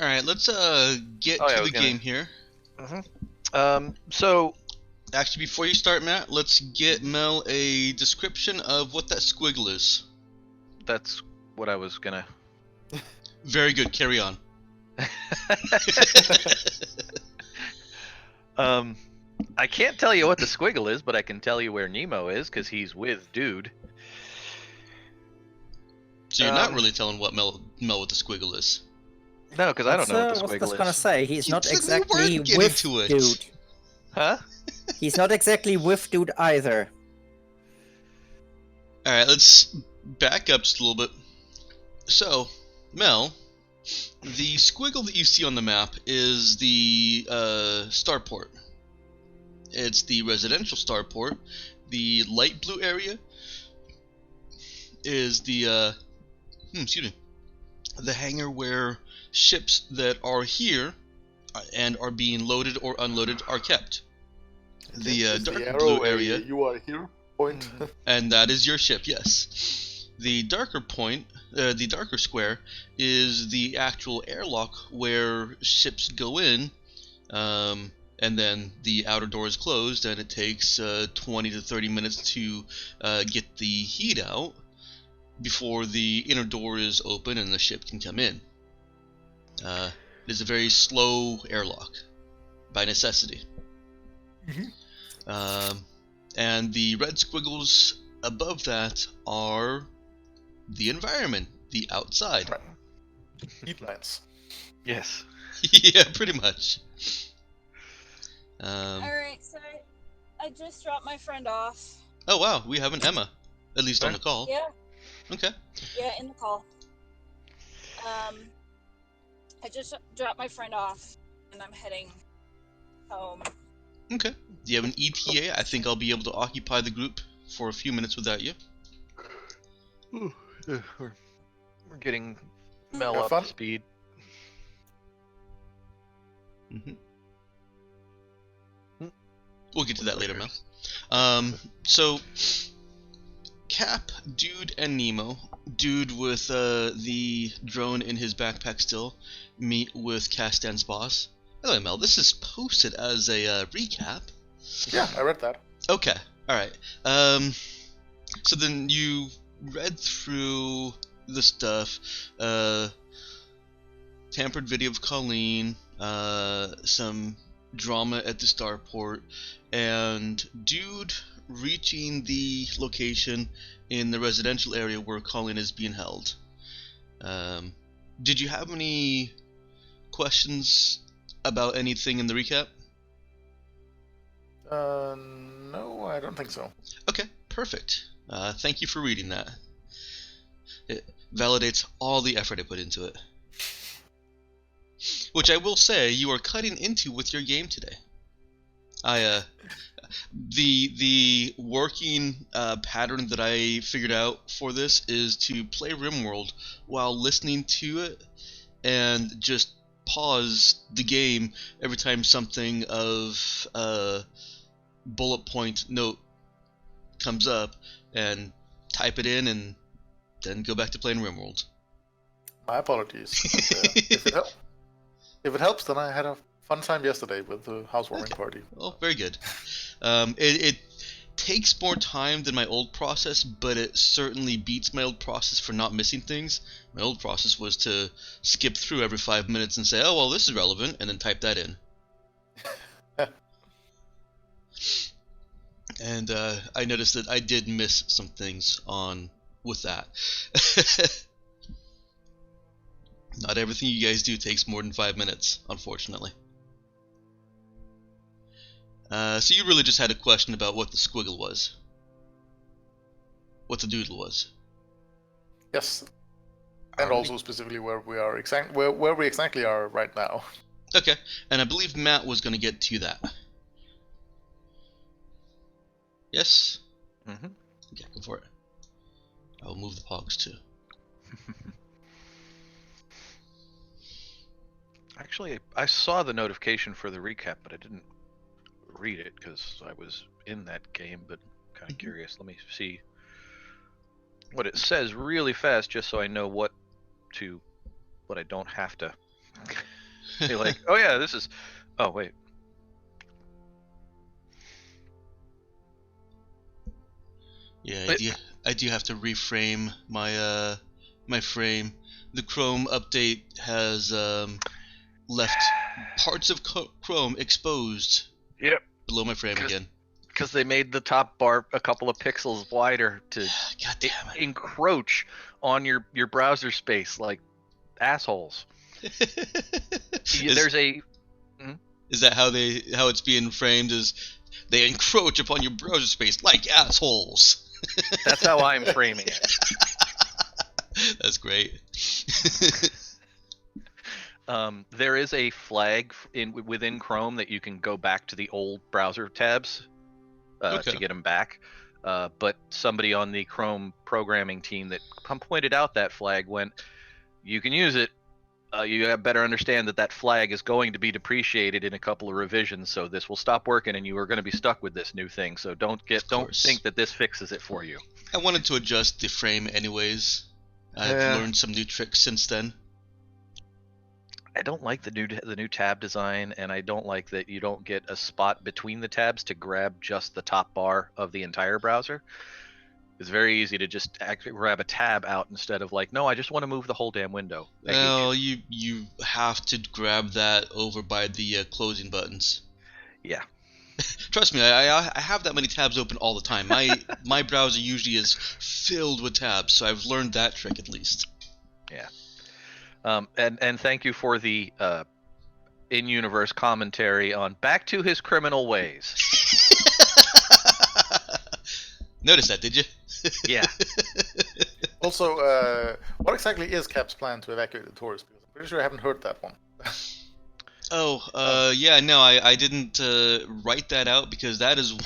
All right, let's get Oh yeah, to I the was gonna. game here. So Actually, before you start, Matt, let's get Mel a description of what that squiggle is. that's what I was gonna. Very good. Carry on. um, I can't tell you what the squiggle is, but I can tell you where Nemo is because he's with Dude. So you're not Um, really telling Mel what the squiggle is. no, because I don't What's know what the what's this squiggle gonna is. say? He's not We were exactly getting with to it. dude. Huh? He's not exactly with dude either. All right, let's back up just a little bit. So, Mel, the squiggle that you see on the map is the starport. It's the residential starport. The light blue area is the excuse me, the hangar where ships that are here and are being loaded or unloaded are kept. The Is dark the blue arrow area, you are here point? and that is your ship, yes. The darker point, the darker square, is the actual airlock where ships go in, and then the outer door is closed, and it takes 20 to 30 minutes to get the heat out before the inner door is open and the ship can come in. It is a very slow airlock, by necessity. And the red squiggles above that are the environment, the outside. Right. Heatlands. Yes. Yeah, pretty much. Alright, so I just dropped my friend off. Oh wow, we have an Emma, at least on the call. Yeah, Okay. yeah, in the call. I just dropped my friend off, and I'm heading home. Okay. Do you have an ETA? I think I'll be able to occupy the group for a few minutes without you. We're getting Mel Have up fun. to speed. Mm-hmm. We'll get to that later, Mel. So Cap, Dude, and Nemo. Dude with the drone in his backpack still meet with Castan's boss. By the way, Mel, this is posted as a recap. Yeah, I read that. Okay, alright. So then you read through the stuff. Tampered video of Colleen, some drama at the starport, and Dude reaching the location in the residential area where Colleen is being held. Did you have any questions about anything in the recap? No, I don't think so. Okay, perfect. Thank you for reading that. It validates all the effort I put into it. Which I will say you are cutting into with your game today. The working pattern that I figured out for this is to play RimWorld while listening to it and just pause the game every time something of a bullet point note comes up and type it in and then go back to playing RimWorld. My apologies. But, if it helps, then I had a fun time yesterday with the housewarming party. Oh, very good. It takes more time than my old process, but it certainly beats my old process for not missing things. My old process was to skip through every 5 minutes and say, oh, well, this is relevant, and then type that in. And I noticed that I did miss some things with that. Not everything you guys do takes more than 5 minutes, unfortunately. So you really just had a question about what the squiggle was. What the doodle was. Yes. And also specifically where we are where we exactly are right now. Okay, and I believe Matt was going to get to that. Yes? Mm-hmm. Okay, go for it. I will move the pogs too. Actually, I saw the notification for the recap, but I didn't read it because I was in that game, but I'm kind of curious. Let me see what it says really fast, just so I know what I don't have to You're like, oh yeah, this is. Oh wait. Yeah, But- I do have to reframe my frame. The Chrome update has left parts of Chrome exposed Yep. below my frame again. Because they made the top bar a couple of pixels wider to God damn it. encroach on your browser space like assholes. There's a Is that how it's being framed? Is they encroach upon your browser space like assholes? that's how I'm framing it. That's great. There is a flag within Chrome that you can go back to the old browser tabs Okay. to get them back. But somebody on the Chrome programming team that pointed out that flag went, you can use it. You better understand that flag is going to be depreciated in a couple of revisions, so this will stop working, and you are going to be stuck with this new thing. So don't course. think that this fixes it for you. I wanted to adjust the frame anyways. I've learned some new tricks since then. I don't like the new tab design, and I don't like that you don't get a spot between the tabs to grab just the top bar of the entire browser. It's very easy to just actually grab a tab out instead of like, no, I just want to move the whole damn window. I hate Well, you. you have to grab that over by the closing buttons. Yeah. Trust me, I have that many tabs open all the time. My browser usually is filled with tabs, so I've learned that trick at least. Yeah. And thank you for the in-universe commentary on Back to His Criminal Ways. Notice that, did you? Yeah. Also, what exactly is Cap's plan to evacuate the tourists? Because I'm pretty sure I haven't heard that one. Yeah, no, I didn't write that out because that is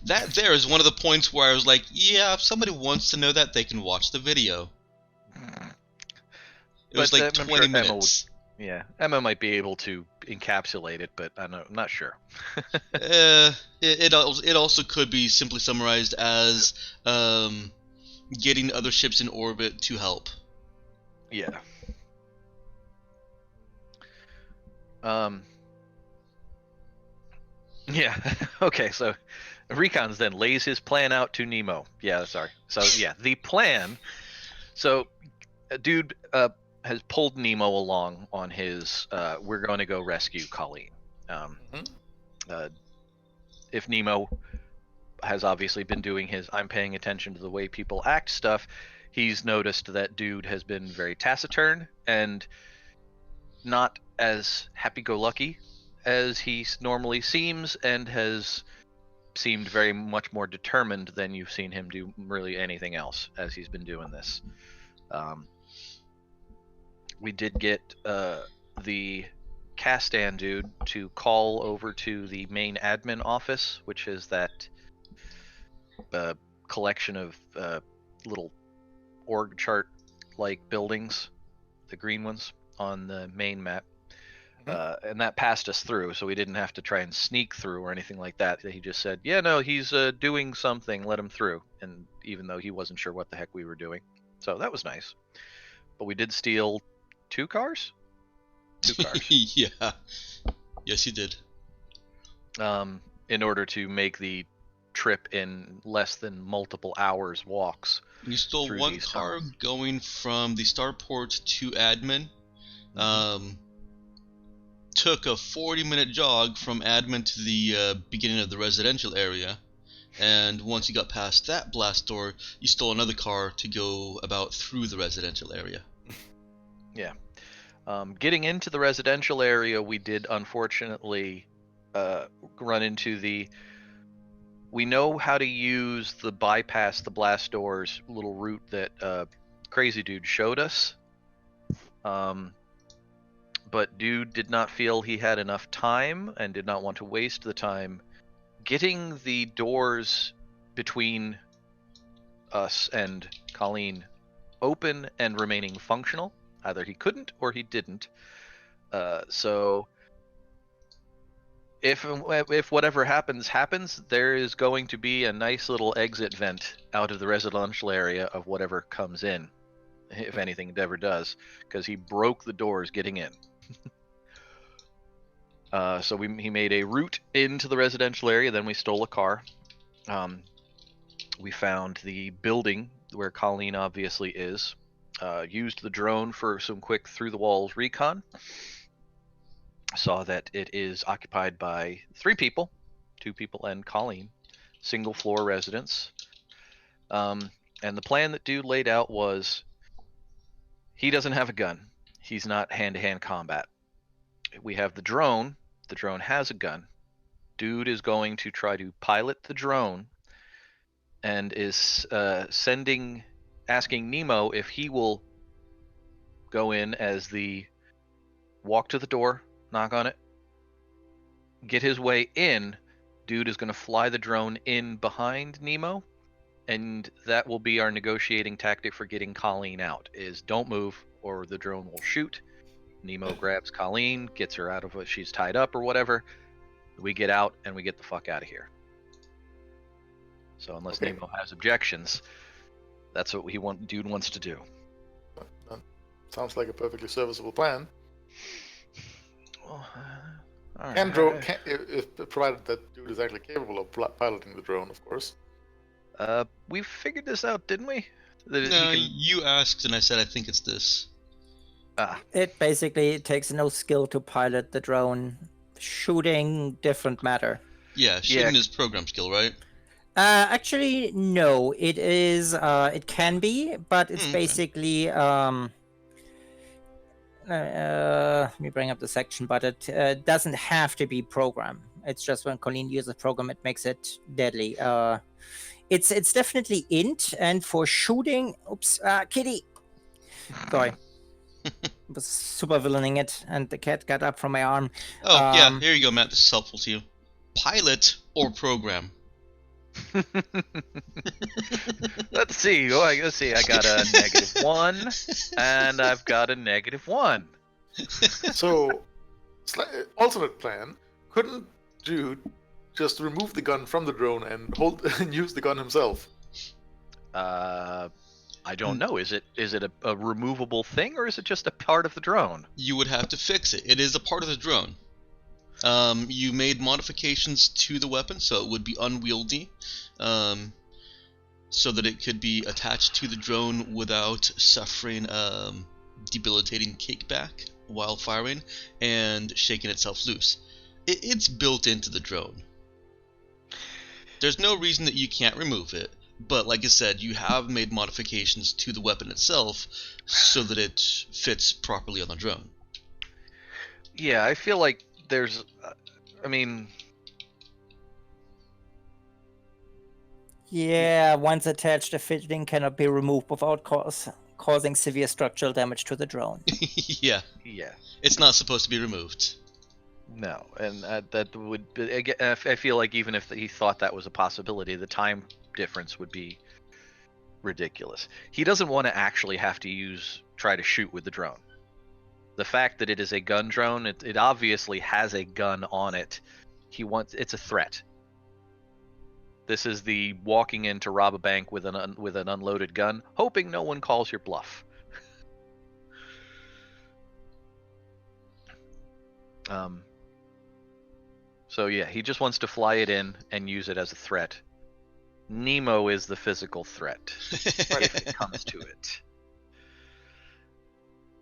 that there is one of the points where I was like, yeah, if somebody wants to know that, they can watch the video. It was But, like I'm 20 sure Emma minutes. Yeah, Emma might be able to encapsulate it, but I'm not sure. It also could be simply summarized as getting other ships in orbit to help. Yeah. Yeah. Okay. So, Recons then lays his plan out to Nemo. Yeah. Sorry. So yeah, the plan. So, a dude has pulled Nemo along on his. We're going to go rescue Colleen. If Nemo has obviously been doing his I'm paying attention to the way people act stuff, he's noticed that dude has been very taciturn and not as happy-go-lucky as he normally seems, and has seemed very much more determined than you've seen him do really anything else as he's been doing this. We did get the Castan dude to call over to the main admin office, which is that collection of little org chart like buildings, the green ones on the main map. And that passed us through, so we didn't have to try and sneak through or anything like that. He just said, yeah, no, he's doing something, let him through. And even though he wasn't sure what the heck we were doing. So that was nice. But we did steal 2 cars? 2 cars. Yeah. Yes, you did. In order to make the trip in less than multiple hours walks. You stole through one these car tunnels. going from the starport to admin. Took a 40-minute jog from admin to the beginning of the residential area, and once you got past that blast door, you stole another car to go about through the residential area. Yeah. Getting into the residential area, we did unfortunately run into the... We know how to use the bypass the blast doors little route that Crazy Dude showed us. But Dude did not feel he had enough time and did not want to waste the time getting the doors between us and Colleen open and remaining functional. Either he couldn't or he didn't. So if whatever happens, there is going to be a nice little exit vent out of the residential area of whatever comes in, if anything it ever does, because he broke the doors getting in. So he made a route into the residential area. Then we stole a car. We found the building where Colleen obviously is. Used the drone for some quick through the walls recon. Saw that it is occupied by 3 people, 2 people and Colleen, single floor residence. And the plan that dude laid out was he doesn't have a gun. He's not hand-to-hand combat. We have the drone. The drone has a gun. Dude is going to try to pilot the drone and is asking Nemo if he will go in as the walk to the door, knock on it, get his way in. Dude is going to fly the drone in behind Nemo, and that will be our negotiating tactic for getting Colleen out, is don't move or the drone will shoot. Nemo grabs Colleen, gets her out of it. She's tied up or whatever. We get out and we get the fuck out of here. So unless Okay. Nemo has objections, that's what dude wants to do. Sounds like a perfectly serviceable plan. Well, all right. And drone, if provided that dude is actually capable of piloting the drone, of course. We figured this out, didn't we? That No, he you asked, and I said I think it's this. It basically takes no skill to pilot the drone. Shooting, different matter. Yeah, shooting is program skill, right? Actually, no. It is. It can be, but it's Okay. basically. Let me bring up the section, but it doesn't have to be program. It's just when Colleen uses program, it makes it deadly. It's definitely int, and for shooting, oops, kitty. Sorry. Was super villaining it, and the cat got up from my arm. Oh, yeah, here you go, Matt. This is helpful to you. Pilot or program? Let's see. Let's see. I got a -1, and I've got a -1. So, alternate plan, couldn't dude just remove the gun from the drone and hold and use the gun himself? I don't know. Is it a removable thing, or is it just a part of the drone? You would have to fix it. It is a part of the drone. You made modifications to the weapon, so it would be unwieldy, so that it could be attached to the drone without suffering debilitating kickback while firing and shaking itself loose. It's built into the drone. There's no reason that you can't remove it, but like I said, you have made modifications to the weapon itself so that it fits properly on the drone. Yeah, I feel like there's. I mean, Yeah, once attached, the fitting cannot be removed without causing severe structural damage to the drone. Yeah, yeah, it's not supposed to be removed. no, and that would. I feel like even if he thought that was a possibility, the time difference would be ridiculous. He doesn't want to actually have to try to shoot with the drone. The fact that it is a gun drone, it obviously has a gun on it. It's a threat. This is the walking in to rob a bank with an unloaded gun, hoping no one calls your bluff. So yeah, he just wants to fly it in and use it as a threat. Nemo is the physical threat if it comes to it.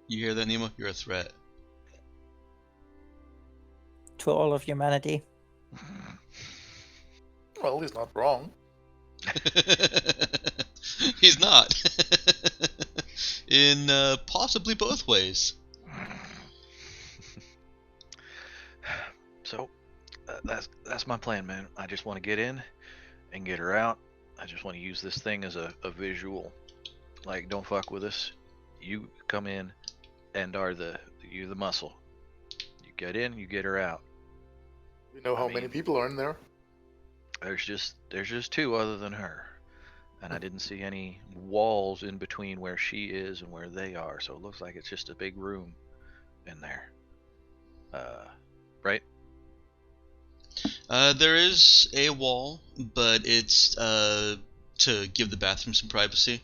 You hear that, Nemo? You're a threat. To all of humanity. Well, he's not wrong. He's not. In possibly both ways. So that's my plan, man. I just want to get in and get her out. I just want to use this thing as a visual. Like, don't fuck with us. You come in and you're the muscle. You get in, you get her out. We know how many people are in there. There's just 2 other than her. And I didn't see any walls in between where she is and where they are, so it looks like it's just a big room in there. Right? There is a wall, but it's to give the bathroom some privacy.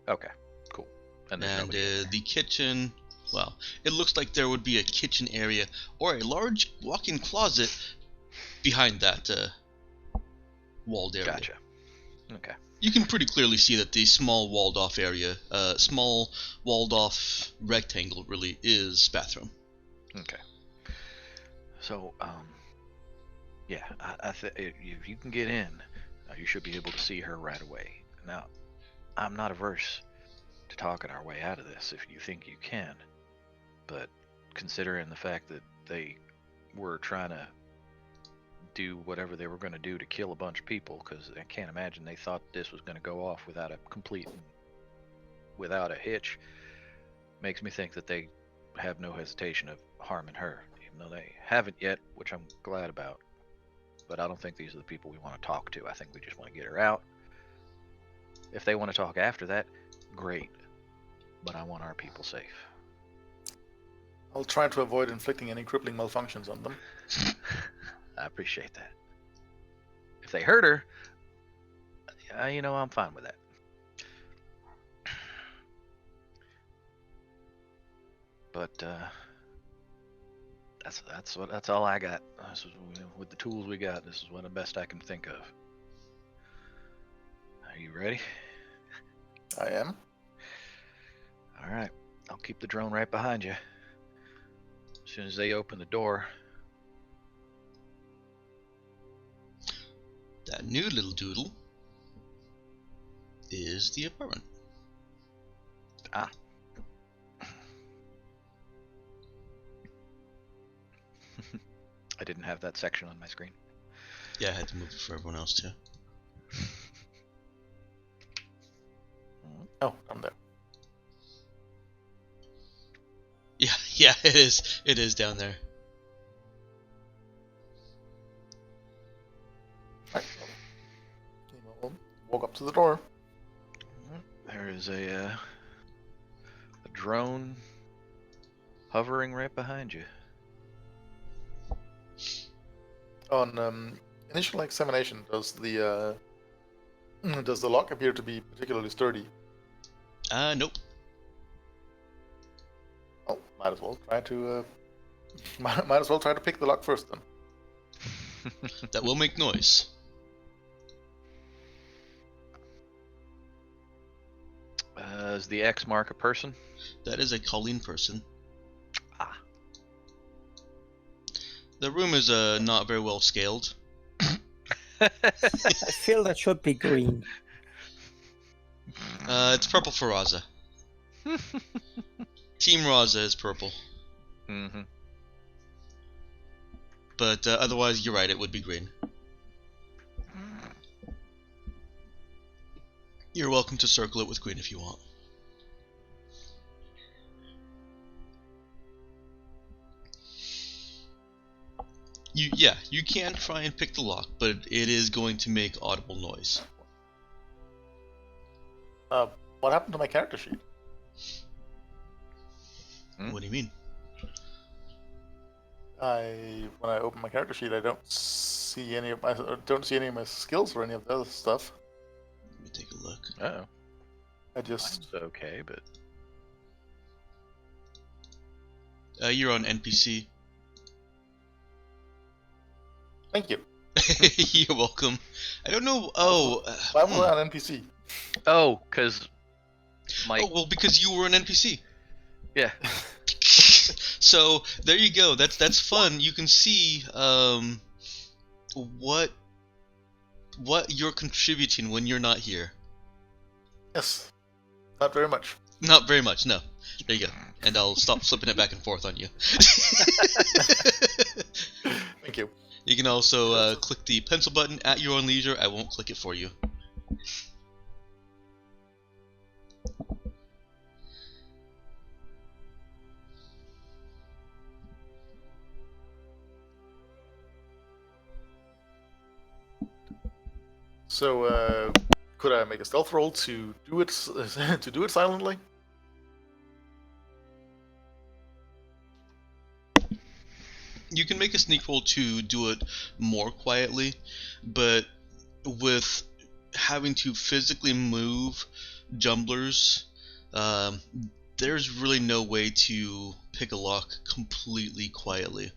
Okay, cool. And there's And nobody in there. the kitchen, well, it looks like there would be a kitchen area or a large walk-in closet behind that walled area. Gotcha. Okay. You can pretty clearly see that the small walled-off area, small walled-off rectangle, really is bathroom. Okay. So, yeah, if you can get in, you should be able to see her right away. Now, I'm not averse to talking our way out of this if you think you can, but considering the fact that they were trying to do whatever they were going to do to kill a bunch of people, because I can't imagine they thought this was going to go off without a hitch, makes me think that they have no hesitation of harming her, even though they haven't yet, which I'm glad about. But I don't think these are the people we want to talk to. I think we just want to get her out. If they want to talk after that, great. But I want our people safe. I'll try to avoid inflicting any crippling malfunctions on them. I appreciate that. If they hurt her, I'm fine with that. But that's all I got. With the tools we got, this is what the best I can think of. Are you ready? I am. All right. I'll keep the drone right behind you. As soon as they open the door. That new little doodle is the apartment. Ah. I didn't have that section on my screen. Yeah, I had to move it for everyone else too. Oh, I'm there. Yeah, it is. It is down there. Right. We'll walk up to the door. There is a drone hovering right behind you. On initial examination, does the lock appear to be particularly sturdy? Nope. Oh, might as well try to might as well try to pick the lock first then. That will make noise. Is the X mark a person? That is a Colleen person. Ah. The room is not very well scaled. I feel that should be green. It's purple for Raza. Team Raza is purple. Mm-hmm. But otherwise, you're right, it would be green. You're welcome to circle it with green if you want. You can try and pick the lock, but it is going to make audible noise. What happened to my character sheet? What do you mean? When I open my character sheet, I don't see any of my skills or any of the other stuff. Let me take a look. Uh-oh. I just Mine's okay, but You're on NPC. thank you. You're welcome. I don't know. Oh, Why was I on NPC? because my well, because you were an NPC. yeah. So there you go. That's fun. You can see what you're contributing when you're not here. Yes, not very much. Not very much. No. There you go. And I'll stop flipping it back and forth on you. Thank you. You can also click the pencil button at your own leisure. I won't click it for you. So, could I make a stealth roll to do it silently? You can make a sneak roll to do it more quietly, but with having to physically move jumblers, there's really no way to pick a lock completely quietly.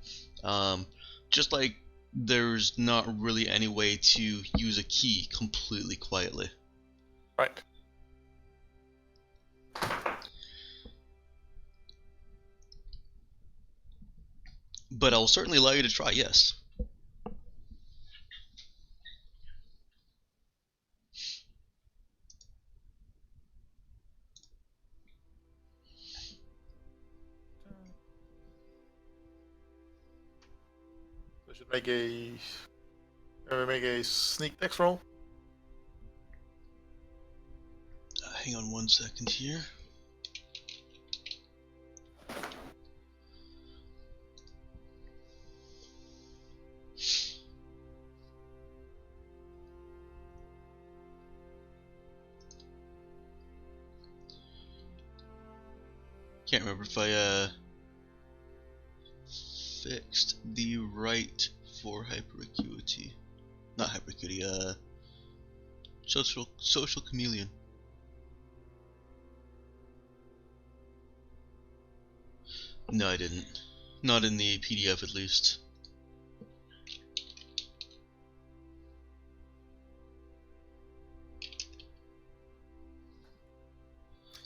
Just like there's not really any way to use a key completely quietly. Right. But I'll certainly allow you to try, yes. We should make a sneak dex roll. Hang on 1 second here. Can't remember if I fixed the right for hyperacuity. Not hyperacuity, social chameleon. No, I didn't. Not in the PDF, at least.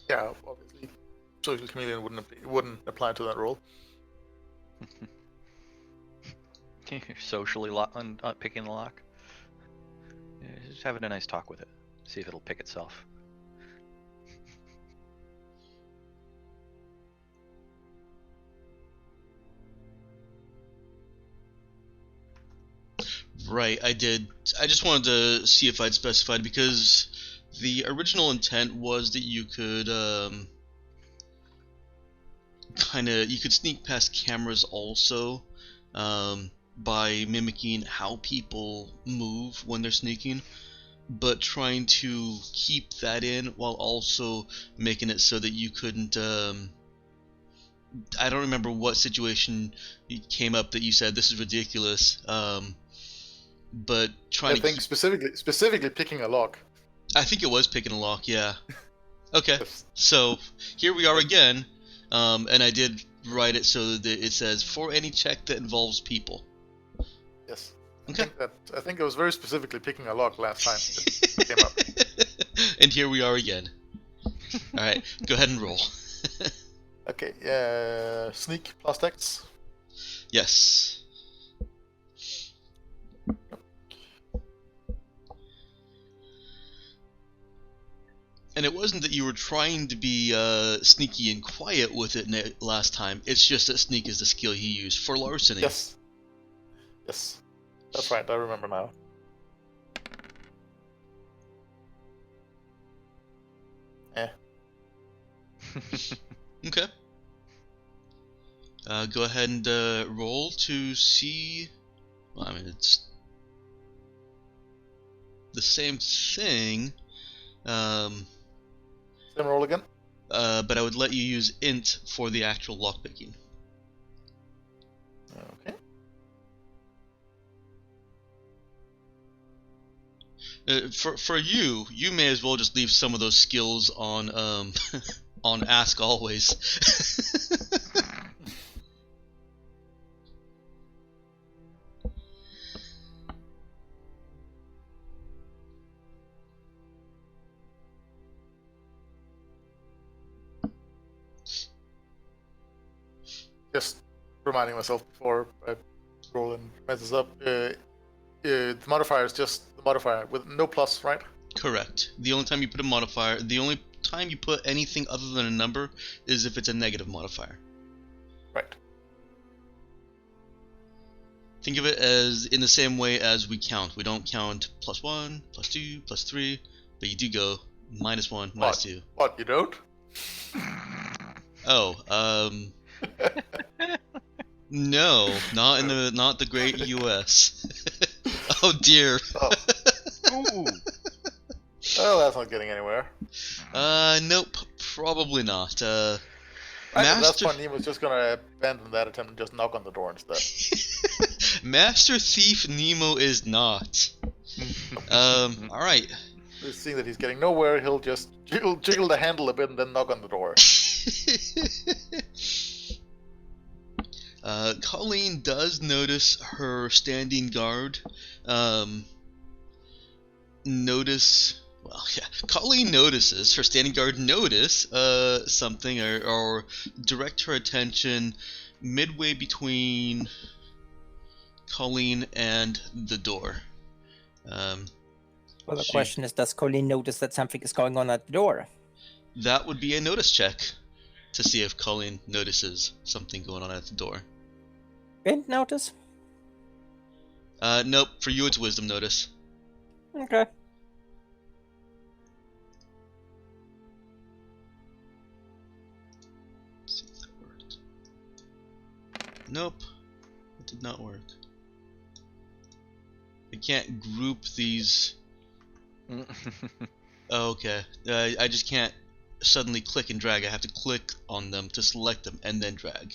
Yeah, obviously, social chameleon wouldn't apply to that role. You're socially picking the lock. Yeah, just having a nice talk with it. See if it'll pick itself. Right, I did. I just wanted to see if I'd specified, because the original intent was that you could you could sneak past cameras also, by mimicking how people move when they're sneaking, but trying to keep that in while also making it so that you couldn't I don't remember what situation came up that you said this is ridiculous, but trying I think specifically picking a lock. I think it was picking a lock, yeah. Okay, Yes. so here we are again, and I did write it so that it says, for any check that involves people. Yes. Okay. I think it was very specifically picking a lock last time that came up. And here we are again. Alright, go ahead and roll. Okay, sneak plus dex. Yes. And it wasn't that you were trying to be sneaky and quiet with it last time. It's just that sneak is the skill you use for larceny. Yes. Yes. That's right, I remember now. Okay. Go ahead and roll to see. Well, I mean, it's the same thing. Same roll again? But I would let you use int for the actual lockpicking. Okay. For you may as well just leave some of those skills on on Ask Always. Just reminding myself before I roll and messes up. The modifier is just the modifier with no plus, right? Correct. The only time you put a modifier, the only time you put anything other than a number is if it's a negative modifier. Right. Think of it as in the same way as we count. We don't count +1, +2, +3, but you do go -1, -2. What, you don't? Oh, no, not the great US. Oh dear. Oh. Ooh. Well, that's not getting anywhere. Nope, probably not. Right, at that Master point, Nemo's just gonna abandon that attempt and just knock on the door instead. Master Thief Nemo is not. Alright. Seeing that he's getting nowhere, he'll just jiggle the handle a bit and then knock on the door. Colleen does notice her standing guard. Colleen notices her standing guard notice something or direct her attention midway between Colleen and the door. Well, the question is, does Colleen notice that something is going on at the door? That would be a notice check to see if Colleen notices something going on at the door. Int notice? Nope. For you, it's wisdom notice. Okay. Let's see if that worked. Nope. It did not work. I can't group these. Oh, okay. I just can't suddenly click and drag. I have to click on them to select them and then drag.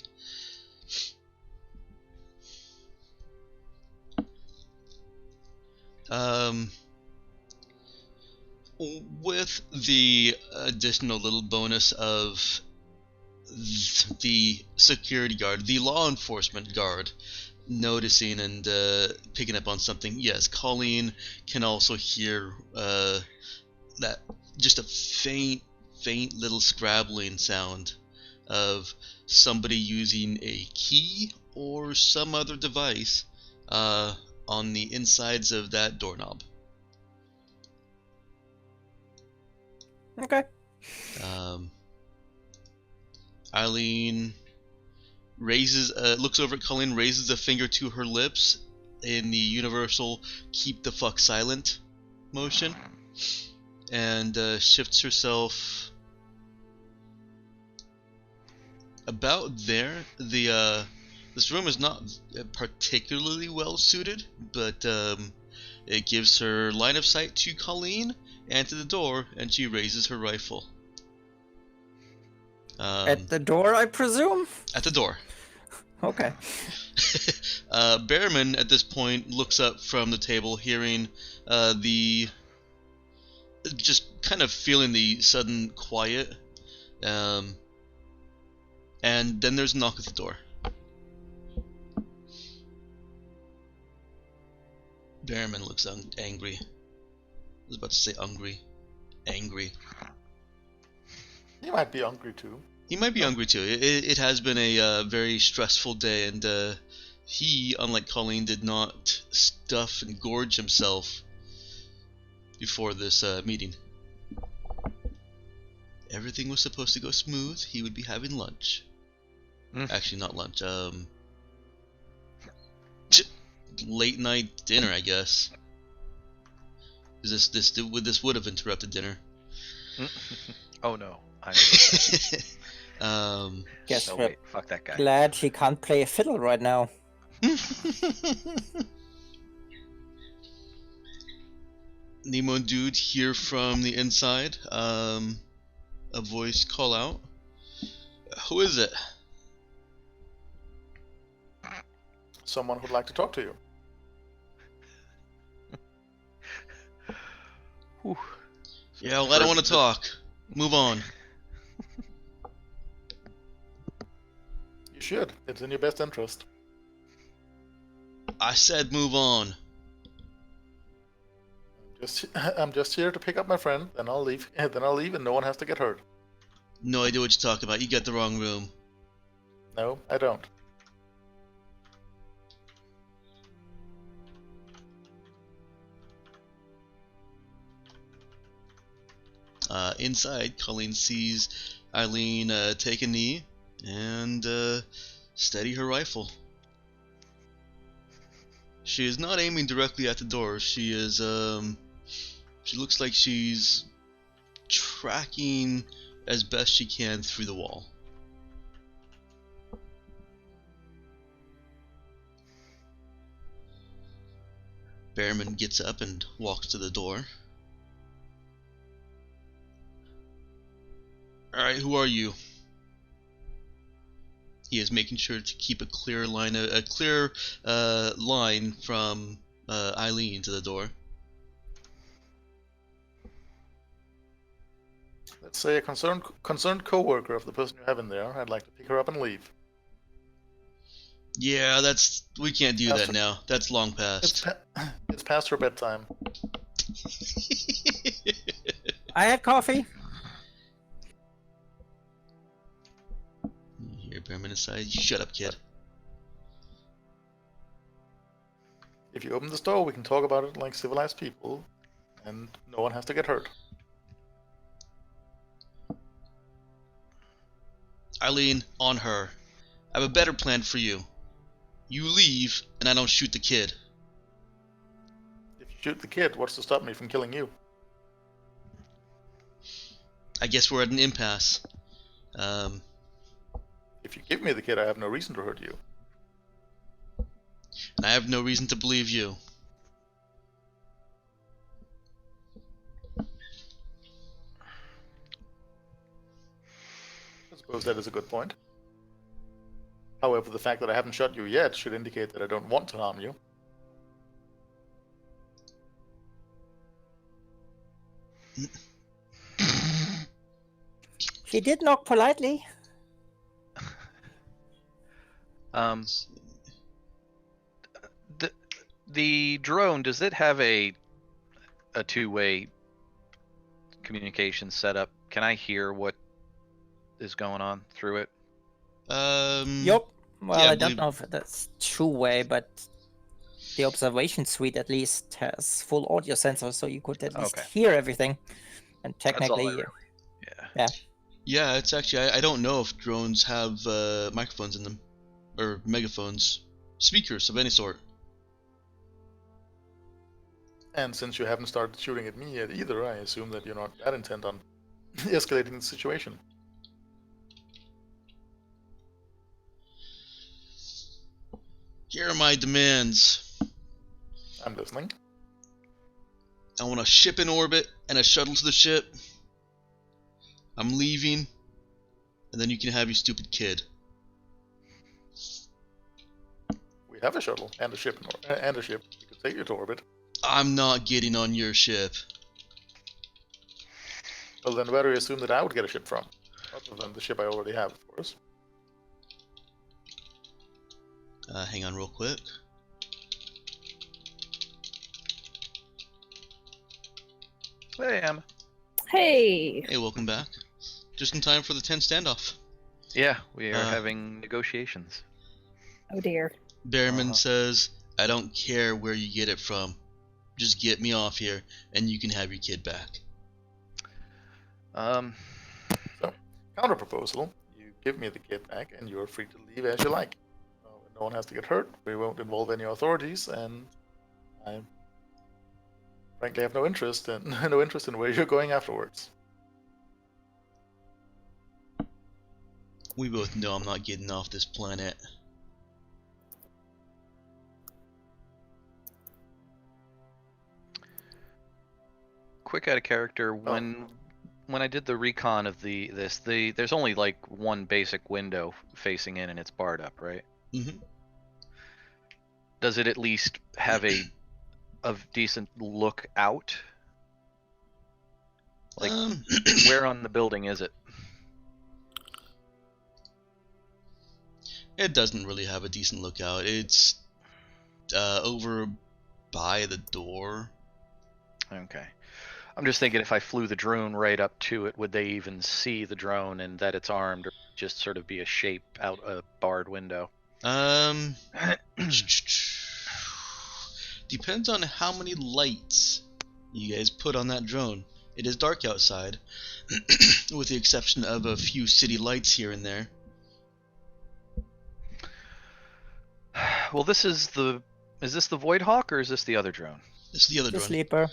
With the additional little bonus of the security guard, the law enforcement guard, noticing and picking up on something, yes, Colleen can also hear that just a faint little scrabbling sound of somebody using a key or some other device on the insides of that doorknob. Okay. Eileen looks over at Colleen, raises a finger to her lips in the universal "keep the fuck silent" motion, and shifts herself about there. This room is not particularly well suited, but it gives her line of sight to Colleen and to the door, and she raises her rifle. At the door, I presume? At the door. Okay. Behrman, at this point, looks up from the table, hearing just kind of feeling the sudden quiet, and then there's a knock at the door. Behrman looks angry. I was about to say hungry. Angry. He might be hungry too. He might be hungry too. It has been a very stressful day, and he, unlike Colleen, did not stuff and gorge himself before this meeting. Everything was supposed to go smooth. He would be having lunch. Actually, not lunch. Late night dinner, I guess. This would have interrupted dinner. Oh no. Guess No, we're wait, fuck that guy. glad he can't play a fiddle right now. Nemo and Dude hear from the inside a voice call out. Who is it? Someone who'd like to talk to you. Yeah, well, I don't want to talk. Move on. You should. It's in your best interest. I said move on. I'm just here to pick up my friend, then I'll leave. Then I'll leave, and no one has to get hurt. No idea what you're talking about. You got the wrong room. No, I don't. Inside, Colleen sees Eileen take a knee and steady her rifle. She is not aiming directly at the door. She is, she looks like she's tracking as best she can through the wall. Behrman gets up and walks to the door. Alright, who are you? He is making sure to keep a clear line from Eileen to the door. Let's say a concerned co-worker of the person you have in there. I'd like to pick her up and leave. Yeah, we can't do that Pastor. now. That's long past. It's past her bedtime. I had coffee. Here, Bearman aside. Shut up, kid. If you open the door, we can talk about it like civilized people, and no one has to get hurt. Eileen, on her. I have a better plan for you. You leave, and I don't shoot the kid. If you shoot the kid, what's to stop me from killing you? I guess we're at an impasse. If you give me the kid, I have no reason to hurt you. And I have no reason to believe you. I suppose that is a good point. However, the fact that I haven't shot you yet should indicate that I don't want to harm you. She did knock politely. The drone, does it have a two-way communication setup? Can I hear what is going on through it? Yup. Well, yeah, I I don't believe- know if that's two-way, but the observation suite at least has full audio sensors, so you could at least Okay. hear everything. And That's all I technically, really- Yeah. Yeah, it's actually, I don't know if drones have microphones in them. Or megaphones. Speakers of any sort. And since you haven't started shooting at me yet either, I assume that you're not that intent on escalating the situation. Here are my demands. I'm listening. I want a ship in orbit and a shuttle to the ship. I'm leaving. And then you can have your stupid kid. We have a shuttle and a ship and a ship. We could take you to orbit. I'm not getting on your ship. Well, then where do you assume that I would get a ship from? Other than the ship I already have, of course. Hang on real quick. Bam. Hey. Hey, welcome back. Just in time for the 10 standoff. Yeah, we are having negotiations. Oh dear. Bearman says, I don't care where you get it from. Just get me off here, and you can have your kid back. Counter proposal: you give me the kid back, and you're free to leave as you like. No one has to get hurt. We won't involve any authorities, and I frankly have no interest in where you're going afterwards. We both know I'm not getting off this planet. Quick out of character, when I did the recon of there's only like one basic window facing in and it's barred up, right? Mm-hmm. Does it at least have a decent look out? Like where on the building is it? It doesn't really have a decent lookout. It's over by the door. Okay. I'm just thinking if I flew the drone right up to it, would they even see the drone and that it's armed, or just sort of be a shape out a barred window? Depends on how many lights you guys put on that drone. It is dark outside, with the exception of a few city lights here and there. Well, is this the Void Hawk or is this the other drone? It's the other the drone. sleeper.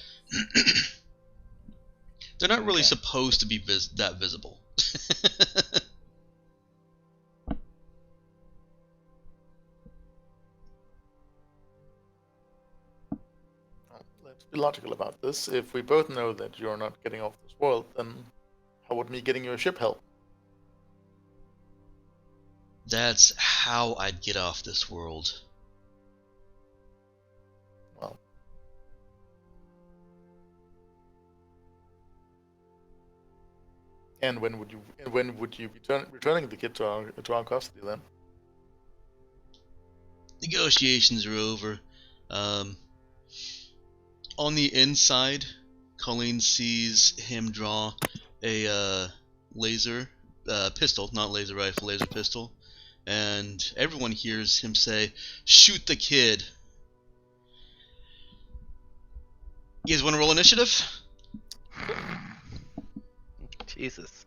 They're not really Okay. supposed to be that visible. Let's be logical about this. If we both know that you're not getting off this world, then how would me getting you a ship help? That's how I'd get off this world. Well, And when would you be returning the kid to our custody then? Negotiations are over. On the inside, Colleen sees him draw a laser pistol, not laser rifle, laser pistol, and everyone hears him say, "Shoot the kid." You guys want to roll initiative? Jesus.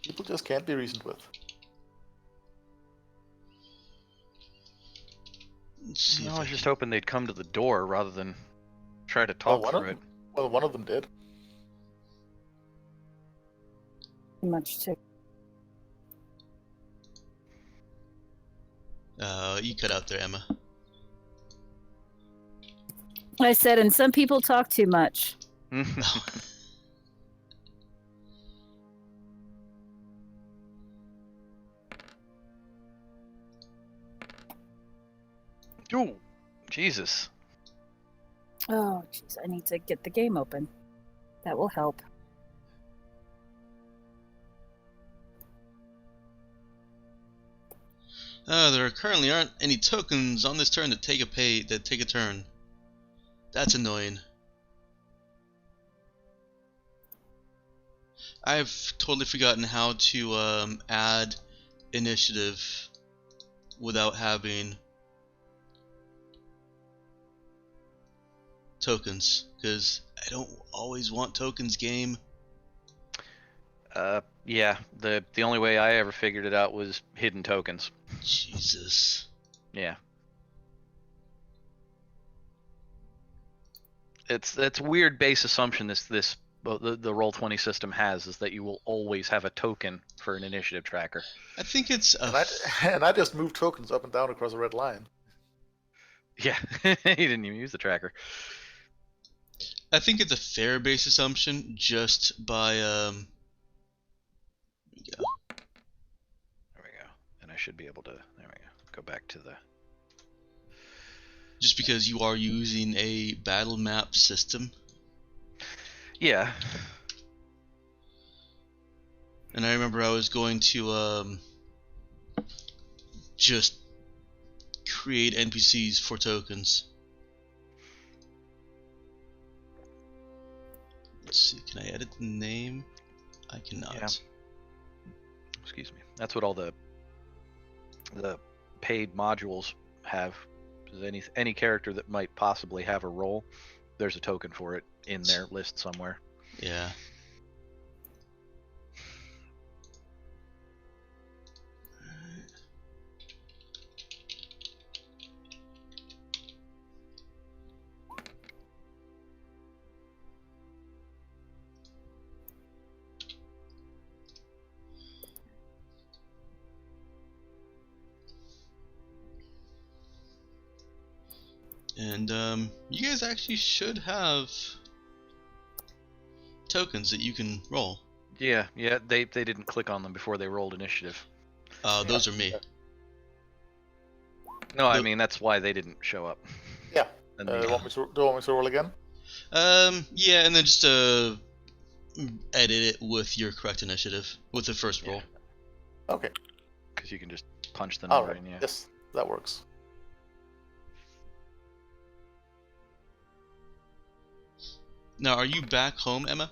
People just can't be reasoned with. Let's see No, if I I was just can- hoping they'd come to the door rather than try to talk through it. One of them did. Much too. You cut out there, Emma. I said, and some people talk too much. Ooh, Jesus. Oh, jeez, I need to get the game open. That will help. There currently aren't any tokens on this turn that take a turn. That's annoying. I've totally forgotten how to add initiative without having tokens, because I don't always want tokens game. Yeah, the only way I ever figured it out was hidden tokens. Jesus. Yeah. It's a weird base assumption the Roll20 system has, is that you will always have a token for an initiative tracker. I think it's a And I just moved tokens up and down across a red line. Yeah, he didn't even use the tracker. I think it's a fair base assumption just by There we go. And I should be able to, there we go, go back to the... just because you are using a battle map system. Yeah. And I remember I was going to just create NPCs for tokens. Let's see, can I edit the name? I cannot. Yeah. Excuse me. That's what all the paid modules have. Any character that might possibly have a role, there's a token for it in their list somewhere. Yeah. And you guys actually should have tokens that you can roll. Yeah, they didn't click on them before they rolled initiative. Those are me. No, I The- mean that's why they didn't show up. Yeah. And Do the, you want me to roll again? Yeah, and then just edit it with your correct initiative with the first roll. Okay. because you can just punch the All number right. in. Yeah. Yes, that works. Now, are you back home, Emma?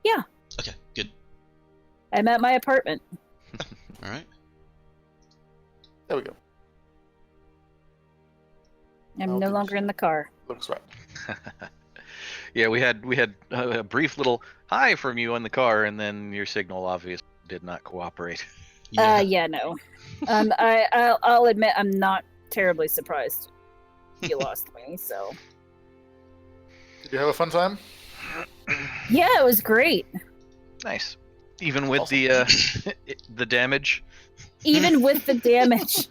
Yeah. Okay, good. I'm at my apartment. All right. There we go. I'm Oh, no good. longer in the car. Looks right. Yeah, we had a brief little hi from you in the car, and then your signal obviously did not cooperate. Yeah, no. I'll admit I'm not terribly surprised you lost me. So Did you have a fun time? yeah, it was great. Nice, even with Awesome. the the damage. Even with the damage.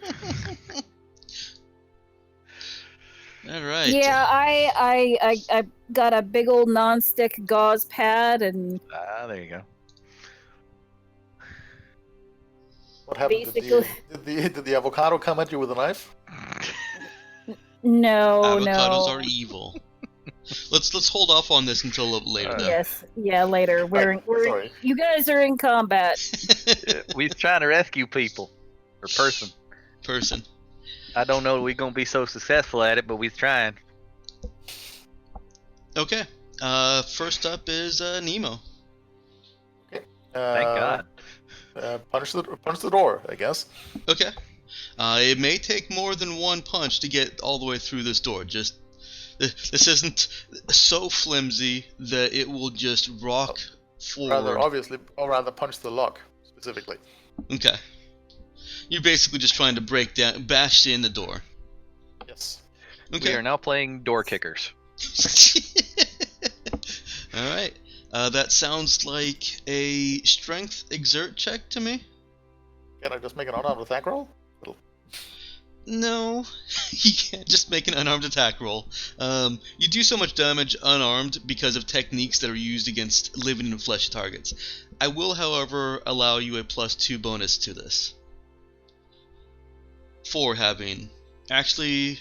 All right. Yeah, I got a big old non-stick gauze pad and There you go. What happened? Basically- Did the avocado come at you with a knife? no, Avocados no. are evil. Let's hold off on this until a little later. Then. Yes. Yeah. Later. We're sorry. you guys are in combat. We're trying to rescue people. Or person. Person. I don't know if we're going to be so successful at it, but we're trying. Okay. First up is Nemo. Okay. Thank God. Punch the door, I guess. Okay. It may take more than one punch to get all the way through this door. This isn't so flimsy that it will just rock forward. Rather punch the lock specifically. Okay. You're basically just trying to bash in the door. Yes. Okay. We are now playing door kickers. Alright. That sounds like a strength exert check to me. Can I just make an unarmed attack roll? No, you can't just make an unarmed attack roll. You do so much damage unarmed because of techniques that are used against living and flesh targets. I will, however, allow you a +2 bonus to this. For having actually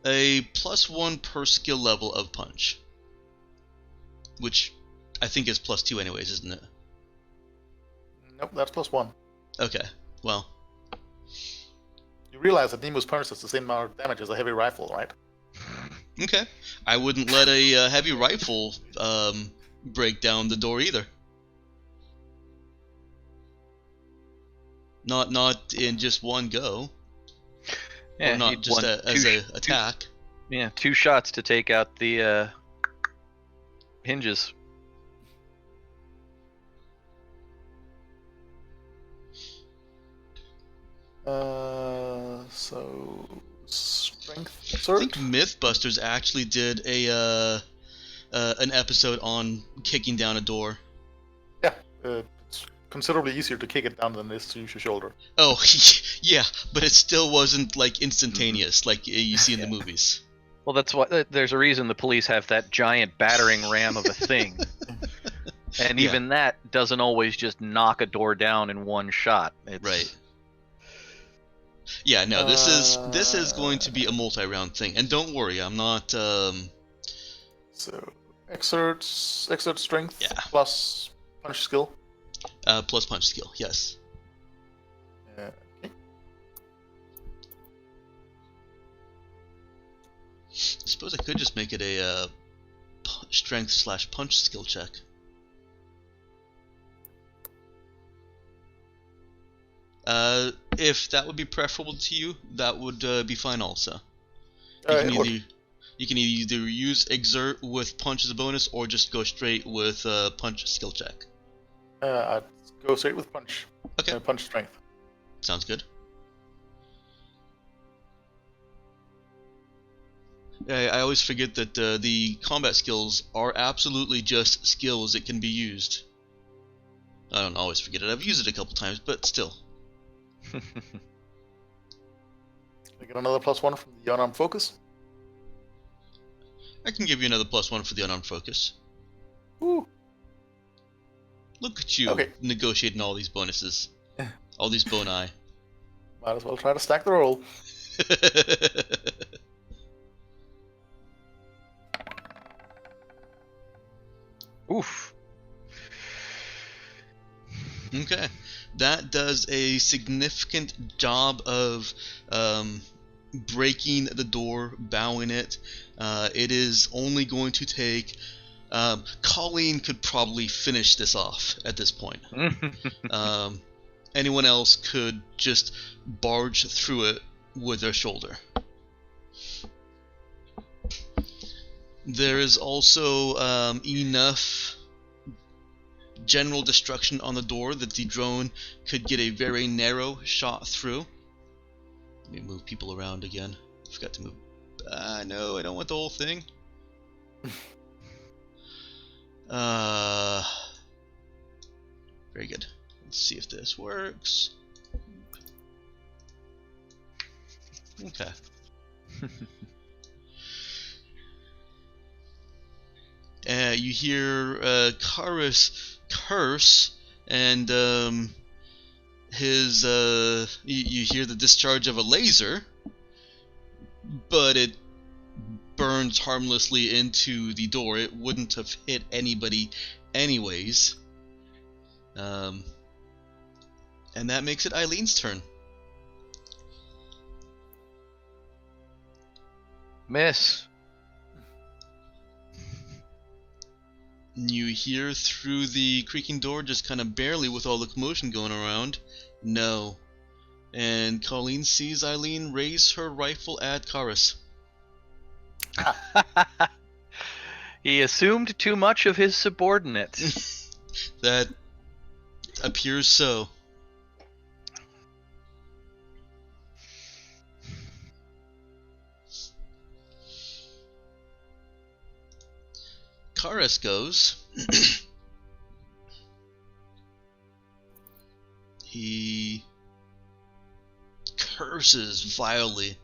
a +1 per skill level of punch. Which I think is +2 anyways, isn't it? Nope, that's +1. Okay, well. You realize that Nemo's punch does the same amount of damage as a heavy rifle, right? Okay. I wouldn't let a heavy rifle break down the door either. Not in just one go. Yeah, or not just as an attack. Yeah, 2 shots to take out the hinges. So strength I exert. think Mythbusters actually did an episode on kicking down a door. Yeah, it's considerably easier to kick it down than it is to use your shoulder. Oh, yeah, but it still wasn't like instantaneous like you see in the movies. Well, that's why there's a reason the police have that giant battering ram of a thing. And Yeah. even that doesn't always just knock a door down in one shot. It's, Right. Yeah, no, this is going to be a multi-round thing, and don't worry, I'm not. So exert strength Yeah. plus punch skill. Plus punch skill, yes. Okay. I suppose I could just make it a strength/punch skill check. If that would be preferable to you, that would be fine also. You can either use exert with punch as a bonus, or just go straight with punch skill check. I'd go straight with punch. Okay. Punch strength. Sounds good. I always forget that the combat skills are absolutely just skills that can be used. I don't always forget it. I've used it a couple times, but still. I get another +1 from the unarmed focus. I can give you another +1 for the unarmed focus. Woo. Look at you Okay. negotiating all these bonuses. All these boni. Might as well try to stack the roll. Oof. Okay. That does a significant job of breaking the door, bowing it. It is only going to take... Colleen could probably finish this off at this point. Anyone else could just barge through it with their shoulder. There is also enough general destruction on the door that the drone could get a very narrow shot through. Let me move people around again. I forgot to move. No, I don't want the whole thing. Very good. Let's see if this works. Okay. You hear Karis curse, and his you hear the discharge of a laser, but it burns harmlessly into the door. It wouldn't have hit anybody anyways. And that makes it Eileen's turn. Miss. You hear through the creaking door, just kind of barely with all the commotion going around, no. And Colleen sees Eileen raise her rifle at Karis. He assumed too much of his subordinate. That appears so. Karis goes. He curses vilely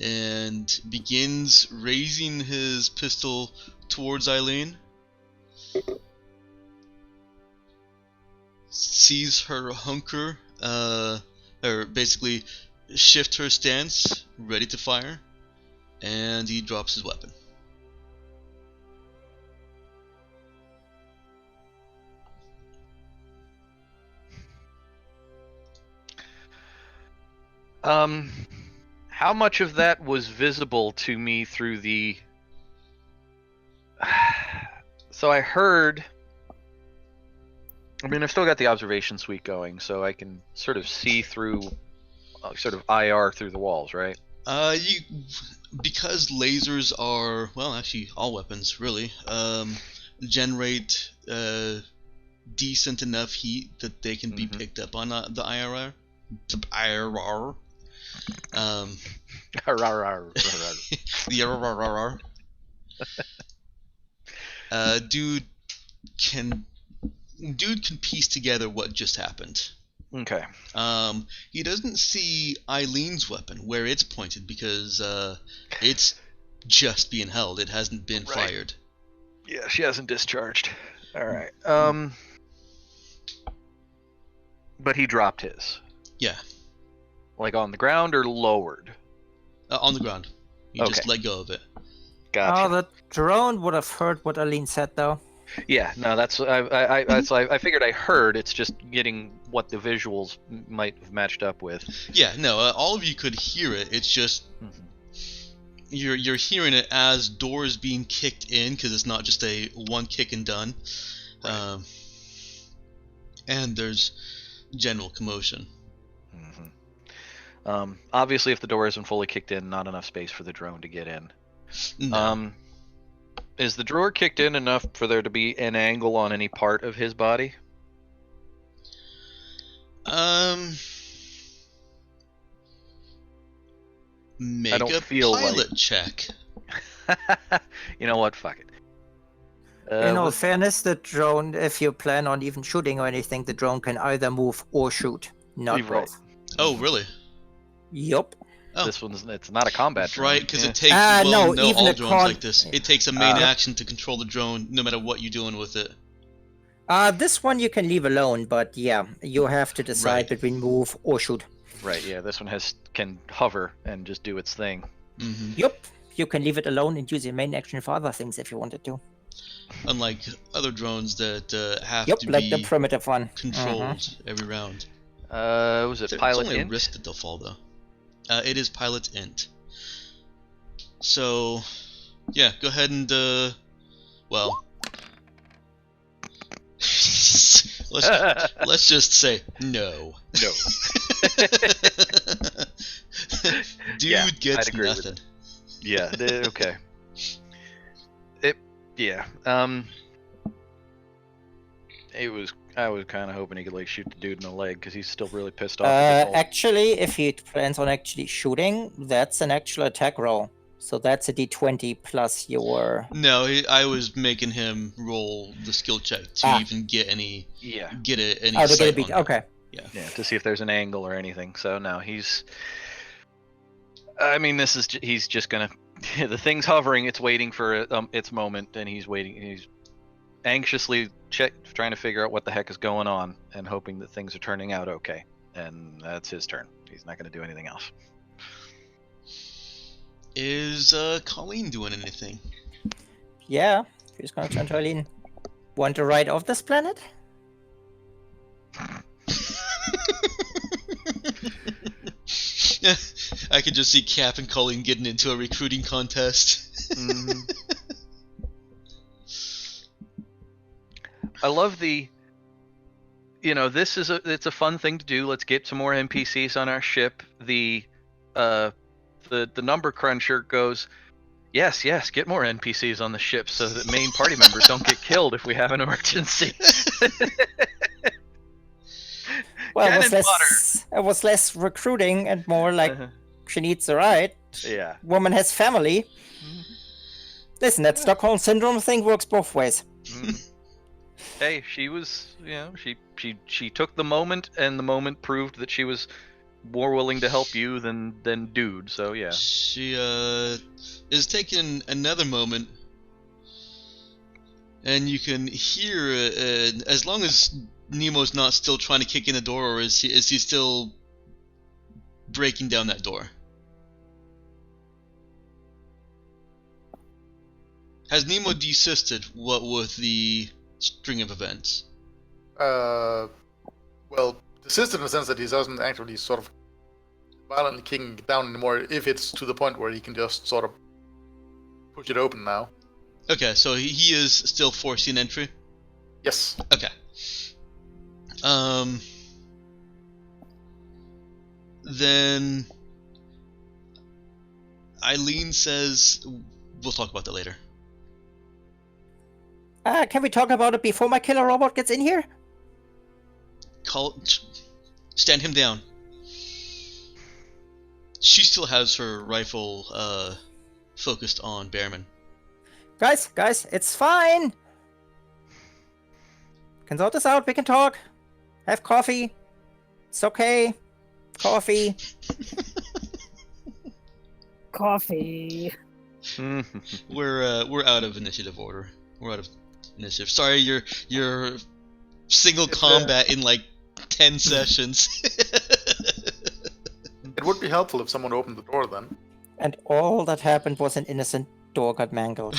and begins raising his pistol towards Eileen. Sees her hunker, or basically shift her stance, ready to fire, and he drops his weapon. How much of that was visible to me through the... So I heard... I mean, I've still got the observation suite going, so I can sort of see through, sort of IR through the walls, right? Because lasers are, well, actually all weapons really, generate decent enough heat that they can be picked up on the IRR. The IRR. The IRR. Dude can piece together what just happened. Okay. He doesn't see Eileen's weapon where it's pointed because it's just being held. It hasn't been fired. Yeah, she hasn't discharged. All right. But he dropped his. Yeah. Like on the ground or lowered? On the ground. You just let go of it. Gotcha. Oh, the drone would have heard what Aline said, though. Yeah, no, that's I figured I heard. It's just getting what the visuals might have matched up with. Yeah, no, all of you could hear it. It's just you're hearing it as doors being kicked in because it's not just a one kick and done. Right. And there's general commotion. Obviously, if the door isn't fully kicked in, not enough space for the drone to get in. No. Is the drawer kicked in enough for there to be an angle on any part of his body? Make I don't a feel pilot check. You know what? Fuck it. In all fairness, the drone, if you plan on even shooting or anything, the drone can either move or shoot, not Right. both. Oh, really? Yup. Oh. This one's it's not a combat drone. Right, because Yeah. it takes no, all even a drones like this. It takes a main Yep. action to control the drone, no matter what you're doing with it. This one you can leave alone, but yeah, you have to decide Right. between move or shoot. Right, yeah, this one can hover and just do its thing. Mm-hmm. Yup. You can leave it alone and use your main action for other things if you wanted to. Unlike other drones that have Yup, to like be the primitive one. controlled every round. Was it There's pilot only a int? risk that they'll fall, though. It is pilot int. So, yeah, go ahead and, well... let's just say no. No. Dude Yeah, I'd gets agree with nothing. Yeah, okay. I was kind of hoping he could like shoot the dude in the leg because he's still really pissed off. Actually, if he plans on actually shooting, that's an actual attack roll. So that's a d20 plus your... No, I was making him roll the skill check to even get any Oh, sight on it. okay. Yeah, to see if there's an angle or anything. So no, he's. I mean, he's just gonna. The thing's hovering. It's waiting for its moment, and he's waiting. He's anxiously trying to figure out what the heck is going on, and hoping that things are turning out okay. And that's his turn. He's not gonna do anything else. Is Colleen doing anything? Yeah, she's gonna turn to Eileen. Want to ride off this planet? I could just see Cap and Colleen getting into a recruiting contest. I love the. It's a fun thing to do. Let's get some more NPCs on our ship. The number cruncher goes, yes, get more NPCs on the ship so that main party members don't get killed if we have an emergency. Well, Cannon it was less recruiting and more like she needs a ride. Yeah. Woman has family. Listen, that Stockholm syndrome thing works both ways. Hey, she was, she took the moment, and the moment proved that she was more willing to help you than dude. So yeah. She is taking another moment, and you can hear as long as Nemo's not still trying to kick in the door, or is he still breaking down that door? Has Nemo desisted what with the string of events? Well, desisted in the sense that he doesn't actually sort of violently kicking it down anymore if it's to the point where he can just sort of push it open now. Okay, so he is still forcing entry? Yes. Okay. Then Eileen says, we'll talk about that later. Can we talk about it before my killer robot gets in here? Stand him down. She still has her rifle focused on Behrman. Guys, it's fine. Can sort this out, we can talk. Have coffee. It's okay. Coffee. Coffee. We're out of initiative order. We're out of initiative. Sorry, you're single combat in like 10 sessions. It would be helpful if someone opened the door then. And all that happened was an innocent door got mangled.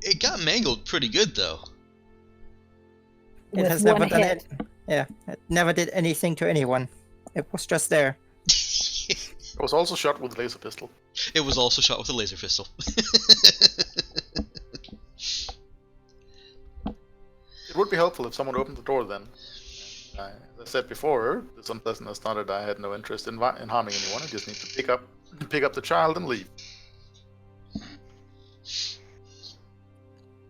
It got mangled pretty good though. It With has one never done hit. it. Yeah, it never did anything to anyone. It was just there. It was also shot with a laser pistol. It was also shot with a laser pistol. It would be helpful if someone opened the door then. As I said before, this unpleasantness not that I had no interest in harming anyone. I just need to pick up the child and leave.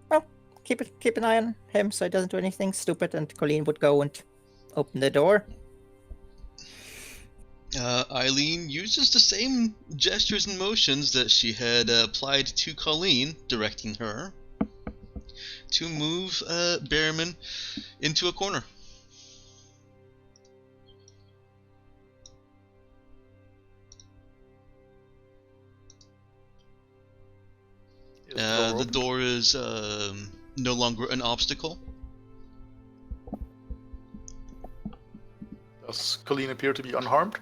Well, keep an eye on him so he doesn't do anything stupid, and Colleen would go and open the door. Eileen uses the same gestures and motions that she had applied to Colleen, directing her to move Behrman into a corner. The door is no longer an obstacle. Does Colleen appear to be unharmed?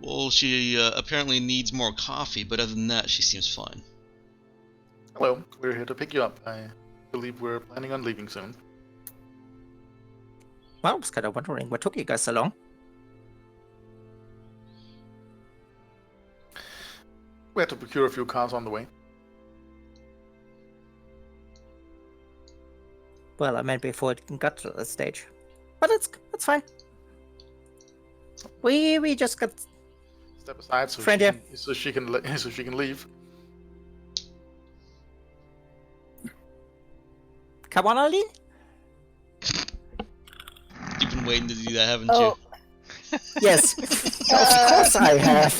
Well, she apparently needs more coffee, but other than that, she seems fine. Hello, we're here to pick you up. I believe we're planning on leaving soon. Well, I was kind of wondering what took you guys so long. We had to procure a few cars on the way. Well, I meant before it got to the stage. But it's fine. We just got... Step aside so Friend, she can leave. Come on, Eileen. You've been waiting to do that, haven't Oh. you? Yes. Of course I have.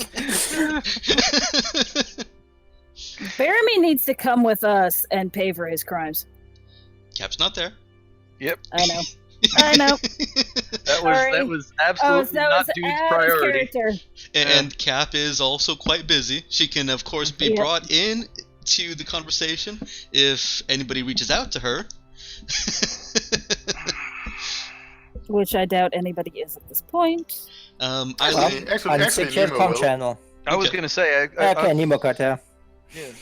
Baramy needs to come with us and pay for his crimes. Cap's not there. Yep. I know. I know. That Sorry. was absolutely that not was dude's Adam's priority. character. And Cap is also quite busy. She can, of course, be Yep. brought in to the conversation if anybody reaches out to her. Which I doubt anybody is at this point. I Well, lean. Actually, unsecured Nemo com will. channel. I was Okay. gonna say, Okay, Nemo got there. yeah.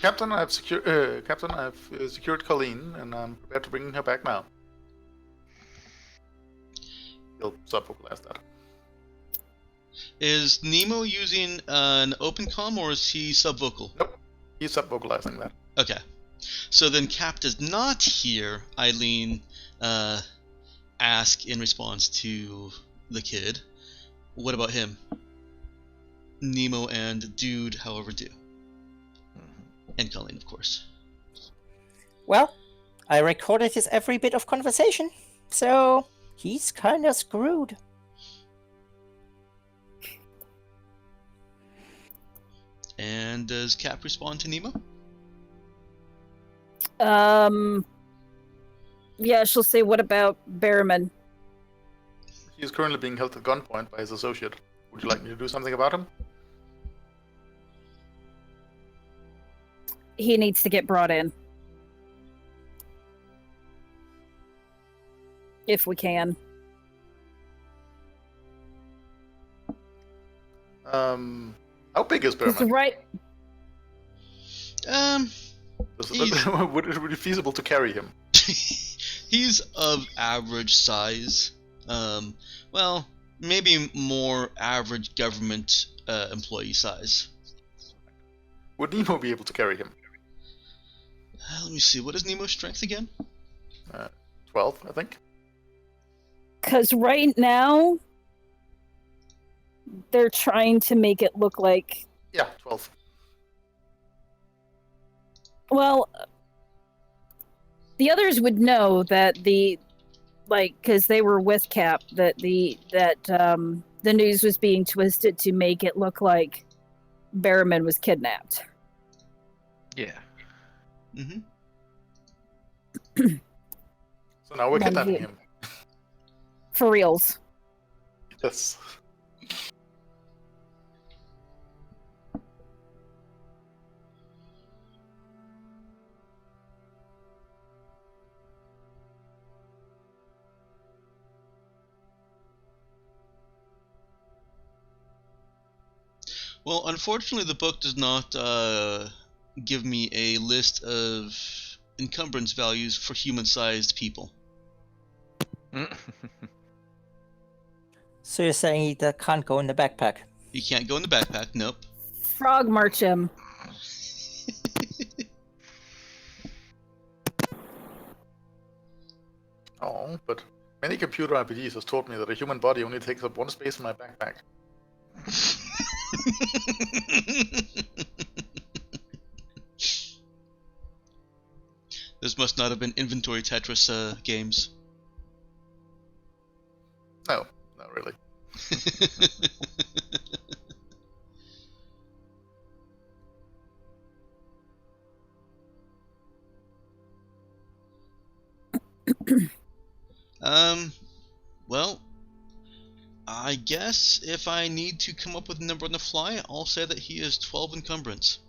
Captain, I've secured Colleen, and I'm prepared to bring her back now. He'll sub-vocalize that. Is Nemo using an open comm or is he sub-vocal? Nope, he's sub-vocalizing that. Okay. So then Cap does not hear Eileen ask in response to the kid. What about him? Nemo and Dude, however, do. And Colleen, of course. Well, I recorded his every bit of conversation, so he's kind of screwed. And does Cap respond to Nemo? Yeah, she'll say, what about Behrman? He is currently being held at gunpoint by his associate. Would you like me to do something about him? He needs to get brought in. If we can. How big is Because Behrman? right, Would it be feasible to carry him? He's of average size. Well, maybe more average government employee size. Would Nemo be able to carry him? Let me see. What is Nemo's strength again? 12, I think. because right now they're trying to make it look like, Yeah, 12. well, the others would know that because they were with Cap, that the news was being twisted to make it look like Behrman was kidnapped. Yeah. Mm-hmm. So now we're None of kidnapping you. him. For reals. Yes. Well, unfortunately, the book does not give me a list of encumbrance values for human-sized people. So you're saying he can't go in the backpack? You can't go in the backpack. Nope. Frog march him. Oh, but many computer RPGs has taught me that a human body only takes up one space in my backpack. This must not have been inventory Tetris games. No, not really. Well, I guess if I need to come up with a number on the fly, I'll say that he is 12 encumbrance.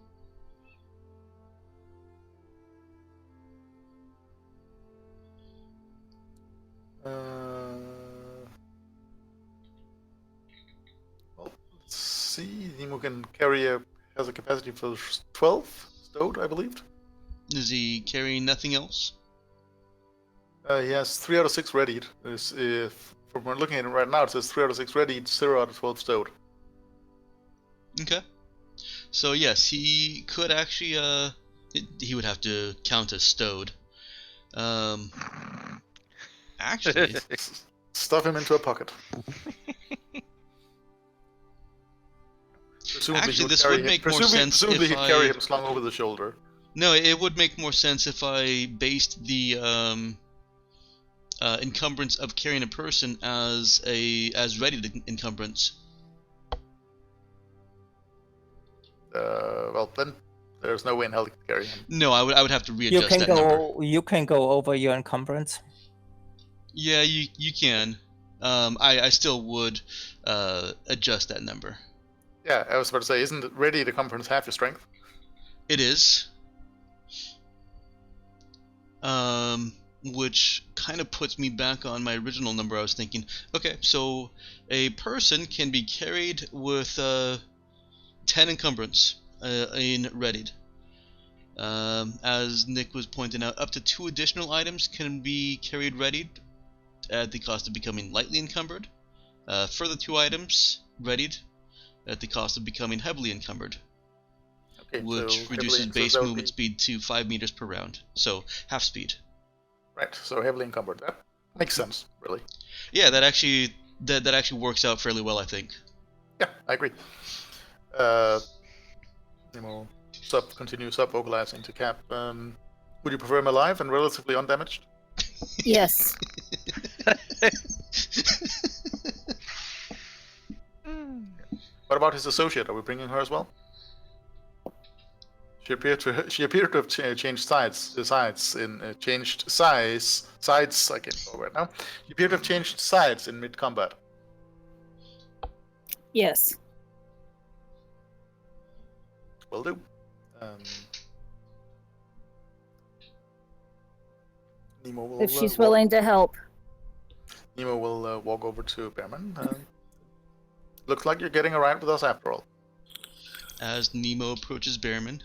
Well, let's see. Nemo has a capacity for 12 stowed, I believe. Is he carrying nothing else? He has 3 out of 6 readied. From what we're looking at it right now, it says 3 out of 6 readied, 0 out of 12 stowed. Okay. So yes, he could actually, he would have to count as stowed. Actually, Stuff him into a pocket. Actually, this would make more sense Presumably if he'd carry I... him slung over the shoulder. No, it would make more sense if I based the encumbrance of carrying a person as ready encumbrance. Well, then there's no way in hell he could carry him. No, I would have to readjust that number. You can go over your encumbrance. Yeah, you can. I still would adjust that number. Yeah, I was about to say, isn't it ready to encumbrance half your strength? It is. which kind of puts me back on my original number. I was thinking, okay, so a person can be carried with 10 encumbrance in readied. As Nick was pointing out, up to 2 additional items can be carried readied at the cost of becoming lightly encumbered. Further 2 items readied at the cost of becoming heavily encumbered, Okay, which so reduces heavily, base so that would movement be, speed to 5 meters per round, so half speed. right. So heavily encumbered. That makes sense, really. Yeah, that actually works out fairly well, I think. Yeah, I agree. Nemo continue sub-vocalizing to Cap. Would you prefer him alive and relatively undamaged? Yes. What about his associate? Are we bringing her as well? She appeared to have changed sides. Changed sides. I can't go right now. She appeared to have changed sides in mid combat. Yes. Will do. Nemo will. If she's willing to help. Nemo will walk over to Bearman. Looks like you're getting a ride with us after all. As Nemo approaches Bearman,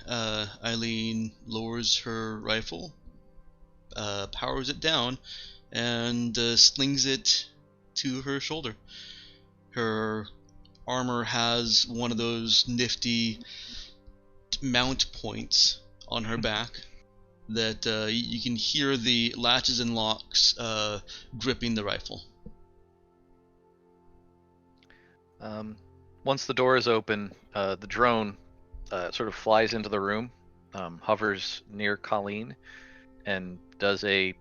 Eileen lowers her rifle, powers it down, and slings it to her shoulder. Her armor has one of those nifty mount points on her back that you can hear the latches and locks gripping the rifle. Once the door is open, the drone sort of flies into the room, hovers near Colleen, and does a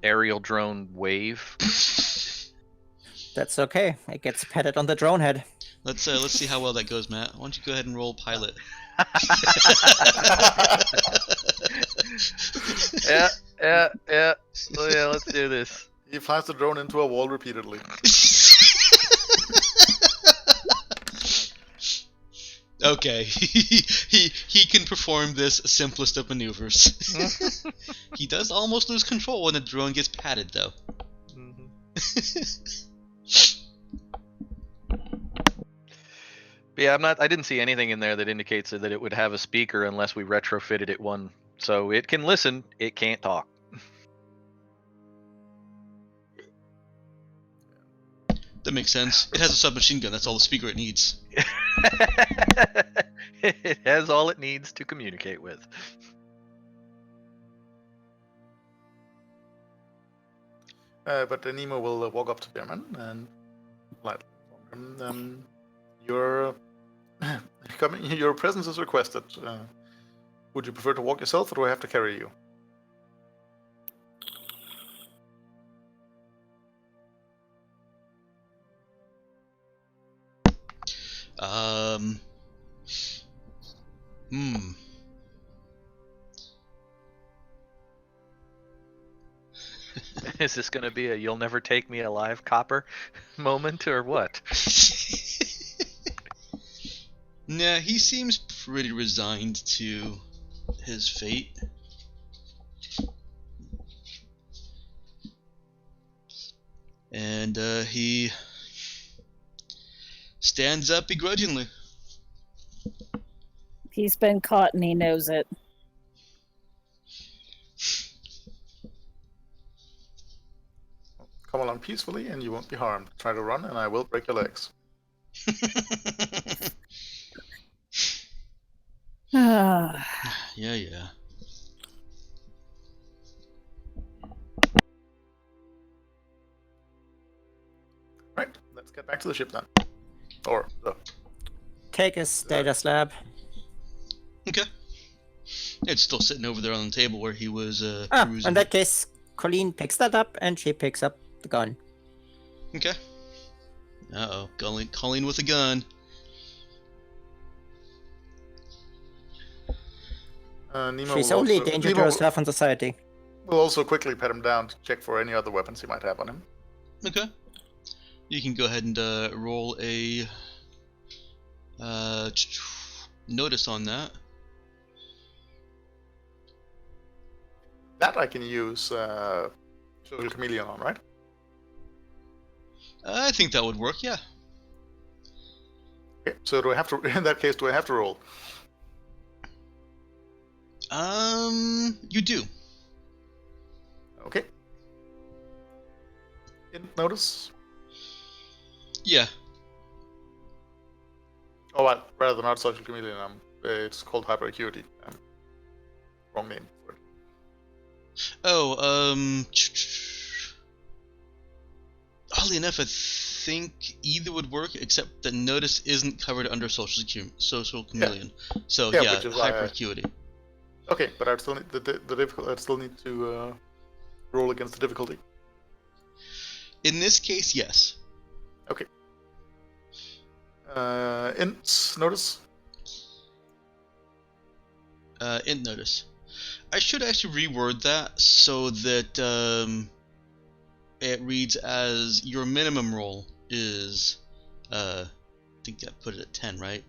aerial drone wave. That's okay. It gets patted on the drone head. Let's see how well that goes, Matt. Why don't you go ahead and roll pilot? Yeah. Oh yeah, let's do this. He flies the drone into a wall repeatedly. Okay, he can perform this simplest of maneuvers. He does almost lose control when the drone gets patted, though. Yeah, I didn't see anything in there that indicates that it would have a speaker unless we retrofitted it one. So it can listen, it can't talk. That makes sense. It has a submachine gun. That's all the speaker it needs. It has all it needs to communicate with. But Nemo will walk up to Bearman and lightly inform him. Your presence is requested. Would you prefer to walk yourself, or do I have to carry you? Is this going to be a "you'll never take me alive" copper moment, or what? Nah, he seems pretty resigned to his fate. And he stands up begrudgingly. He's been caught and he knows it. Come along peacefully and you won't be harmed. Try to run and I will break your legs. Yeah. Right, let's get back to the ship then. Or the... Take his status lab. Okay. It's still sitting over there on the table where he was cruising. In that case, Colleen picks that up and she picks up the gun. Okay. Uh-oh. Colleen with a gun. Nemo She's will only a also, danger Nemo to herself and society. will also quickly pat him down to check for any other weapons he might have on him. Okay. You can go ahead and roll a notice on that. That I can use Social Chameleon on, right? I think that would work. Yeah. Okay, so do I have to? In that case, do I have to roll? You do. Okay. Notice. Yeah. Oh, well, rather not Social Chameleon. It's called Hyper Acuity. Wrong name for it. Oh, oddly enough, I think either would work, except that Notice isn't covered under Social Chameleon. So yeah, which is why Hyper Acuity. Okay, but I'd still need the difficult. I'd still need to roll against the difficulty. In this case, yes. Okay. Int notice. Int Notice. I should actually reword that so that it reads as your minimum roll is, I think that put it at 10, right?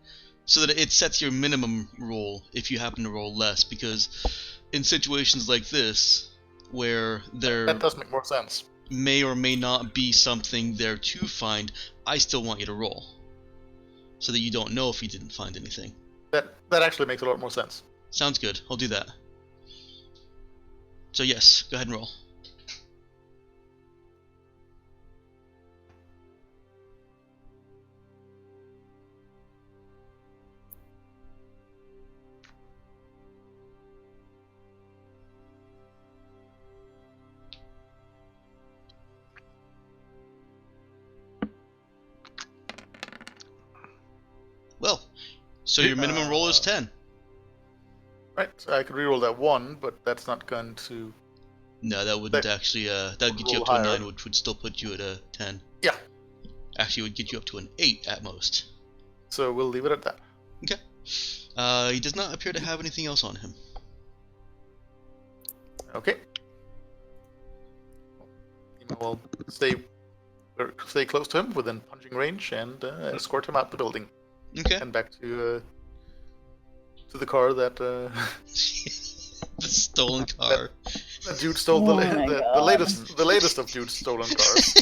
So that it sets your minimum roll if you happen to roll less, because in situations like this, where there That does make more sense. may or may not be something there to find, I still want you to roll, so that you don't know if you didn't find anything. That actually makes a lot more sense. Sounds good. I'll do that. So yes, go ahead and roll. Well, so your minimum roll is 10. Right, so I could reroll that 1, but that's not going to... No, that wouldn't actually, that would get you up to roll a higher. 9, which would still put you at a 10. Yeah. Actually, it would get you up to an 8 at most. So we'll leave it at that. Okay. He does not appear to have anything else on him. Okay. We'll stay close to him within punching range and escort him out the building Okay. and back to the car that The stolen car. that dude stole. Oh my The latest of dude's stolen cars.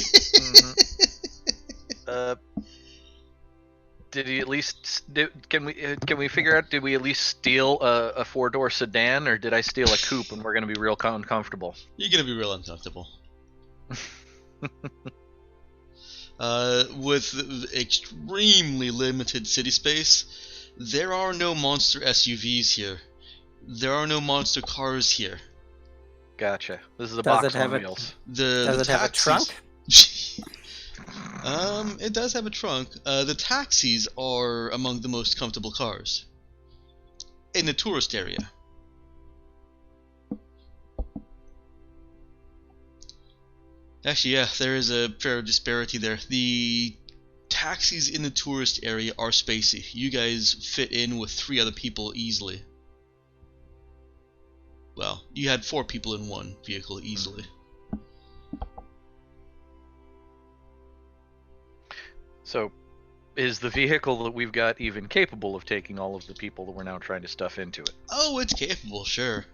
Did he at least? Can we figure out? Did we at least steal a 4-door sedan, or did I steal a coupe and we're gonna be real uncomfortable? You're gonna be real uncomfortable. With extremely limited city space, there are no monster SUVs here. There are no monster cars here. Gotcha. This is a Does box it have on a- wheels. Does it have a trunk? It does have a trunk. The taxis are among the most comfortable cars in the tourist area. Actually, yeah, there is a fair disparity there. The taxis in the tourist area are spacey. You guys fit in with 3 other people easily. Well, you had 4 people in one vehicle easily. So, is the vehicle that we've got even capable of taking all of the people that we're now trying to stuff into it? Oh, it's capable, sure.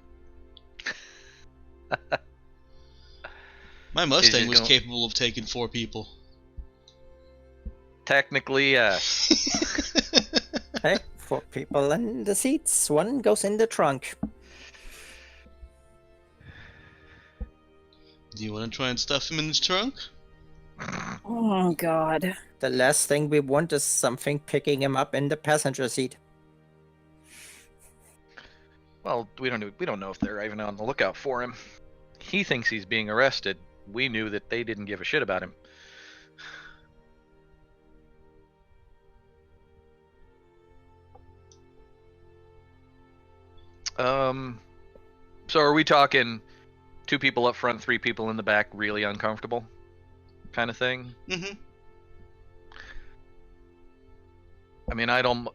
My Mustang was capable of taking 4 people. Technically, yes. Hey, 4 people in the seats. 1 goes in the trunk. Do you want to try and stuff him in the trunk? Oh God. The last thing we want is something picking him up in the passenger seat. Well, we don't know if they're even on the lookout for him. He thinks he's being arrested. We knew that they didn't give a shit about him. So are we talking 2 people up front, 3 people in the back, really uncomfortable kind of thing? Mm-hmm. I mean, I don't...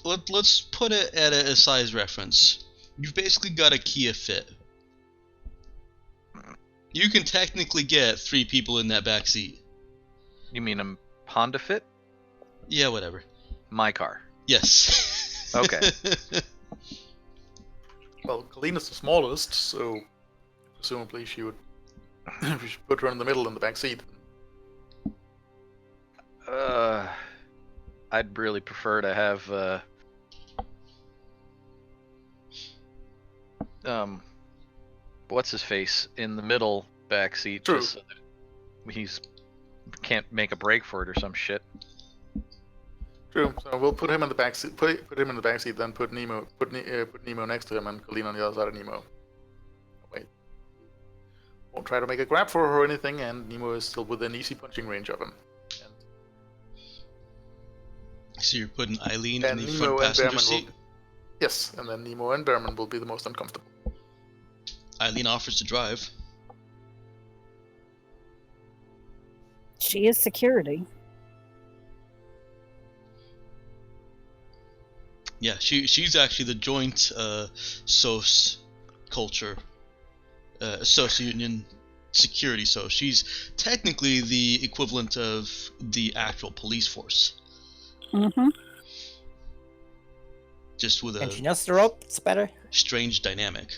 Let's put it at a size reference. You've basically got a Kia Fit. You can technically get 3 people in that back seat. You mean a Honda Fit? Yeah, whatever. My car. Yes. Okay. Well, Colleen is the smallest, so presumably she would. We should put her in the middle in the back seat. I'd really prefer to have what's his face in the middle back seat, True. just so that he's can't make a break for it or some shit. True. So we'll put him in the back seat. Put him in the back seat. Then put Nemo next to him, and Colleen on the other side of Nemo. Wait. Won't try to make a grab for her or anything, and Nemo is still within easy punching range of him. So you're putting Eileen in And the Nemo front and passenger Behrman seat? Yes, and then Nemo and Behrman will be the most uncomfortable. Eileen offers to drive. She is security. Yeah, she's actually the joint SOS culture, Union security. So she's technically the equivalent of the actual police force, Mm-hmm. just with And she a knows the ropes better. strange dynamic.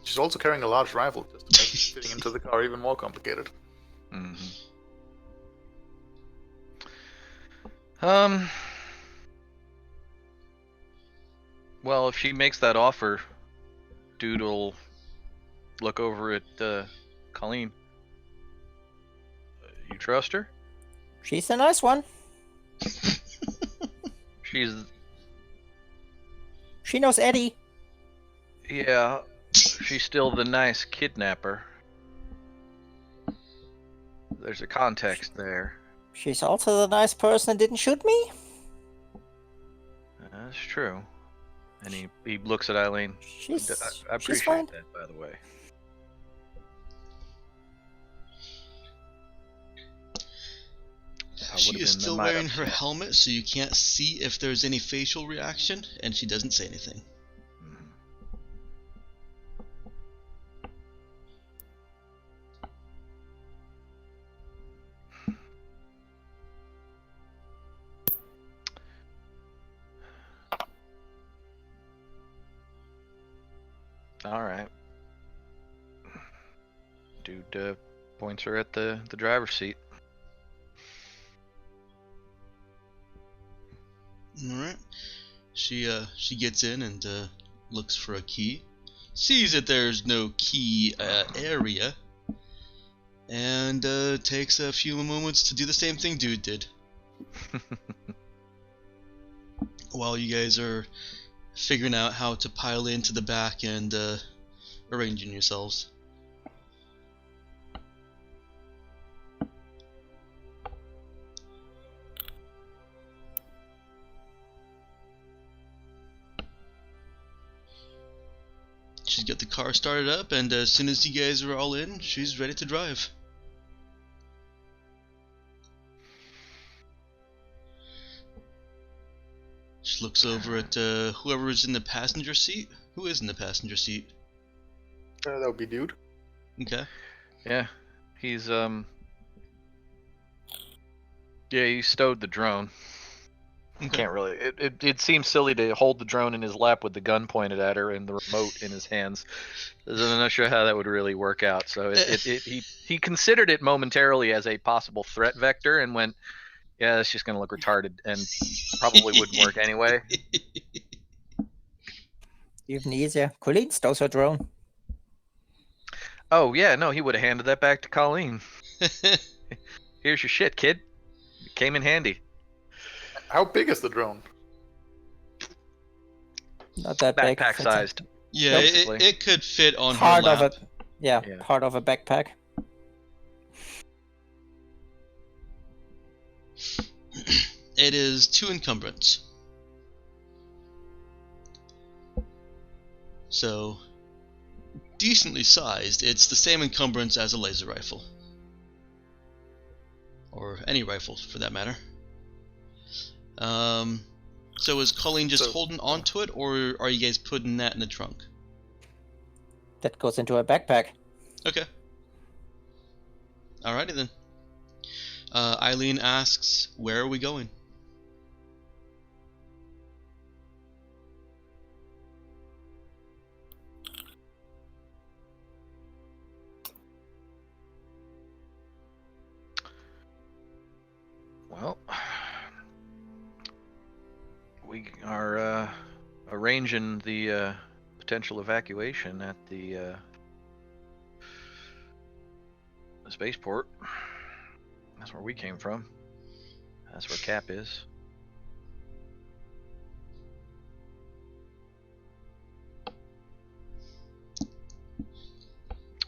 She's also carrying a large rifle, just to make fitting into the car even more complicated. Well, if she makes that offer, Dude'll look over at Colleen. You trust her? She's a nice one. She knows Eddie. Yeah, she's still the nice kidnapper. There's a context there. She's also the nice person that didn't shoot me. That's true. And he looks at Eileen. She's I she's appreciate fine. that, by the way. She is still wearing her helmet, so you can't see if there's any facial reaction, and she doesn't say anything. All right. Dude points her at the driver's seat. Alright. She gets in and looks for a key. Sees that there's no key area. And takes a few moments to do the same thing Dude did. While you guys are figuring out how to pile into the back and arranging yourselves. She's got the car started up, and as soon as you guys are all in, she's ready to drive. She looks over at whoever is in the passenger seat. Who is in the passenger seat? That would be Dude. Okay. Yeah, he's he stowed the drone. Okay. Can't really. It seems silly to hold the drone in his lap with the gun pointed at her and the remote in his hands. I'm not sure how that would really work out. So he considered it momentarily as a possible threat vector and went, yeah, it's just gonna look retarded and probably wouldn't work anyway. Even easier. Colleen stole her drone. Oh yeah, no, he would have handed that back to Colleen. Here's your shit, kid. It came in handy. How big is the drone? Not that big. Backpack It's a sized. Yeah, Basically. it could fit on her part lap. of a Yeah. part of a backpack. It is 2 encumbrance. So, decently sized. It's the same encumbrance as a laser rifle. Or any rifle, for that matter. So is Colleen just holding onto it, or are you guys putting that in the trunk? That goes into a backpack. Okay. Alrighty then. Eileen asks, where are we going? Well, we are arranging the potential evacuation at the spaceport. That's where we came from. That's where Cap is.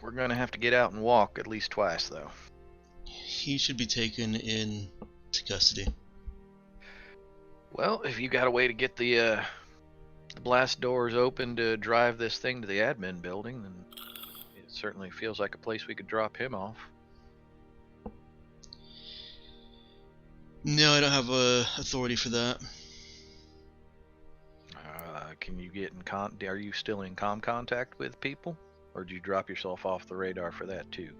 We're gonna have to get out and walk at least twice, though. He should be taken into custody. Well, if you got a way to get the blast doors open to drive this thing to the admin building, then it certainly feels like a place we could drop him off. No, I don't have authority for that. Can you get in Are you still in contact with people, or did you drop yourself off the radar for that too?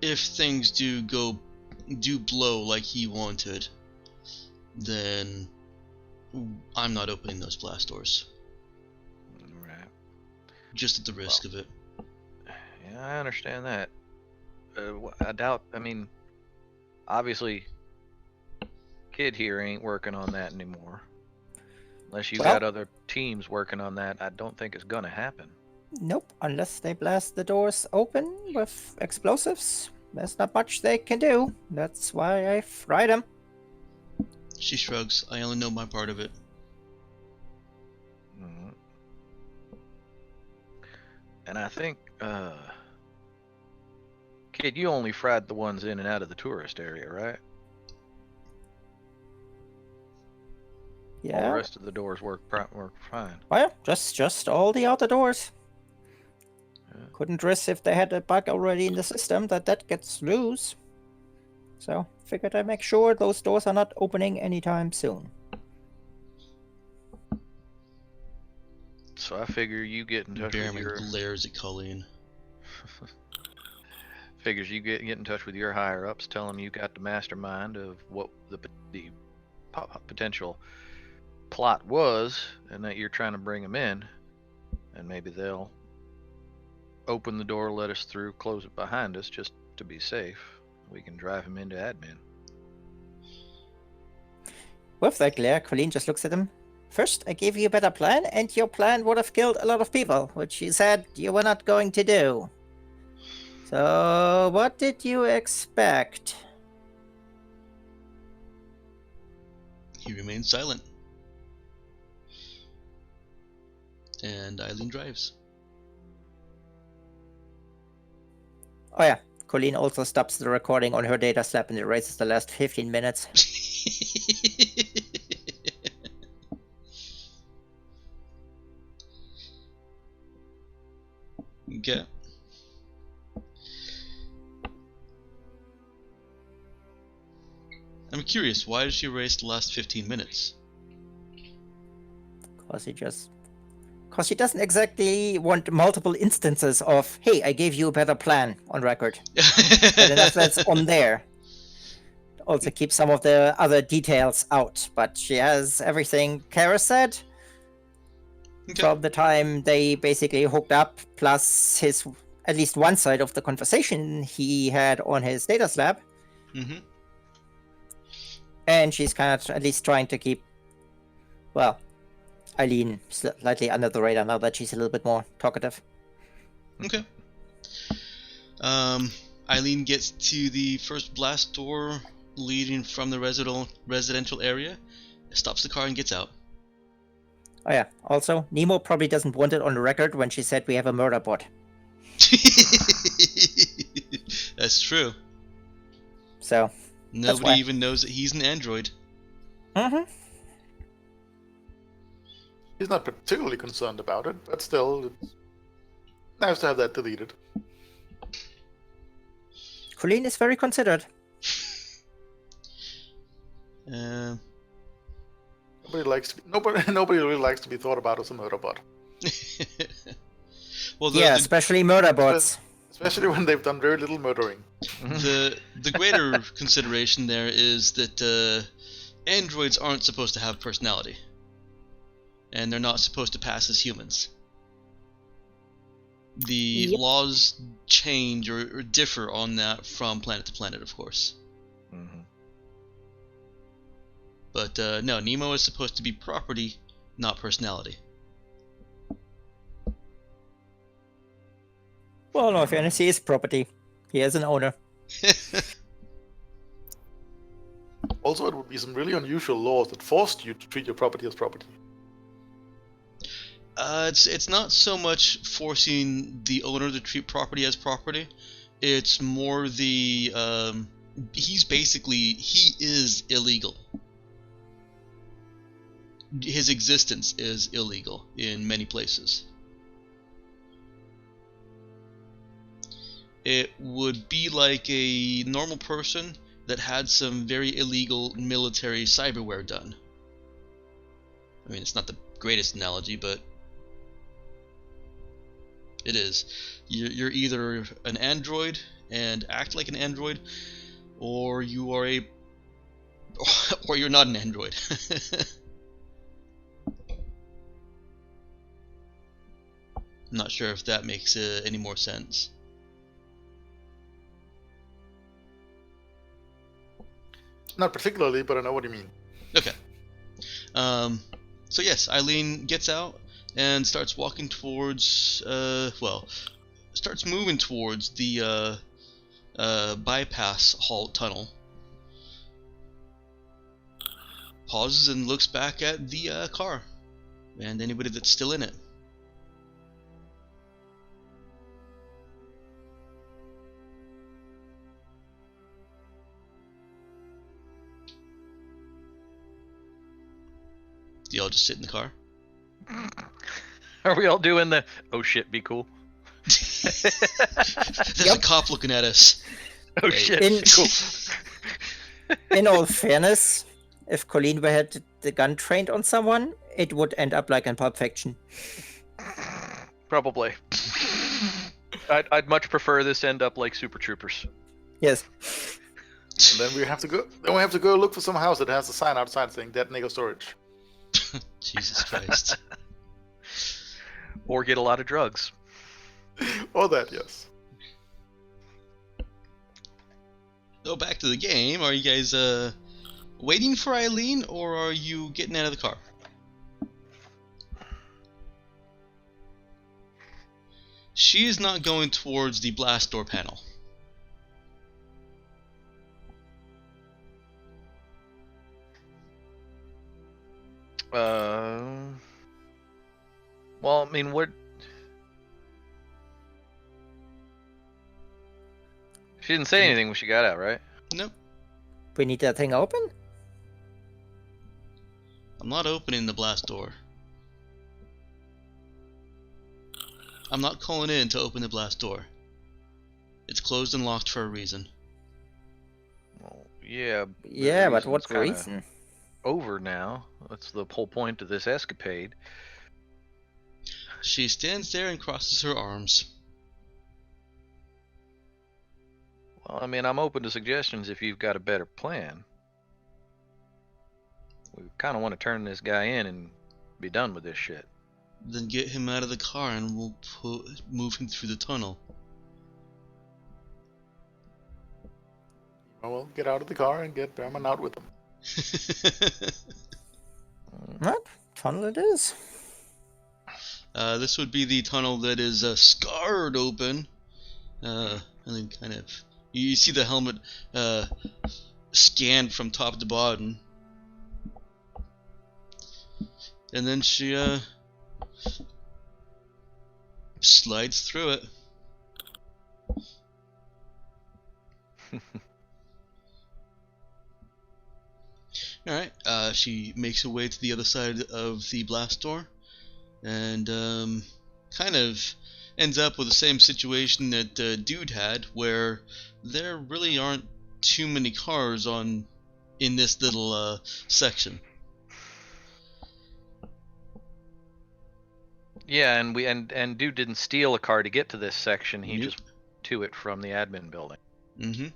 If things do blow like he wanted, then I'm not opening those blast doors. Right. Just at the risk of it. Yeah, I understand that. I doubt. I mean, obviously, Kid here ain't working on that anymore. Unless you got other teams working on that, I don't think it's gonna happen. Nope, unless they blast the doors open with explosives. There's not much they can do. That's why I fried them. She shrugs. I only know my part of it. Mm-hmm. And I think, Kid, you only fried the ones in and out of the tourist area, right? All the Yeah. rest of the doors work fine. Well, just all the outer doors. Yeah. Couldn't risk if they had a bug already in the system that gets loose. So figured I'd make sure those doors are not opening anytime soon. So I figure you get in touch with Behrman your glares at Colleen. figures you get in touch with your higher ups, tell them you got the mastermind of what the potential plot was, and that you're trying to bring them in, and maybe they'll open the door, let us through, close it behind us, just to be safe. We can drive him into admin. With that glare, Colleen just looks at him. First, I gave you a better plan, and your plan would have killed a lot of people, which you said you were not going to do. So, what did you expect? He remains silent. And Eileen drives. Oh yeah, Colleen also stops the recording on her data slab and erases the last 15 minutes. Okay. I'm curious, why did she erase the last 15 minutes? Because she doesn't exactly want multiple instances of, hey, I gave you a better plan on record. And enough that's on there. Also keep some of the other details out, but she has everything Kara said. Okay. From the time they basically hooked up, plus his at least one side of the conversation he had on his data slab. Mm-hmm. And she's kind of at least trying to keep, well, Eileen slightly under the radar now that she's a little bit more talkative. Okay. Eileen gets to the first blast door leading from the residential area, stops the car and gets out. Oh yeah, also, Nemo probably doesn't want it on the record when she said we have a murder bot. That's true. So, nobody even knows that he's an android. Mm-hmm. He's not particularly concerned about it, but still, it's nice to have that deleted. Colleen is very considerate. Nobody really likes to be thought about as a murder bot. Well, especially murder bots. Especially when they've done very little murdering. The greater consideration there is that androids aren't supposed to have personality, and they're not supposed to pass as humans. The laws change or differ on that from planet to planet, of course. But no, Nemo is supposed to be property, not personality. Well, no fairness, he is property. He has an owner. Also, it would be some really unusual laws that forced you to treat your property as property. It's not so much forcing the owner to treat property as property. It's more the he is illegal. His existence is illegal in many places. It would be like a normal person that had some very illegal military cyberware done. I mean, it's not the greatest analogy, but it is. You're either an android and act like an android, or you are or you're not an android. I'm not sure if that makes any more sense. Not particularly, but I know what you mean. Okay. So yes, Eileen gets out and starts walking towards, starts moving towards the bypass halt tunnel. Pauses and looks back at the car and anybody that's still in it. Do y'all just sit in the car? Are we all doing the oh shit, be cool? There's a cop looking at us. Oh Hey. shit, In- be cool. In all fairness, if Colleen were had the gun trained on someone, it would end up like in Pulp Fiction. Probably. I'd much prefer this end up like Super Troopers. Yes. And then we have to go. Then we have to go look for some house that has a sign outside saying "Dead Nigger Storage." Jesus Christ. Or get a lot of drugs. Or that, yes. So back to the game. Are you guys waiting for Eileen, or are you getting out of the car? She is not going towards the blast door panel. Well, I mean, what? She didn't say anything when she got out, right? Nope. We need that thing open? I'm not opening the blast door. I'm not calling in to open the blast door. It's closed and locked for a reason. Well, yeah. Yeah, but what reason's kinda reason? Over now. That's the whole point of this escapade. She stands there and crosses her arms. Well, I mean, I'm open to suggestions if you've got a better plan. We kind of want to turn this guy in and be done with this shit. Then get him out of the car and we'll move him through the tunnel. Well, get out of the car and get Behrman out with them. What? Tunnel it is. This would be the tunnel that is scarred open. And then kind of... You see the helmet scanned from top to bottom. And then she slides through it. Alright, she makes her way to the other side of the blast door. And kind of ends up with the same situation that Dude had, where there really aren't too many cars in this little section. Yeah, and and Dude didn't steal a car to get to this section. He Nope. just to it from the admin building. Mm-hmm.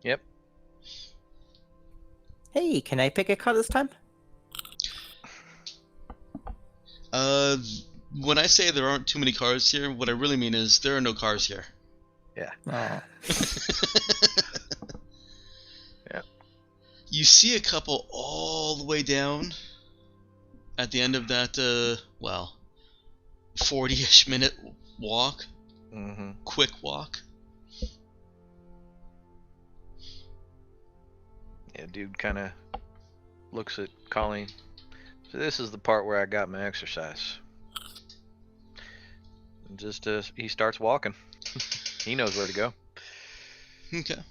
Yep. Hey, can I pick a car this time? When I say there aren't too many cars here, what I really mean is there are no cars here. Yeah. Oh. Yeah. You see a couple all the way down at the end of that, 40-ish minute walk. Mm-hmm. Quick walk. Yeah, dude kind of looks at Colleen. So this is the part where I got my exercise. And just he starts walking. He knows where to go. Okay.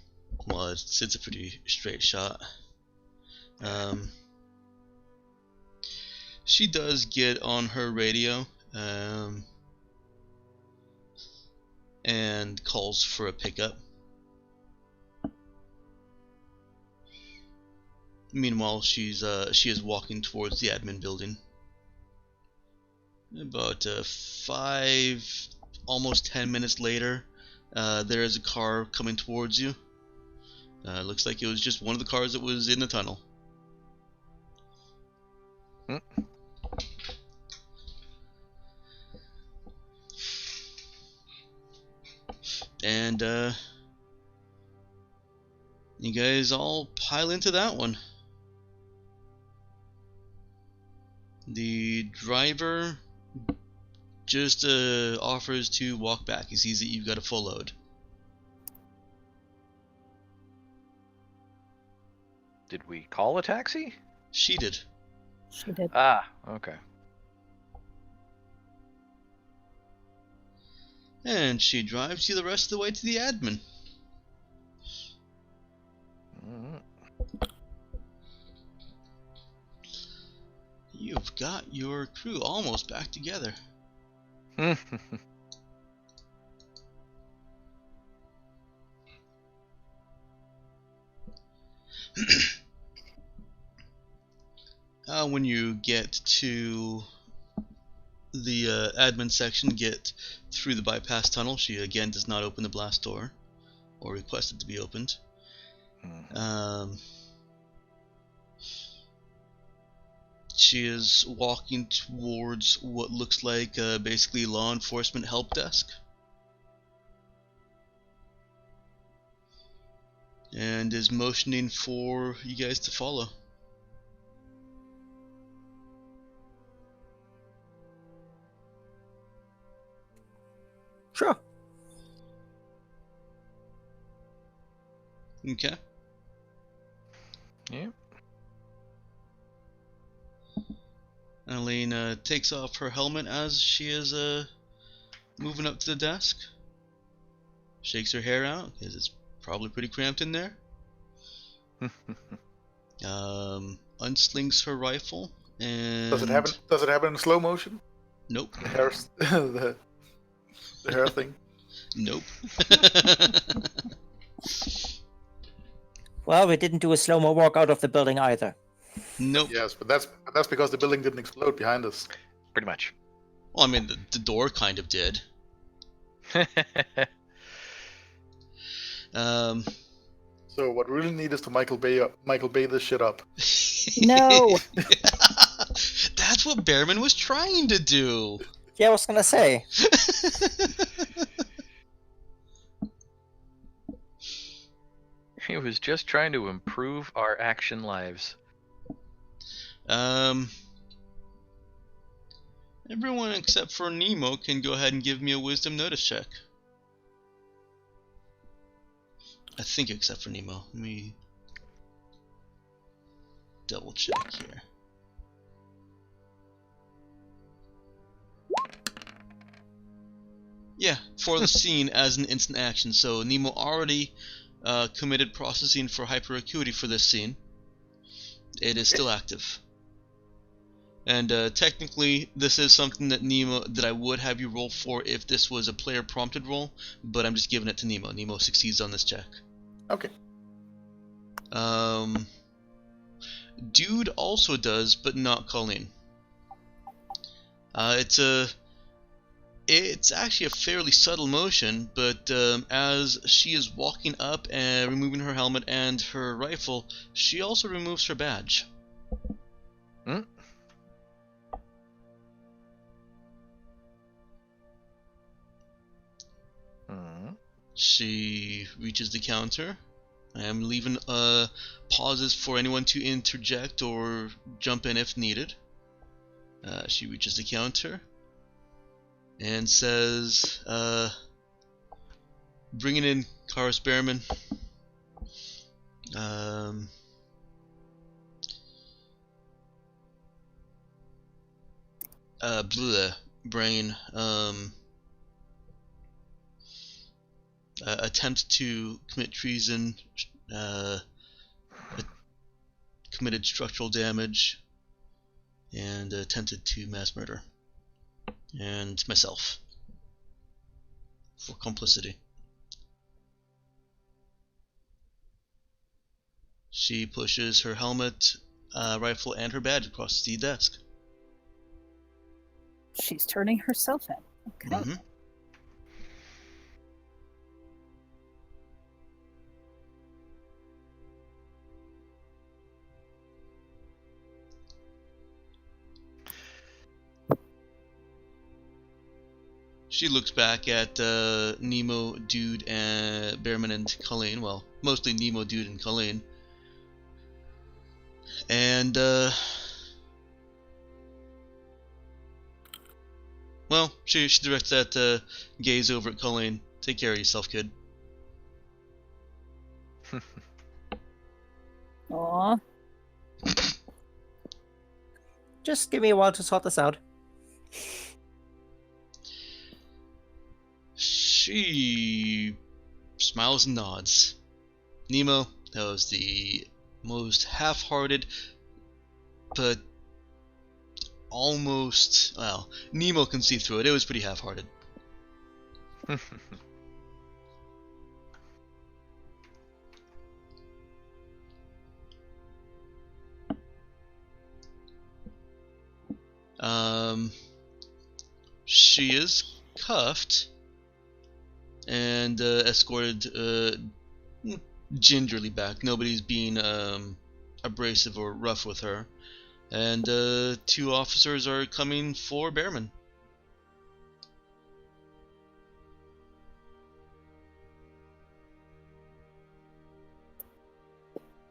Well, it's a pretty straight shot. She does get on her radio and calls for a pickup. Meanwhile, she is walking towards the admin building. About 5, almost 10 minutes later, there is a car coming towards you. Looks like it was just one of the cars that was in the tunnel. And you guys all pile into that one. The driver just offers to walk back. He sees that you've got a full load. Did we call a taxi? She did. She did. Ah, okay. And she drives you the rest of the way to the admin. You've got your crew almost back together. When you get to the admin section, get through the bypass tunnel, she again does not open the blast door or request it to be opened. She is walking towards what looks like basically law enforcement help desk. And is motioning for you guys to follow. Sure. Okay. Yeah. Eileen takes off her helmet as she is moving up to the desk. Shakes her hair out because it's probably pretty cramped in there. Unslings her rifle and Does it happen? Does it happen in slow motion? Nope. The hair, the hair thing. Nope. Well, we didn't do a slow-mo walk out of the building either. Nope. Yes, but that's because the building didn't explode behind us. Pretty much. Well, I mean, the door kind of did. So what we really need is to Michael Bay this shit up. No. That's what Behrman was trying to do. Yeah, I was gonna say. He was just trying to improve our action lives. Everyone except for Nemo can go ahead and give me a wisdom notice check. I think except for Nemo. Let me double check here. Yeah, for the scene as an instant action. So Nemo already committed processing for hyperacuity for this scene. It is still active. And technically, this is something that I would have you roll for if this was a player prompted roll, but I'm just giving it to Nemo. Nemo succeeds on this check. Okay. Dude also does, but not Colleen. It's actually a fairly subtle motion, but as she is walking up and removing her helmet and her rifle, she also removes her badge. She reaches the counter, I am leaving pauses for anyone to interject or jump in if needed. She reaches the counter and says, bringing in Karis Behrman. Brain. Attempt to commit treason, committed structural damage, and attempted to mass murder. And myself for complicity. She pushes her helmet, rifle, and her badge across the desk. She's turning herself in. Okay. Mm-hmm. She looks back at Nemo, Dude, and Behrman and Colleen. Well, mostly Nemo, Dude, and Colleen. And, well, she directs that gaze over at Colleen. Take care of yourself, kid. Aw. Just give me a while to sort this out. She smiles and nods. Nemo, that was the most half-hearted, but almost, well, Nemo can see through it. It was pretty half-hearted. She is cuffed and escorted gingerly back. Nobody's being abrasive or rough with her. And 2 officers are coming for Behrman.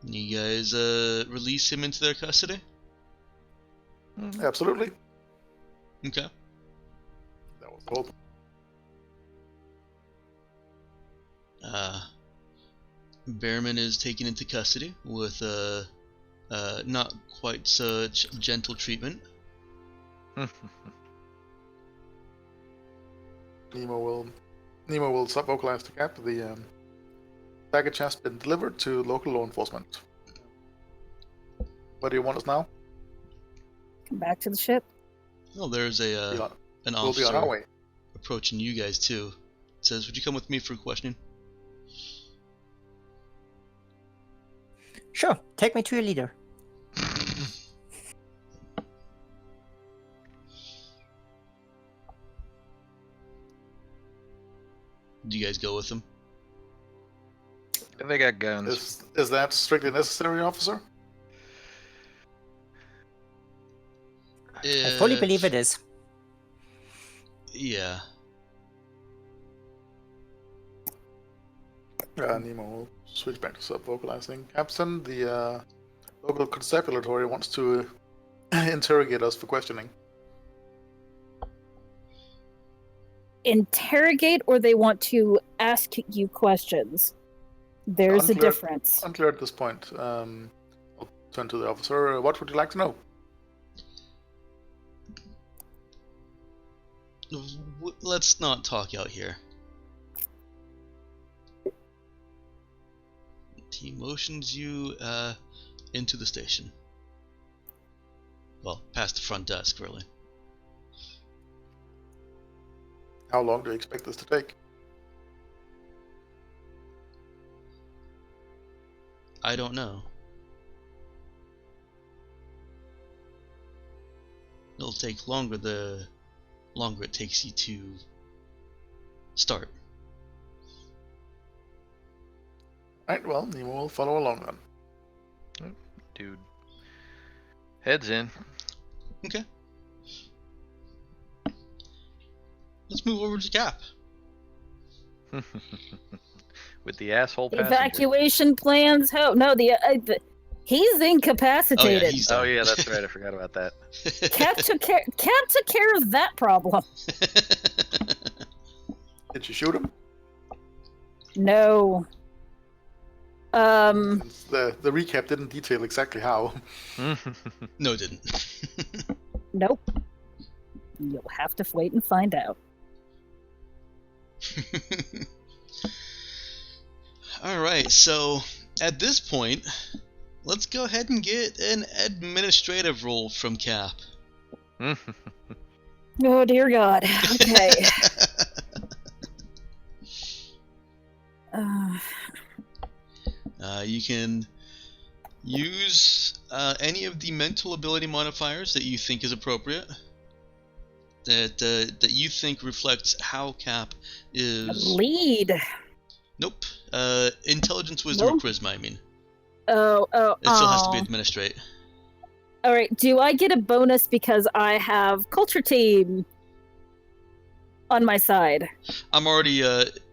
You guys release him into their custody? Absolutely. Okay. That was the hope. Behrman is taken into custody with not quite such gentle treatment. Nemo will sub-vocalize to Cap. The package has been delivered to local law enforcement. Where do you want us now? Come back to the ship. Oh, there's an We'll be on our officer way. approaching you guys too. It says, "Would you come with me for questioning?" Sure, take me to your leader. Do you guys go with him? They got guns. Is that strictly necessary, officer? I fully believe it is. Yeah. Nemo will switch back to sub-vocalizing. Captain, the local constabulary wants to interrogate us for questioning. Interrogate, or they want to ask you questions. There's a difference. Unclear at this point. I'll turn to the officer. What would you like to know? Let's not talk out here. He motions you into the station. Well, past the front desk, really. How long do you expect this to take? I don't know. It'll take longer the longer it takes you to start. Alright, well, Nemo will follow along then. Dude. Heads in. Okay. Let's move over to Cap. With the asshole passenger. Evacuation plans? No, he's incapacitated. He's Oh done. yeah, that's right. I forgot about that. Cap took care of that problem. Did you shoot him? No. Since the recap didn't detail exactly how. No, it didn't. Nope. You'll have to wait and find out. Alright, so at this point, let's go ahead and get an administrative roll from Cap. Oh dear God. Okay. You can use any of the mental ability modifiers that you think is appropriate. That you think reflects how Cap is. Lead. Nope. Intelligence, wisdom, or Nope. charisma. I mean, Oh. it still has to be administrate. All right. Do I get a bonus because I have culture team on my side? I'm already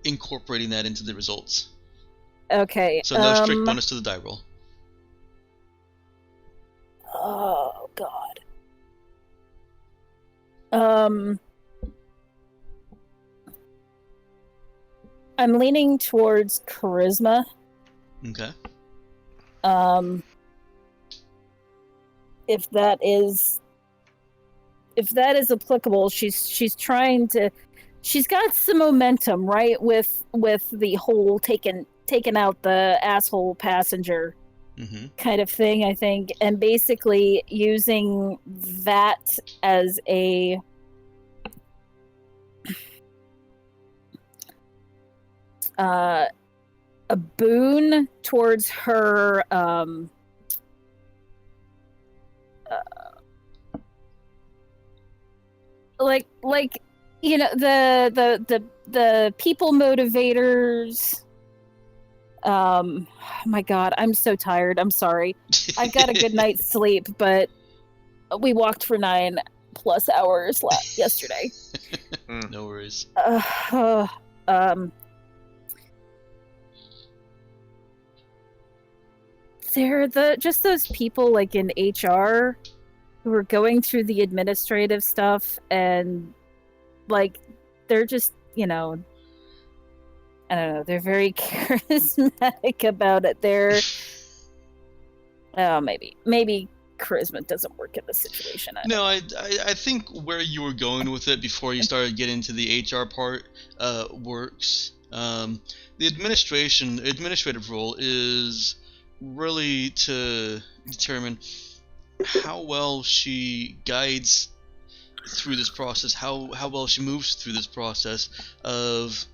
incorporating that into the results, Okay. so no strict bonus to the die roll. Oh God. I'm leaning towards charisma. Okay. If that is applicable, she's trying to. She's got some momentum, right? With the whole taking out the asshole passenger Mm-hmm. kind of thing, I think, and basically using that as a boon towards her like you know, the people motivators. My God, I'm so tired. I'm sorry. I got a good night's sleep, but we walked for 9+ hours yesterday. No worries. They're just those people like in HR who are going through the administrative stuff, and like they're just, you know, I don't know, they're very charismatic about it. They're maybe charisma doesn't work in this situation. No, I think where you were going with it before you started getting into the HR part works. The administrative role is really to determine how well she guides through this process, how well she moves through this process of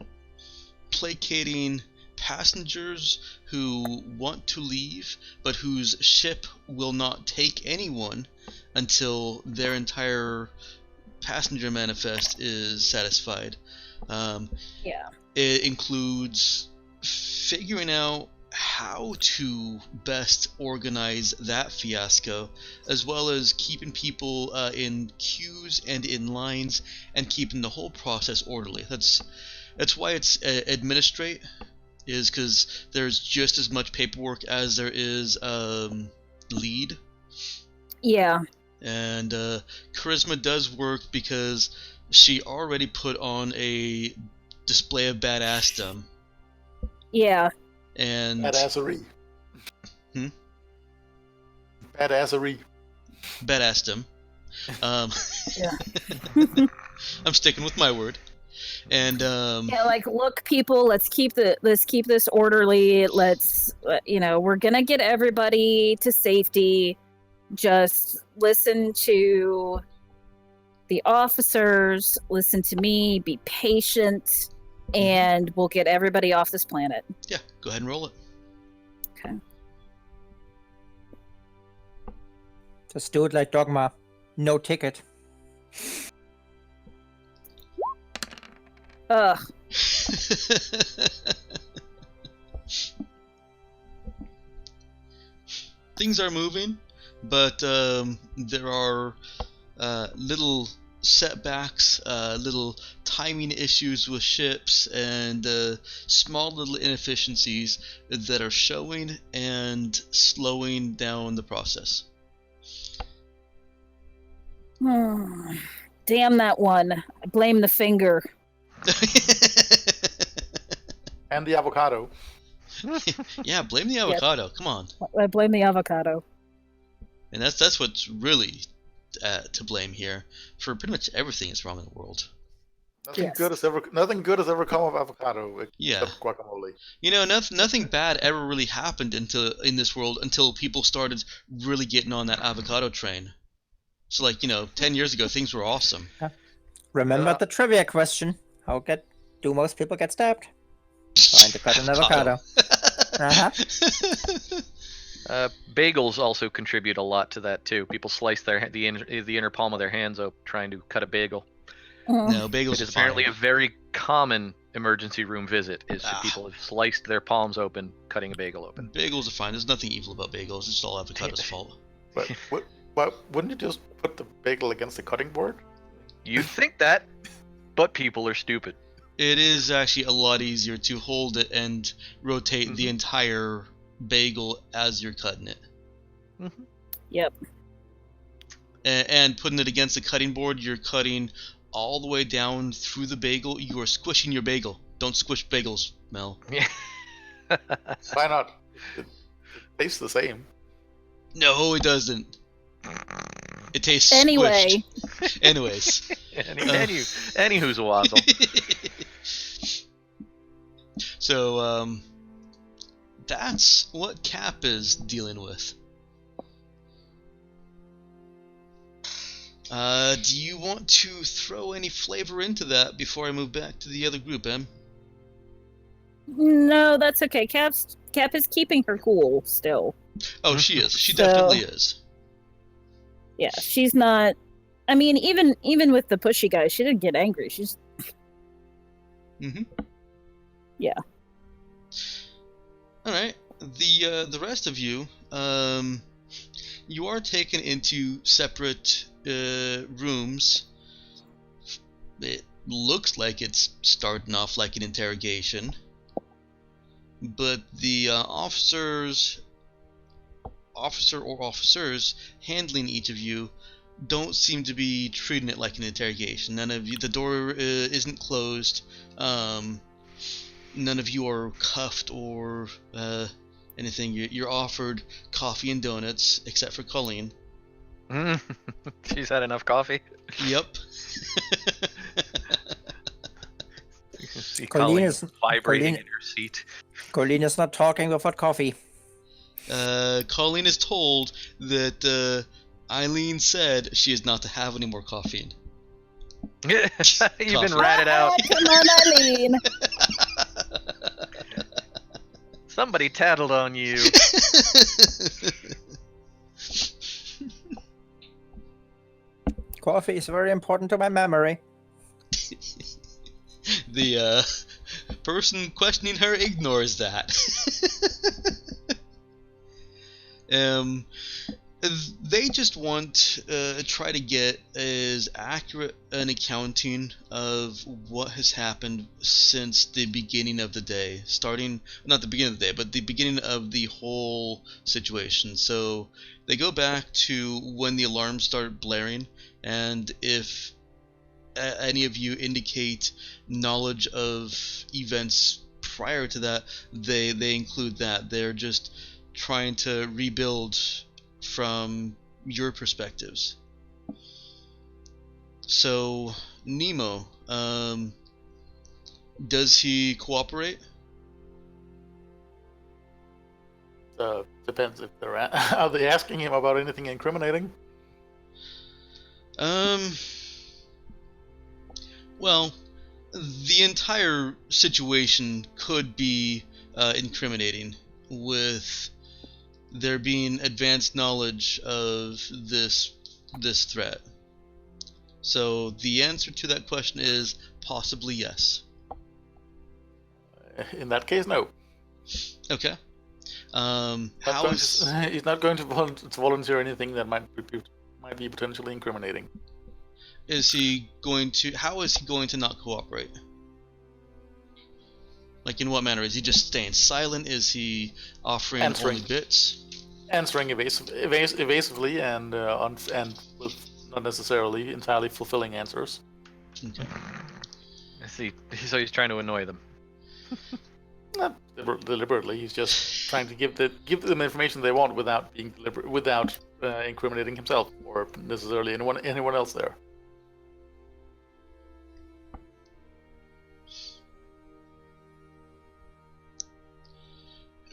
placating passengers who want to leave but whose ship will not take anyone until their entire passenger manifest is satisfied. It includes figuring out how to best organize that fiasco, as well as keeping people in queues and in lines and keeping the whole process orderly. That's why it's administrate, is because there's just as much paperwork as there is lead. Yeah. And charisma does work because she already put on a display of badassdom. Yeah. And Badassery. Hmm? Badassery. Badassdom. Yeah. I'm sticking with my word. And yeah, like, look, people, let's keep this orderly. Let's, we're gonna get everybody to safety. Just listen to the officers, listen to me, be patient, and we'll get everybody off this planet. Yeah, go ahead and roll it. Okay. Just do it like Dogma. No ticket. Ugh. Things are moving, but there are little setbacks, little timing issues with ships, and small little inefficiencies that are showing and slowing down the process. Damn that one. I blame the finger. And the avocado. Yeah, blame the avocado. Come on. I blame the avocado. And that's what's really to blame here for pretty much everything that's wrong in the world. Nothing Yes. good has ever come of avocado except Yeah. guacamole. You know, nothing bad ever really happened in this world until people started really getting on that avocado train. So, like, 10 years ago, things were awesome. Remember the trivia question. Do most people get stabbed? Trying to cut an avocado. Uh-huh. Bagels also contribute a lot to that too. People slice the inner palm of their hands open trying to cut a bagel. No, bagels It are is apparently fine. a very common emergency room visit. Is Ah. people have sliced their palms open cutting a bagel open. Bagels are fine. There's nothing evil about bagels. It's all avocado's fault. But wouldn't you just put the bagel against the cutting board? You'd think that, but people are stupid. It is actually a lot easier to hold it and rotate the entire bagel as you're cutting it. Yep. And putting it against the cutting board, you're cutting all the way down through the bagel. You are squishing your bagel. Don't squish bagels, Mel. Yeah. Why not? It tastes the same. No, it doesn't. It tastes Anyway. squished. Anyways. Anywho's a wazzle. So, that's what Cap is dealing with. Do you want to throw any flavor into that before I move back to the other group, Em? No, that's okay. Cap is keeping her cool still. Oh, she is. She So- definitely is. Yeah, she's not. I mean, even with the pushy guy, she didn't get angry. She's Mm-hmm. Yeah. All right. The rest of you, you are taken into separate rooms. It looks like it's starting off like an interrogation, but the officers handling each of you don't seem to be treating it like an interrogation. None of you, the door isn't closed. None of you are cuffed or anything. You're offered coffee and donuts, except for Colleen. She's had enough coffee. Yep. You can see Colleen Colleen is- vibrating Colleen- in her seat. Colleen is not talking without coffee. Colleen is told that Eileen said she is not to have any more caffeine. You've been Coffee. ratted out. Come on, Eileen. Somebody tattled on you. Coffee is very important to my memory. The person questioning her ignores that. They just want try to get as accurate an accounting of what has happened since the beginning of the day, starting not the beginning of the day, but the beginning of the whole situation. So they go back to when the alarms started blaring, and if any of you indicate knowledge of events prior to that, they include that. They're just trying to rebuild from your perspectives. So Nemo, does he cooperate? Depends if they're are they asking him about anything incriminating? Well, the entire situation could be incriminating, with there being advanced knowledge of this threat. So the answer to that question is possibly yes. In that case, no. Okay. Not How going is to- he's not going to volunteer anything that might be potentially incriminating. is he going to? How is he going to not cooperate? Like, in what manner? Is he just staying silent? Is he offering Answering. only bits? Answering evasively and with not necessarily entirely fulfilling answers. Okay. I see. So he's trying to annoy them. Not deliberately. He's just trying to give them information they want without being without incriminating himself or necessarily anyone else there.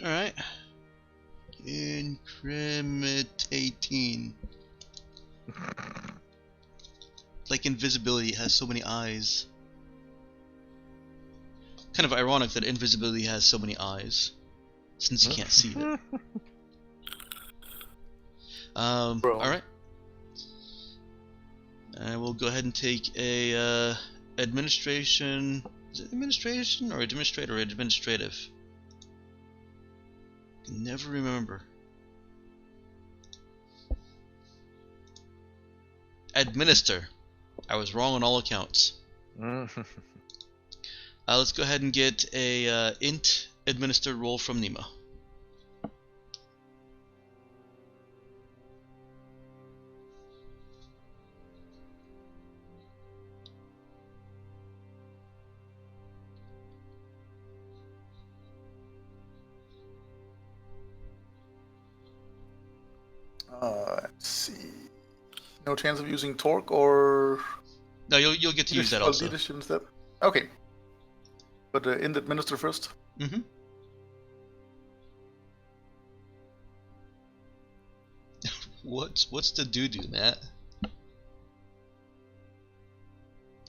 All right. Incriminating. Like invisibility has so many eyes. Kind of ironic that invisibility has so many eyes, since you can't see it. All right. I will go ahead and take a administration. Is it administration or administrator or administrative? I can never remember. Administer. I was wrong on all accounts. Let's go ahead and get a int administer roll from Nemo. Let's see. No chance of using torque or. No, you'll get to use that also. Leadership instead. Okay. But int administer first. Mm-hmm. What's the doo-doo, Matt?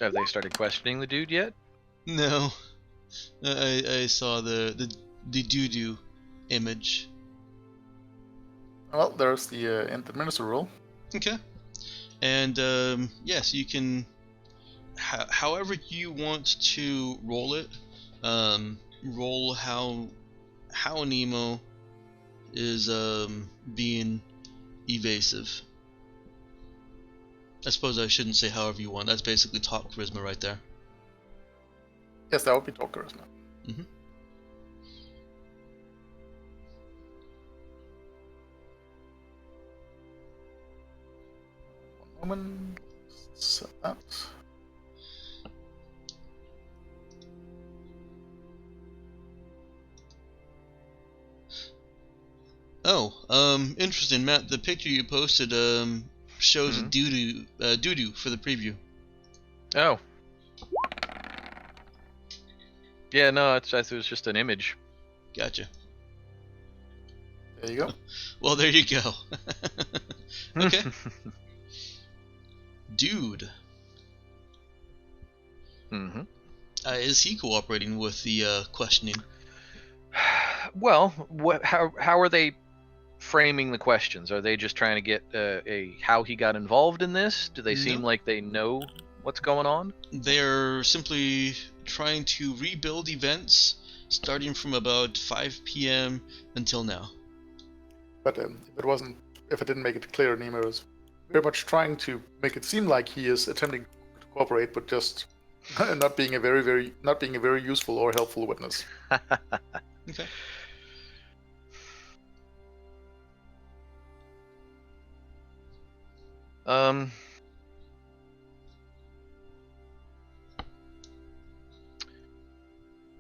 Have they started questioning the dude yet? No. I saw the doo-doo image. Well, there's the int administer rule. Okay. And yes, you can. However you want to roll it, roll how Nemo is being evasive. I suppose I shouldn't say however you want. That's basically talk charisma right there. Yes, that would be talk charisma. Mm-hmm. One moment. Set that. Oh, interesting, Matt. The picture you posted shows a doo-doo for the preview. Oh. Yeah, no, it was just an image. Gotcha. There you go. Well, there you go. Okay. Dude. Mm-hmm. Is he cooperating with the questioning? Well, how are they framing the questions? Are they just trying to get how he got involved in this? Do they seem like they know what's going on? They're simply trying to rebuild events starting from about 5 p.m. until now. But if it didn't make it clear, Nemo is very much trying to make it seem like he is attempting to cooperate, but just not being a very useful or helpful witness. Okay.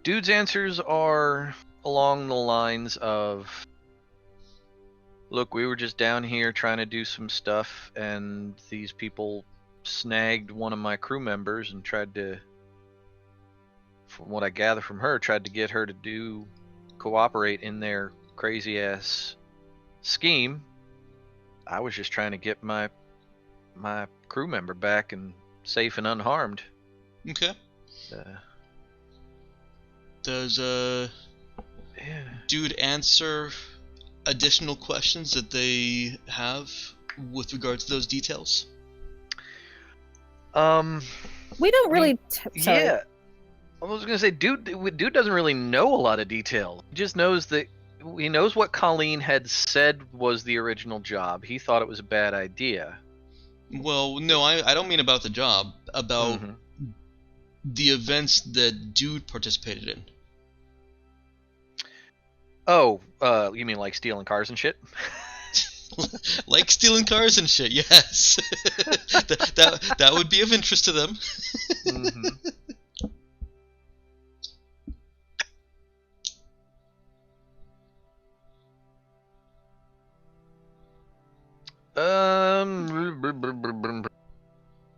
Dude's answers are along the lines of, look, we were just down here trying to do some stuff, and these people snagged one of my crew members and tried to, from what I gather from her, tried to get her to cooperate in their crazy ass scheme. I was just trying to get my crew member back and safe and unharmed. Okay. Does Dude answer additional questions that they have with regard to those details? We don't really. Sorry. Yeah, I was gonna say, dude doesn't really know a lot of detail. He just knows that he knows what Colleen had said was the original job. He thought it was a bad idea. Well, no, I don't mean about the job. About Mhm. the events that Dude participated in. Oh, you mean like stealing cars and shit? Like stealing cars and shit, yes. that would be of interest to them. Mm-hmm.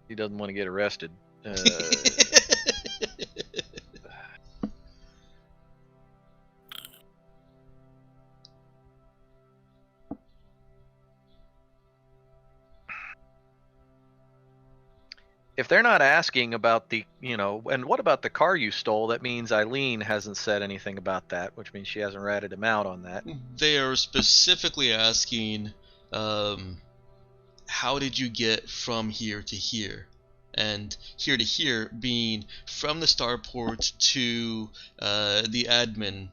He doesn't want to get arrested. If they're not asking about the, and what about the car you stole? That means Eileen hasn't said anything about that, which means she hasn't ratted him out on that. They are specifically asking, how did you get from here to here? And here to here being from the starport to the admin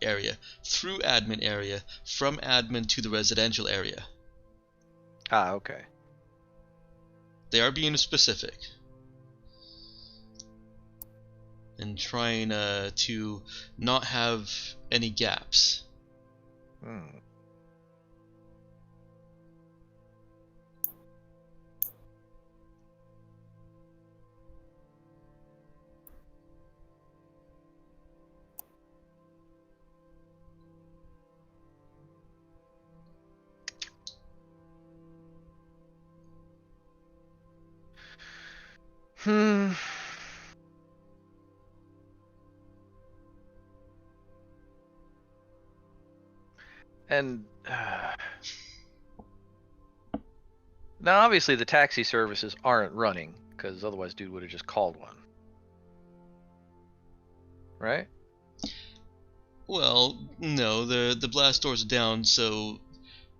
area, through admin area, from admin to the residential area. Ah, okay. They are being specific. And trying to not have any gaps. Hmm. Hmm. And now, obviously, the taxi services aren't running because otherwise, dude would have just called one, right? Well, no, the blast doors are down, so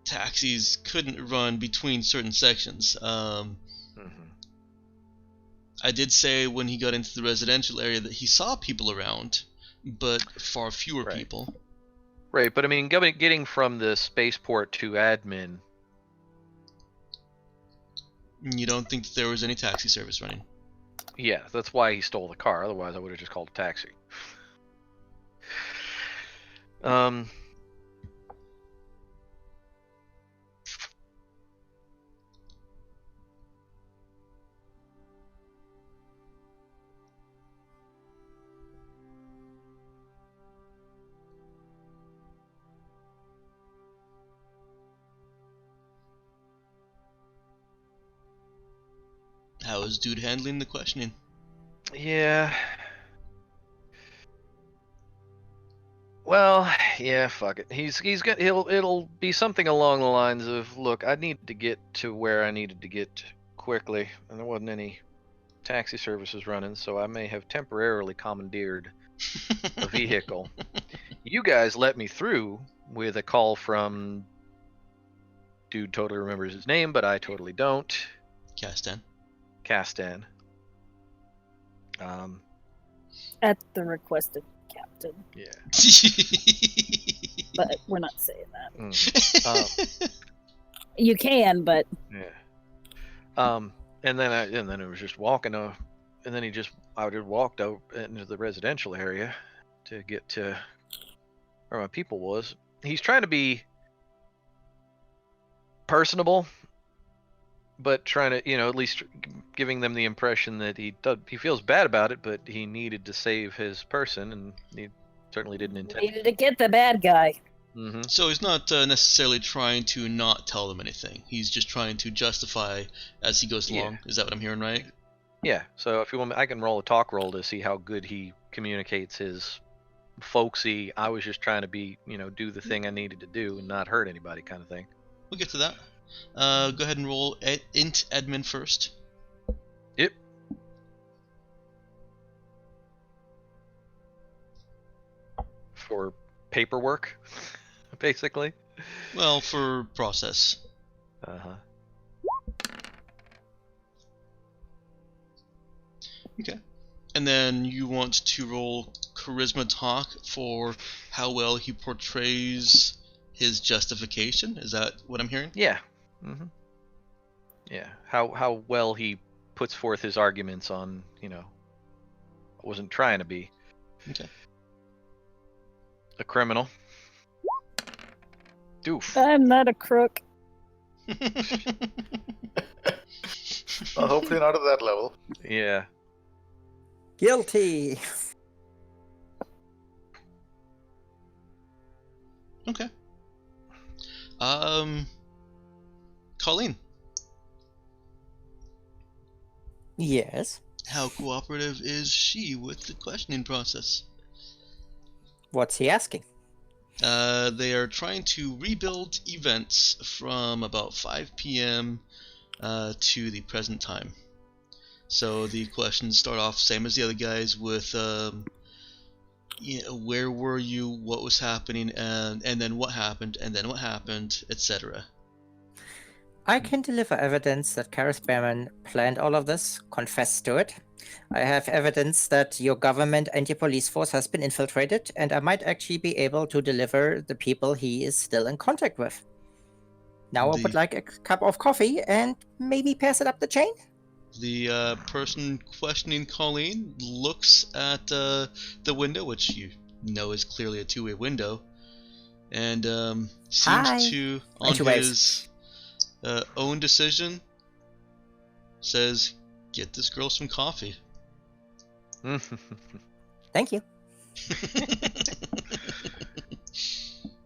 taxis couldn't run between certain sections. Mm-hmm. I did say when he got into the residential area that he saw people around, but far fewer Right. people. Right, but I mean, getting from the spaceport to admin. You don't think that there was any taxi service running? Yeah, that's why he stole the car. Otherwise, I would have just called a taxi. How is Dude handling the questioning? Yeah. Well, yeah, fuck it. It'll be something along the lines of, look, I need to get to where I needed to get quickly, and there wasn't any taxi services running, so I may have temporarily commandeered a vehicle. You guys let me through with a call from dude totally remembers his name, but I totally don't. Castan. Castan. At the request of Captain, Yeah. but we're not saying that. Mm. You can, but Yeah. And then it was just walking and then I would have walked out into the residential area to get to where my people was. He's trying to be personable, but trying to, at least giving them the impression that he feels bad about it, but he needed to save his person, and he certainly didn't intend. needed to get the bad guy. Mm-hmm. So he's not necessarily trying to not tell them anything. He's just trying to justify as he goes along. Is that what I'm hearing right? Yeah. So if you want, I can roll a talk roll to see how good he communicates his folksy. I was just trying to be, do the thing I needed to do and not hurt anybody, kind of thing. We'll get to that. Go ahead and roll int admin first. Yep. For paperwork, basically. Well, for process. Uh-huh. Okay. And then you want to roll charisma talk for how well he portrays his justification. Is that what I'm hearing? Yeah. Mm-hmm. Yeah, how well he puts forth his arguments on, wasn't trying to be Okay. a criminal. Doof. I'm not a crook. Well, hopefully not at that level. Yeah. Guilty. Okay. Colleen, Yes. how cooperative is she with the questioning process? What's he asking? They are trying to rebuild events from about 5 p.m. To the present time. So the questions start off same as the other guys with where were you, what was happening, and then what happened, and then what happened, etc. I can deliver evidence that Karis Behrman planned all of this, confessed to it. I have evidence that your government and your police force has been infiltrated, and I might actually be able to deliver the people he is still in contact with. Now I would like a cup of coffee and maybe pass it up the chain. The person questioning Colleen looks at the window, which you know is clearly a two-way window, and seems Hi. to, on And two waves. his own decision, says, "Get this girl some coffee." Thank you.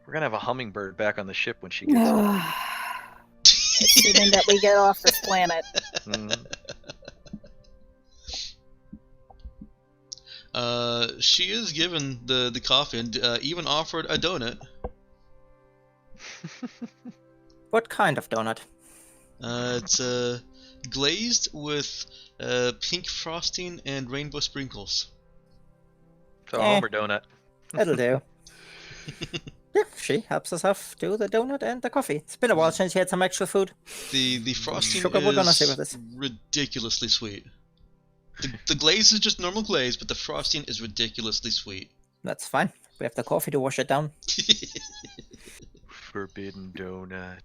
We're gonna have a hummingbird back on the ship when she gets home. Assuming that we get off this planet. She is given the coffee and even offered a donut. What kind of donut? It's glazed with pink frosting and rainbow sprinkles. So a Homer donut. That'll do. Yeah, she helps herself do the donut and the coffee. It's been a while since she had some extra food. The frosting Sugar would not stay with is this. ridiculously sweet. The glaze is just normal glaze, but the frosting is ridiculously sweet. That's fine. We have the coffee to wash it down. Forbidden donut.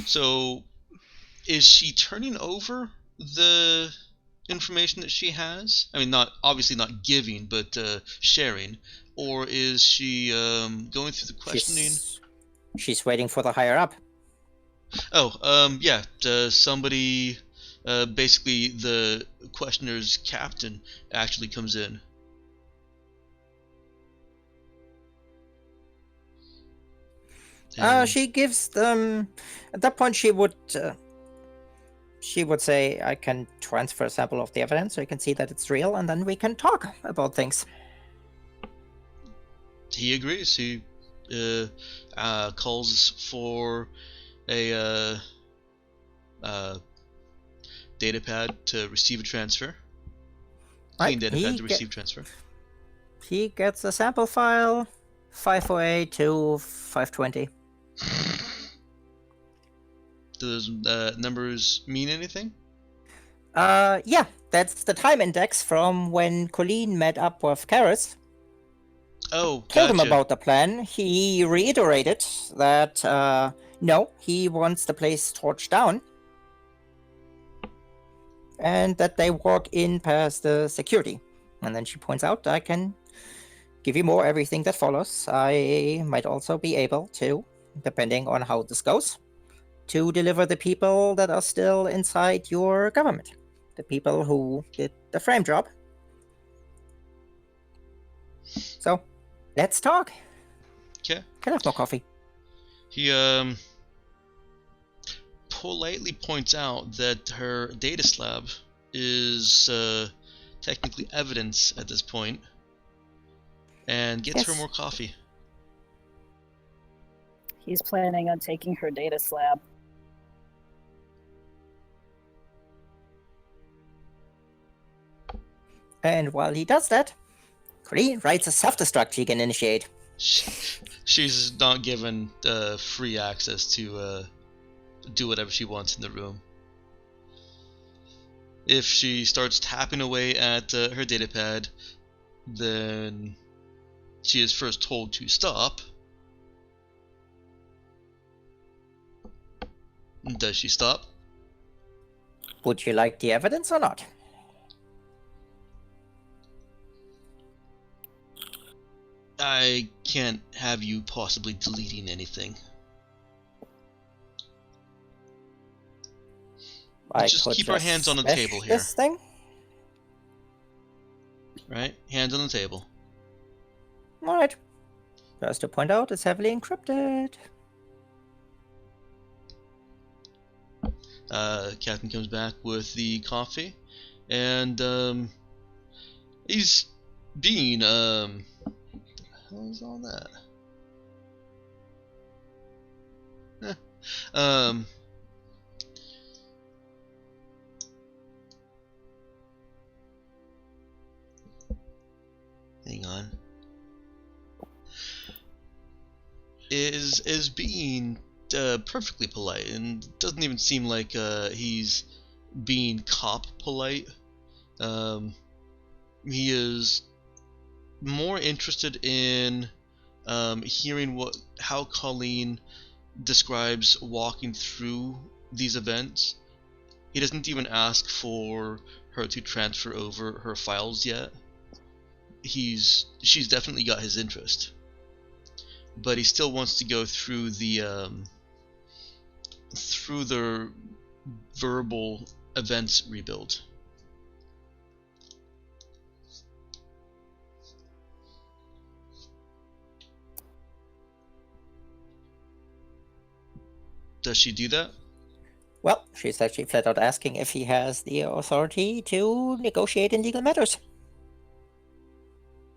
So, is she turning over the information that she has? I mean, obviously not giving, but sharing. Or is she going through the questioning? She's waiting for the higher up. Oh, yeah. Somebody, basically the questioner's captain, actually comes in. She gives them. At that point, she would say, "I can transfer a sample of the evidence, so you can see that it's real, and then we can talk about things." He agrees. He calls for a data pad to receive a transfer. Clean Right, data pad to receive transfer. He gets a sample file, 508 to 520. Do those numbers mean anything? Yeah, that's the time index from when Colleen met up with Karis. Oh, Told him gotcha. about the plan. He reiterated that, no, he wants the place torched down. And that they walk in past the security. And then she points out, I can give you more everything that follows. I might also be able to, depending on how this goes, to deliver the people that are still inside your government. The people who did the frame job. So, let's talk. Okay. Can I have more coffee? He politely points out that her data slab is technically evidence at this point, and gets her Yes. more coffee. He's planning on taking her data slab. And while he does that, Colleen writes a self-destruct she can initiate. She's not given free access to do whatever she wants in the room. If she starts tapping away at her datapad, then she is first told to stop. Does she stop? Would you like the evidence or not? I can't have you possibly deleting anything. Let's just keep our hands on the table here. This thing? Right? Hands on the table. Alright. Just to point out, it's heavily encrypted. Captain comes back with the coffee, and he's being what the hell is all that? Hang on. Is being perfectly polite, and doesn't even seem like he's being cop polite. He is more interested in hearing how Colleen describes walking through these events. He doesn't even ask for her to transfer over her files yet. She's definitely got his interest, but he still wants to go through the verbal events rebuild. Does she do that? Well, she's actually flat out asking if he has the authority to negotiate in legal matters.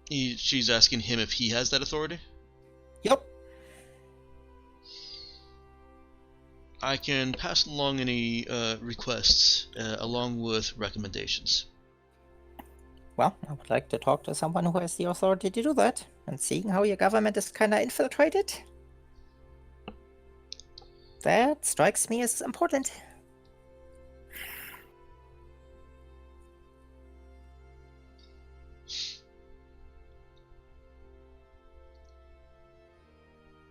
She's asking him if he has that authority? Yep. I can pass along any requests along with recommendations. Well, I would like to talk to someone who has the authority to do that, and seeing how your government is kinda infiltrated, that strikes me as important.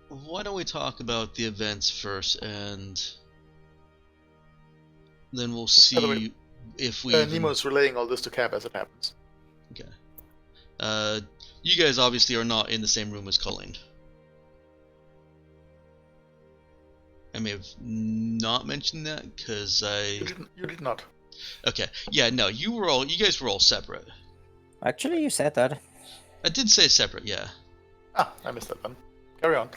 Why don't we talk about the events first, and then we'll By the way, see if we. Nemo's relaying all this to Cap as it happens. Okay. You guys obviously are not in the same room as Colleen. I may have not mentioned that because You did not. Okay. Yeah. No. You guys were all separate. Actually, you said that. I did say separate. Yeah. Ah, I missed that one. Carry on.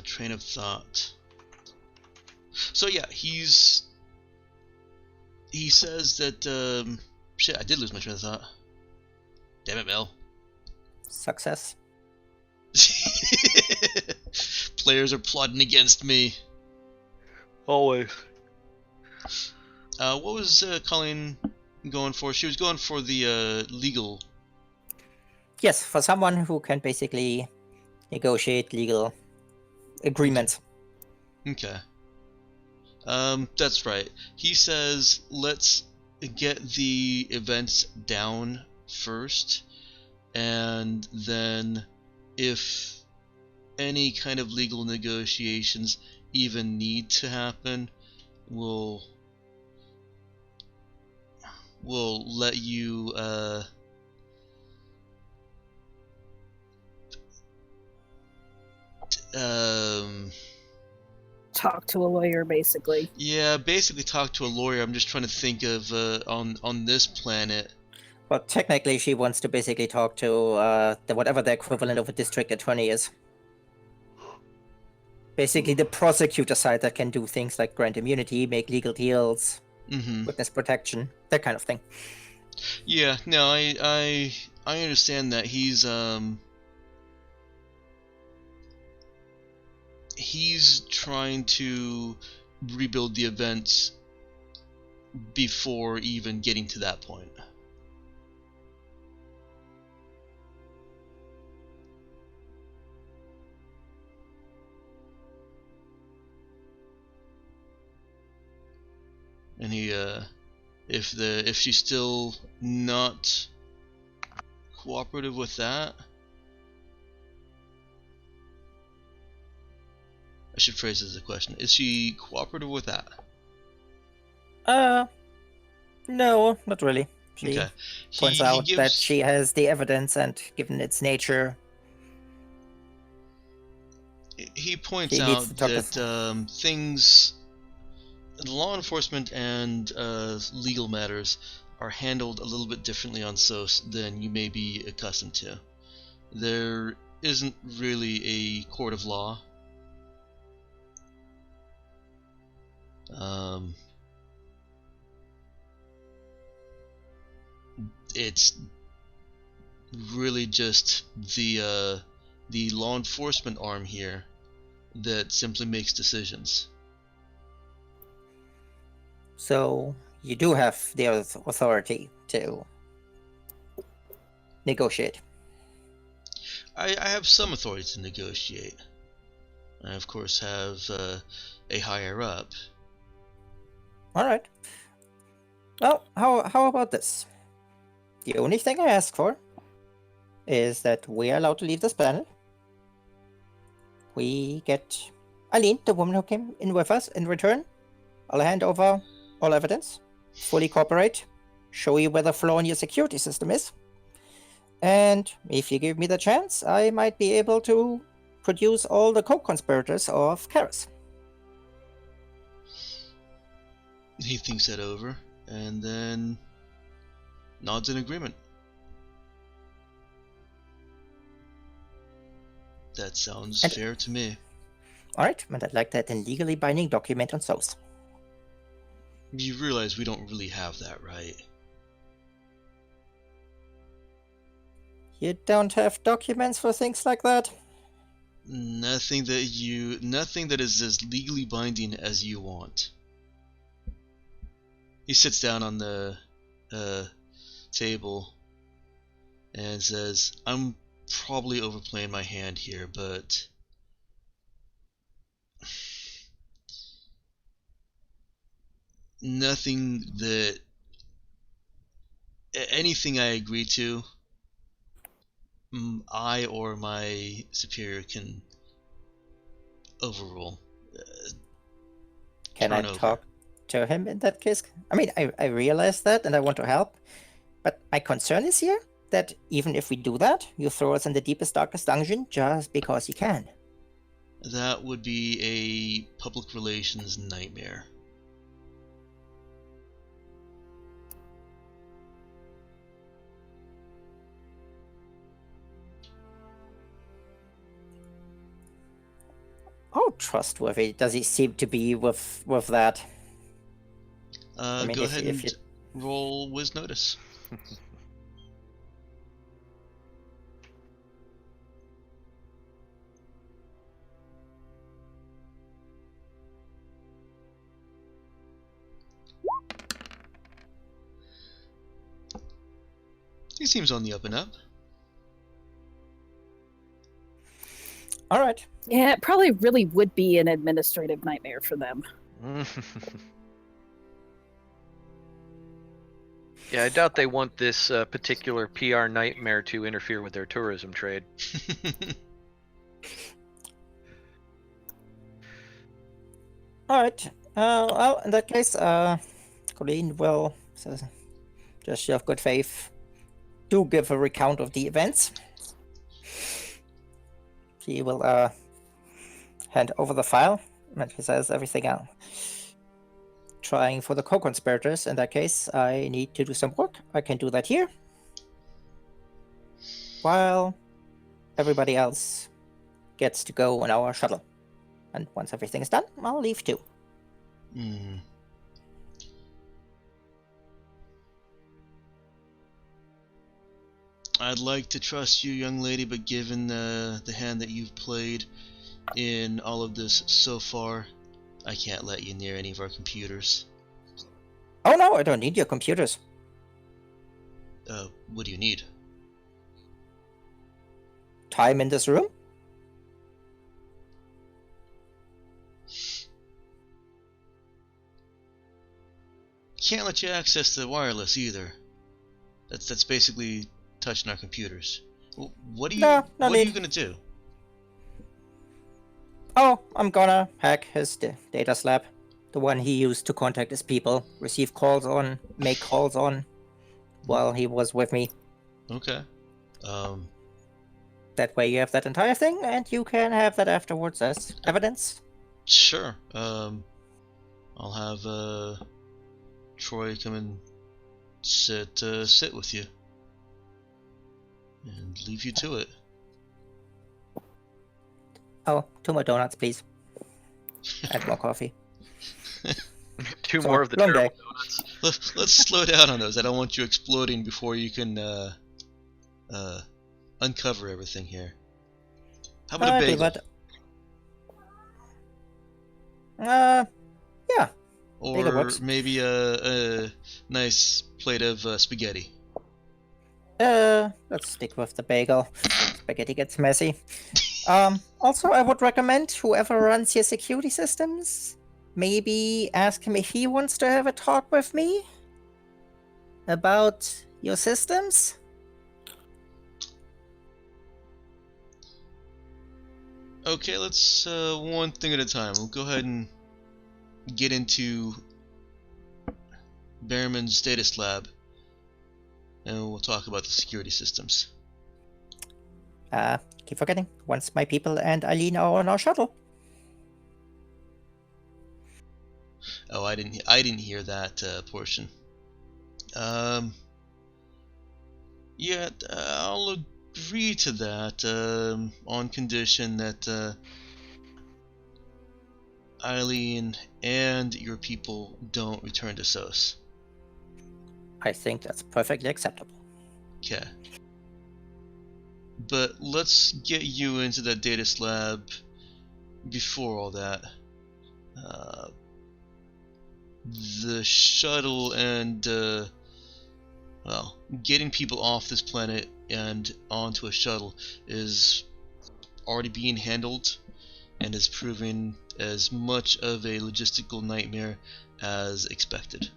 Train of thought. So yeah, he says that shit, I did lose my train of thought. Damn it, Mel. Success. Players are plotting against me. Always. What was Colleen going for? She was going for the legal. Yes, for someone who can basically negotiate legal agreements. Okay. That's right. He says let's get the events down first, and then if any kind of legal negotiations even need to happen, we'll let you Talk to a lawyer, basically. yeah, basically talk to a lawyer. I'm just trying to think of on this planet. Well, technically, she wants to basically talk to whatever the equivalent of a district attorney is. Basically, the prosecutor side that can do things like grant immunity, make legal deals, witness protection, that kind of thing. Yeah, no, I understand that he's trying to rebuild the events before even getting to that point. And he if she's still not cooperative with that, I should phrase it as a question. Is she cooperative with that? No, not really. She Okay. points out that she has the evidence, and given its nature, he points she out needs to talk that things, law enforcement and legal matters are handled a little bit differently on SOS than you may be accustomed to. There isn't really a court of law. It's really just the law enforcement arm here that simply makes decisions. So you do have the authority to negotiate. I have some authority to negotiate. I, of course, have a higher up. All right. Well, how about this? The only thing I ask for is that we are allowed to leave this planet. We get Aline, the woman who came in with us, in return. I'll hand over all evidence, fully cooperate, show you where the flaw in your security system is. And if you give me the chance, I might be able to produce all the co-conspirators of Karis. He thinks that over, and then nods in agreement. That sounds fair to me. Alright, and I'd like that in legally binding document on SOS. You realize we don't really have that, right? You don't have documents for things like that? Nothing that is as legally binding as you want. He sits down on the table and says, I'm probably overplaying my hand here, but anything I agree to, I or my superior can overrule. Can I talk to him in that case? I mean, I realize that and I want to help, but my concern is here that even if we do that, you throw us in the deepest, darkest dungeon just because you can. That would be a public relations nightmare. How trustworthy does he seem to be with that? I mean, go ahead and roll Wiz Notice. He seems on the up and up. All right. Yeah, it probably really would be an administrative nightmare for them. Yeah, I doubt they want this particular PR nightmare to interfere with their tourism trade. All right. Well, in that case, Colleen will, just show of good faith, do give a recount of the events. She will hand over the file, and she says everything else. Trying for the co-conspirators. In that case, I need to do some work. I can do that here, while everybody else gets to go on our shuttle. And once everything is done, I'll leave too. I'd like to trust you, young lady, but given the hand that you've played in all of this so far, I can't let you near any of our computers. Oh no, I don't need your computers. What do you need? Time in this room? Can't let you access the wireless either. That's basically touching our computers. What are you gonna do? Oh, I'm gonna hack his data slab. The one he used to contact his people, receive calls on, make calls on, while he was with me. Okay. That way you have that entire thing, and you can have that afterwards as evidence. Sure. I'll have Troy come and sit with you, and leave you to it. Oh, 2 more donuts, please. And more coffee. Two Sorry, more of the long terrible day. donuts. Let's slow down on those. I don't want you exploding before you can uncover everything here. How about a I do bagel? that. Yeah. Bagel Or works. maybe a nice plate of spaghetti. Let's stick with the bagel. Spaghetti gets messy. Also, I would recommend whoever runs your security systems, maybe ask him if he wants to have a talk with me about your systems. Okay, let's one thing at a time. We'll go ahead and get into Behrman's data slab, and we'll talk about the security systems. Keep forgetting. Once my people and Eileen are on our shuttle. Oh, I didn't hear that portion. Yeah, I'll agree to that on condition that Eileen and your people don't return to SOS. I think that's perfectly acceptable. Okay. But let's get you into that data slab before all that. The shuttle and, well, getting people off this planet and onto a shuttle is already being handled and is proving as much of a logistical nightmare as expected.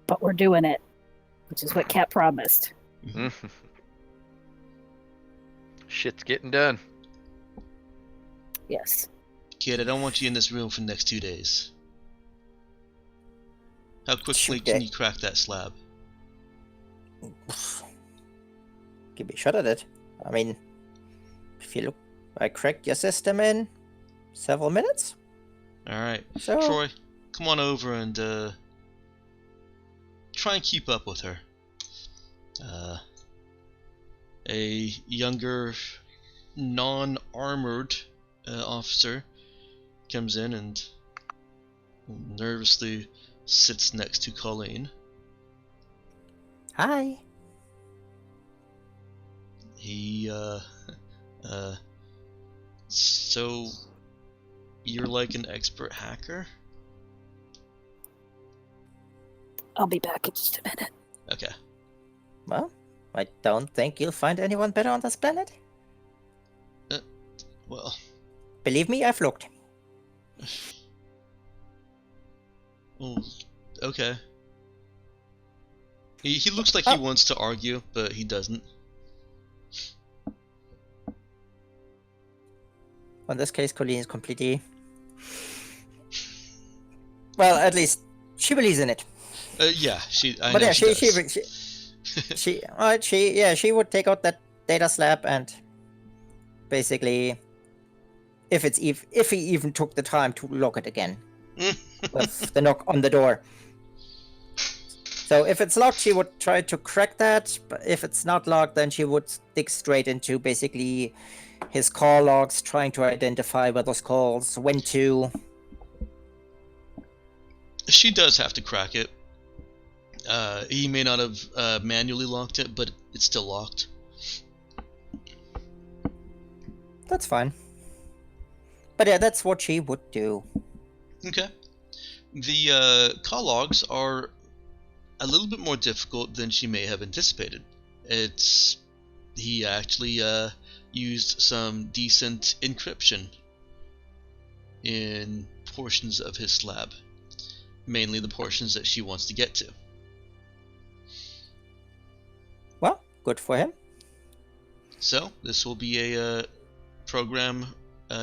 But we're doing it, which is what Kat promised. Shit's getting done. Yes. Kid, I don't want you in this room for the next 2 days. How quickly Shoot, can you crack that slab? Give me a shot at it. I mean, if you look, I cracked your system in several minutes. Alright. So, Troy, come on over and try and keep up with her. A younger, non-armored officer comes in and nervously sits next to Colleen. hi. He, so you're like an expert hacker? I'll be back in just a minute. Okay. Well, I don't think you'll find anyone better on this planet. Well, Believe me, I've looked. okay. He looks like he wants to argue, but he doesn't. In this case, Colleen is completely... Well, at least she believes in it. Yeah, I But know yeah, she she does. she would take out that data slab and basically, if he even took the time to lock it again with the knock on the door. So if it's locked, she would try to crack that. But if it's not locked, then she would dig straight into basically his call logs, trying to identify where those calls went to. She does have to crack it. He may not have manually locked it, but it's still locked. That's fine. But yeah, that's what she would do. Okay. The call logs are a little bit more difficult than she may have anticipated. He actually used some decent encryption in portions of his slab, mainly the portions that she wants to get to. Well, good for him. So this will be a program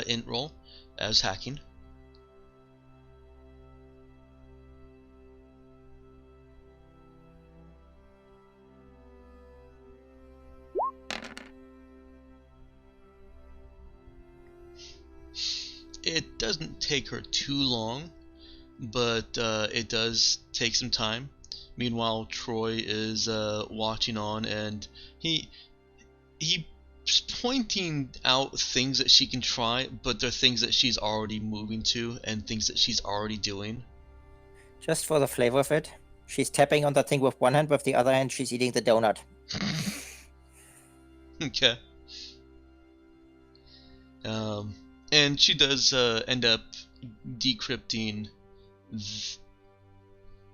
int roll as hacking. It doesn't take her too long, but it does take some time. Meanwhile, Troy is watching on, and he's pointing out things that she can try, but they're things that she's already moving to and things that she's already doing. Just for the flavor of it, she's tapping on the thing with one hand, with the other hand she's eating the donut. Okay. And she does end up decrypting,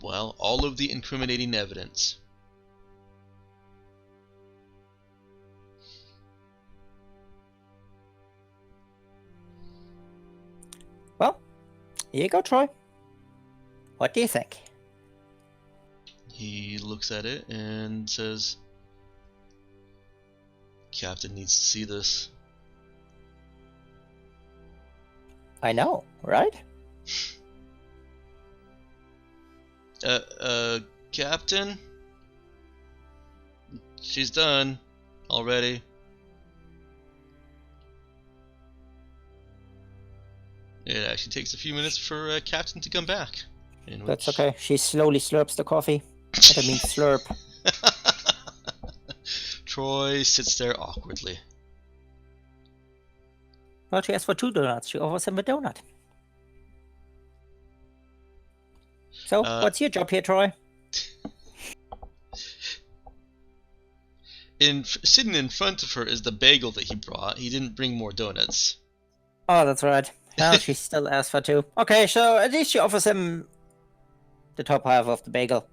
well, all of the incriminating evidence. Well, here you go, Troy. What do you think? He looks at it and says, Captain needs to see this. I know, right? Captain? She's done already. It actually takes a few minutes for Captain to come back. That's okay. She slowly slurps the coffee. I mean slurp. Troy sits there awkwardly. Well, she asked for 2 donuts. She offers him a donut. So, what's your job here, Troy? Sitting in front of her is the bagel that he brought. He didn't bring more donuts. Oh, that's right. Well, she still asked for 2. Okay, so at least she offers him the top half of the bagel.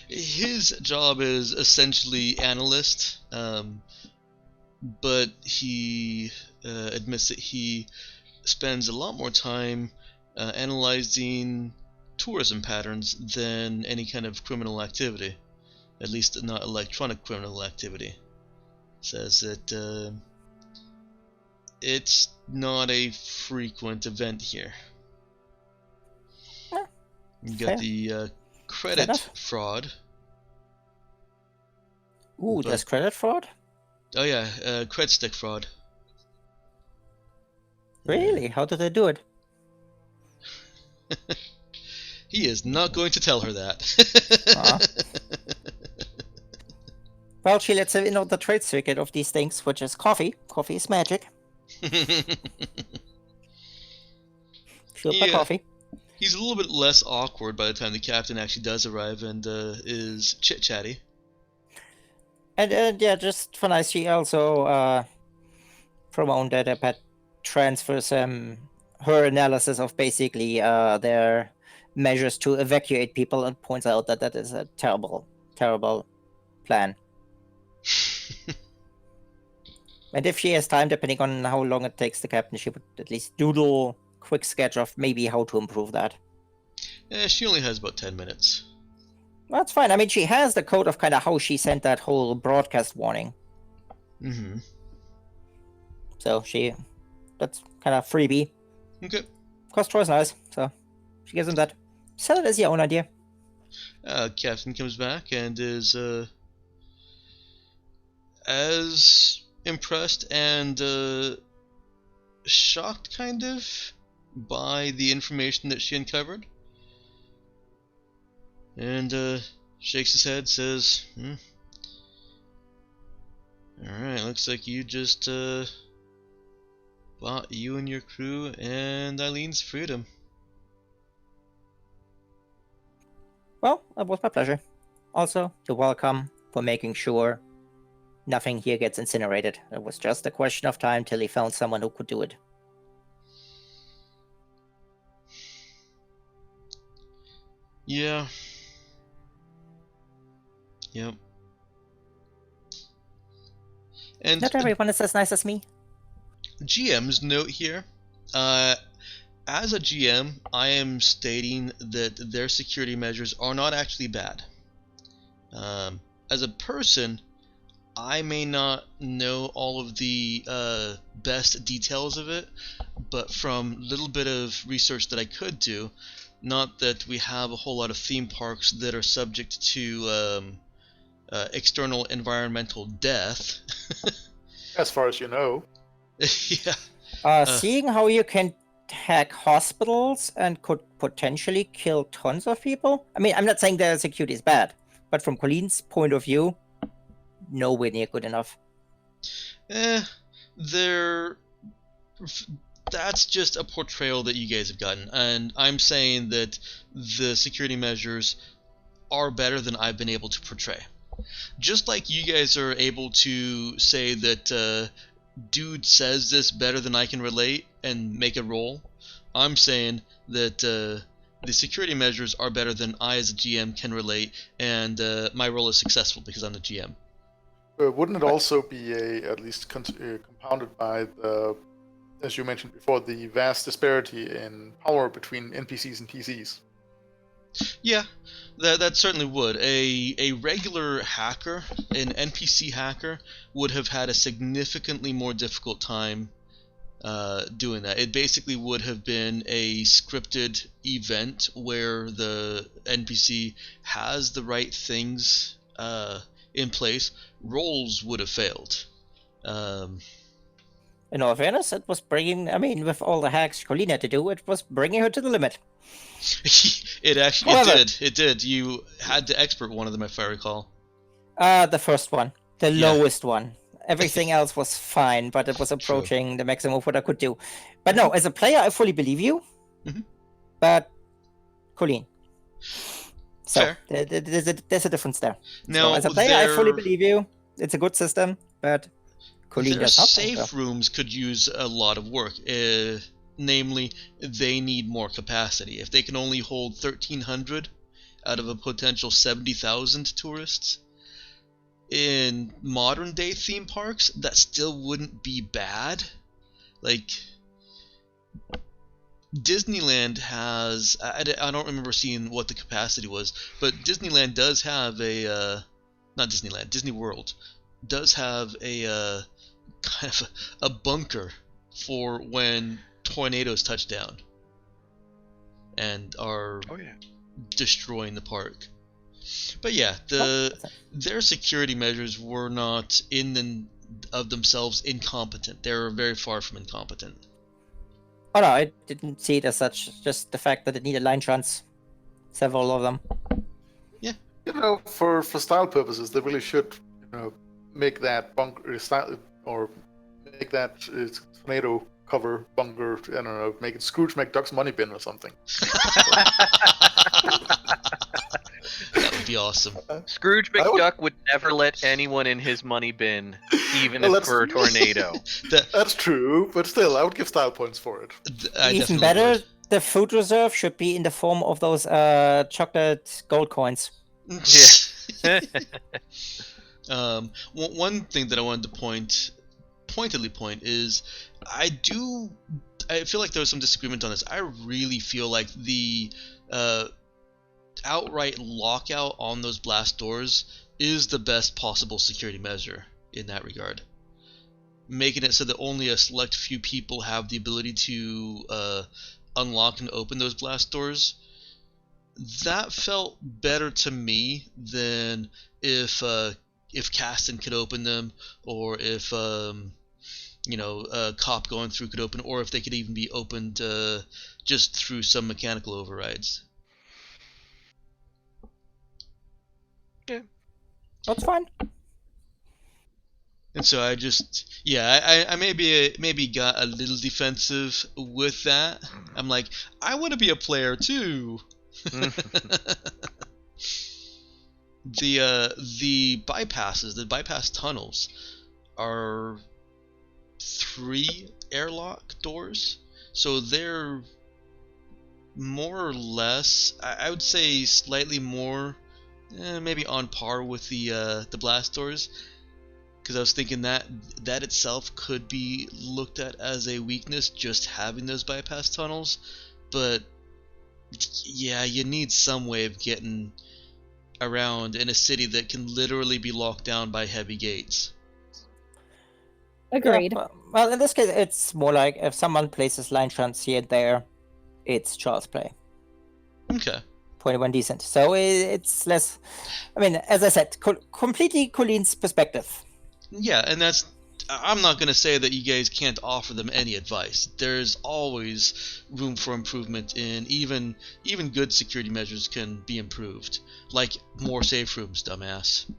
His job is essentially analyst, but he admits that he spends a lot more time analyzing tourism patterns than any kind of criminal activity, at least not electronic criminal activity. Says that it's not a frequent event here. You got fair. the credit enough. fraud. Ooh, But- there's credit fraud? Oh yeah, cred stick fraud. Really? How did they do it? He is not going to tell her that. Aw. Well, she lets him in on the trade secret of these things, which is coffee. Coffee is magic. Shoot my Yeah. coffee. He's a little bit less awkward by the time the captain actually does arrive and is chit-chatty. And yeah, just for nice, she also promoted that Pat transfers her analysis of basically their measures to evacuate people and points out that that is a terrible, terrible plan. And if she has time, depending on how long it takes the captain, she would at least doodle a quick sketch of maybe how to improve that. She only has about 10 minutes. That's fine. I mean, she has the code of kind of how she sent that whole broadcast warning. Mm-hmm. So that's kind of freebie. Okay. Of course, Troy's nice, so she gives him that. Sell it as your own idea. Captain comes back and is as impressed and shocked, kind of, by the information that she uncovered. And shakes his head, says, Alright, looks like you just bought you and your crew and Eileen's freedom. Well, that was my pleasure. Also, you're welcome for making sure nothing here gets incinerated. It was just a question of time till he found someone who could do it. Yeah. Yep. And Not everyone is as nice as me. GM's note here. As a GM, I am stating that their security measures are not actually bad. As a person, I may not know all of the best details of it, but from little bit of research that I could do, not that we have a whole lot of theme parks that are subject to external environmental death. As far as you know. Yeah. Seeing how you can hack hospitals and could potentially kill tons of people. I mean, I'm not saying the security is bad, but from Colleen's point of view, nowhere near good enough. That's just a portrayal that you guys have gotten, and I'm saying that the security measures are better than I've been able to portray. Just like you guys are able to say that dude says this better than I can relate and make a roll, I'm saying that the security measures are better than I as a GM can relate, and my role is successful because I'm the GM. Wouldn't it also be at least compounded by the, as you mentioned before, the vast disparity in power between NPCs and PCs? Yeah, that certainly would. A regular hacker, an NPC hacker, would have had a significantly more difficult time doing that. It basically would have been a scripted event where the NPC has the right things in place. Rolls would have failed. In all fairness, it was bringing, I mean, with all the hacks Colleen had to do, it was bringing her to the limit. It did. You had to expert one of them, if I recall. The first one. The lowest one. Everything else was fine, but it was approaching the maximum of what I could do. But no, as a player, I fully believe you. Mm-hmm. But Colleen. So, fair. There's a difference there. Now, so, as a player, I fully believe you. It's a good system, but Colleen does not. Safe rooms could use a lot of work. Namely, they need more capacity. If they can only hold 1,300 out of a potential 70,000 tourists, in modern day theme parks, that still wouldn't be bad. Like, Disneyland has, I don't remember seeing what the capacity was, but Disneyland does have not Disneyland, Disney World does have a kind of a bunker for when tornadoes touch down and are destroying the park. But yeah, their security measures were not of themselves incompetent. They were very far from incompetent. Oh no, I didn't see it as such. Just the fact that it needed line shunts, several of them. Yeah, for style purposes, they really should, make that bunker style, or make that tornado cover bunker. I don't know, make it Scrooge McDuck's money bin or something. That would be awesome. Scrooge McDuck would never let anyone in his money bin, even if for a tornado. That's true, but still, I would give style points for it. Even better, the food reserve should be in the form of those chocolate gold coins. Yeah. One thing that I wanted to pointedly point is, I feel like there was some disagreement on this. I really feel like the outright lockout on those blast doors is the best possible security measure in that regard. Making it so that only a select few people have the ability to unlock and open those blast doors. That felt better to me than if Caston could open them, or if a cop going through could open, or if they could even be opened just through some mechanical overrides. Yeah, that's fine. And so I just, I maybe got a little defensive with that. I'm like, I want to be a player too. The bypass tunnels are 3 airlock doors, so they're more or less, I would say, slightly more, maybe on par with the blast doors. Because I was thinking that itself could be looked at as a weakness, just having those bypass tunnels. But yeah, you need some way of getting around in a city that can literally be locked down by heavy gates. Agreed. Yeah, well, in this case, it's more like if someone places line shunts here and there, it's child's play. Okay. 21 decent. So it's less. I mean, as I said, completely Colin's perspective. Yeah, and that's. I'm not going to say that you guys can't offer them any advice. There's always room for improvement in even good security measures can be improved. Like more safe rooms, dumbass.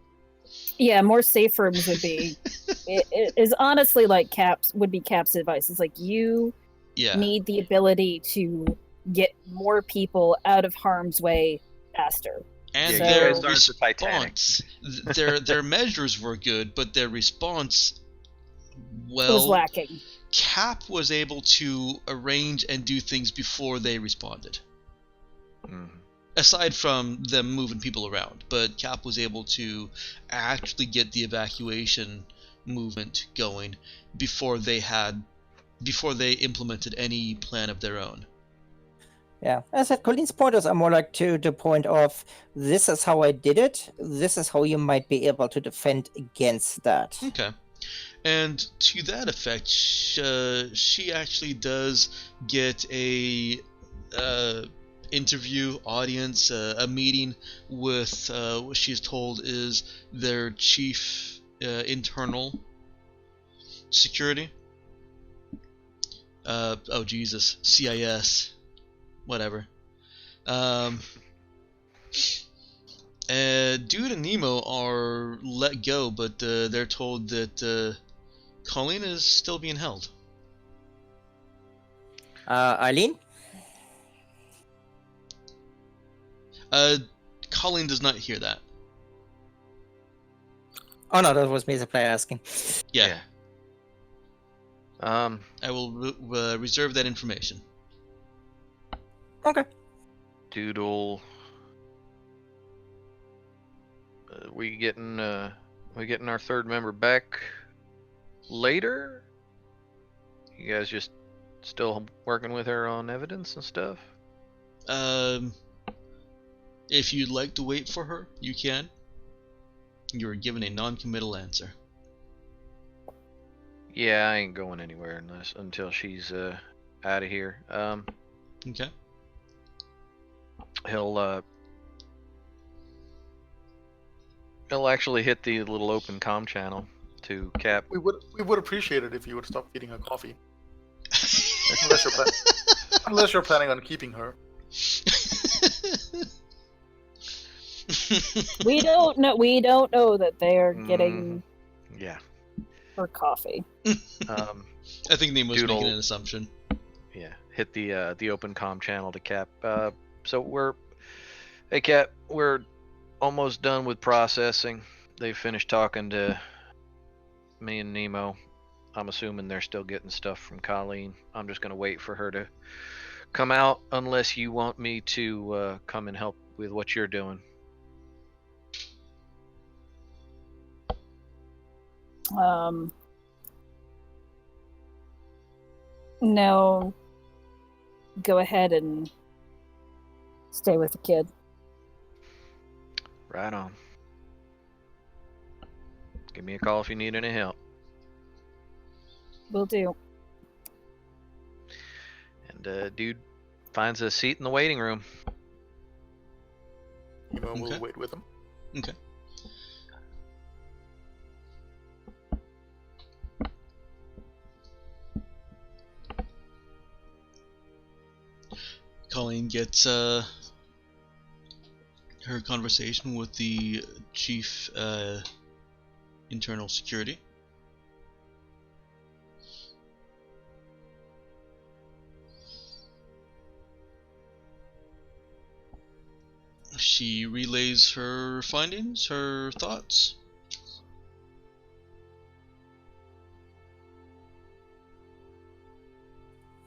Yeah, more safe rooms would be. It is honestly like Cap's advice. It's like you Yeah. need the ability to get more people out of harm's way faster. And Yeah, you their guys aren't the Titanic. response, their measures were good, but their response, was well, lacking. Cap was able to arrange and do things before they responded. Mhm. Aside from them moving people around, but Cap was able to actually get the evacuation movement going before they implemented any plan of their own. Yeah, as I said, Colin's pointers are more like to the point of this is how I did it. This is how you might be able to defend against that. Okay. And to that effect, she actually does get a interview audience, a meeting with what she's told is their chief internal security. Oh Jesus, CIS, whatever. Dude and Nemo are let go, but they're told that Colleen is still being held. Eileen? Colleen does not hear that. Oh no, that was me as a player asking. Yeah. Yeah. I will reserve that information. Okay. Doodle. We getting our third member back later? You guys just still working with her on evidence and stuff? If you'd like to wait for her, you can. You are given a non-committal answer. Yeah, I ain't going anywhere until she's out of here. Okay. He'll actually hit the little open comm channel to Cap. We would appreciate it if you would stop feeding her coffee. Unless you're planning on keeping her. We don't know that they're getting Yeah. her coffee. I think Nemo's Doodle. making an assumption. Yeah. Hit the open comm channel to Cap. Hey Cap, we're almost done with processing. They finished talking to me and Nemo. I'm assuming they're still getting stuff from Colleen. I'm just gonna wait for her to come out unless you want me to come and help with what you're doing. No. Go ahead and stay with the kid. Right on. Give me a call if you need any help. Will do. And dude finds a seat in the waiting room. We'll Okay. wait with him. Okay. Colleen gets her conversation with the chief internal security. She relays her findings, her thoughts.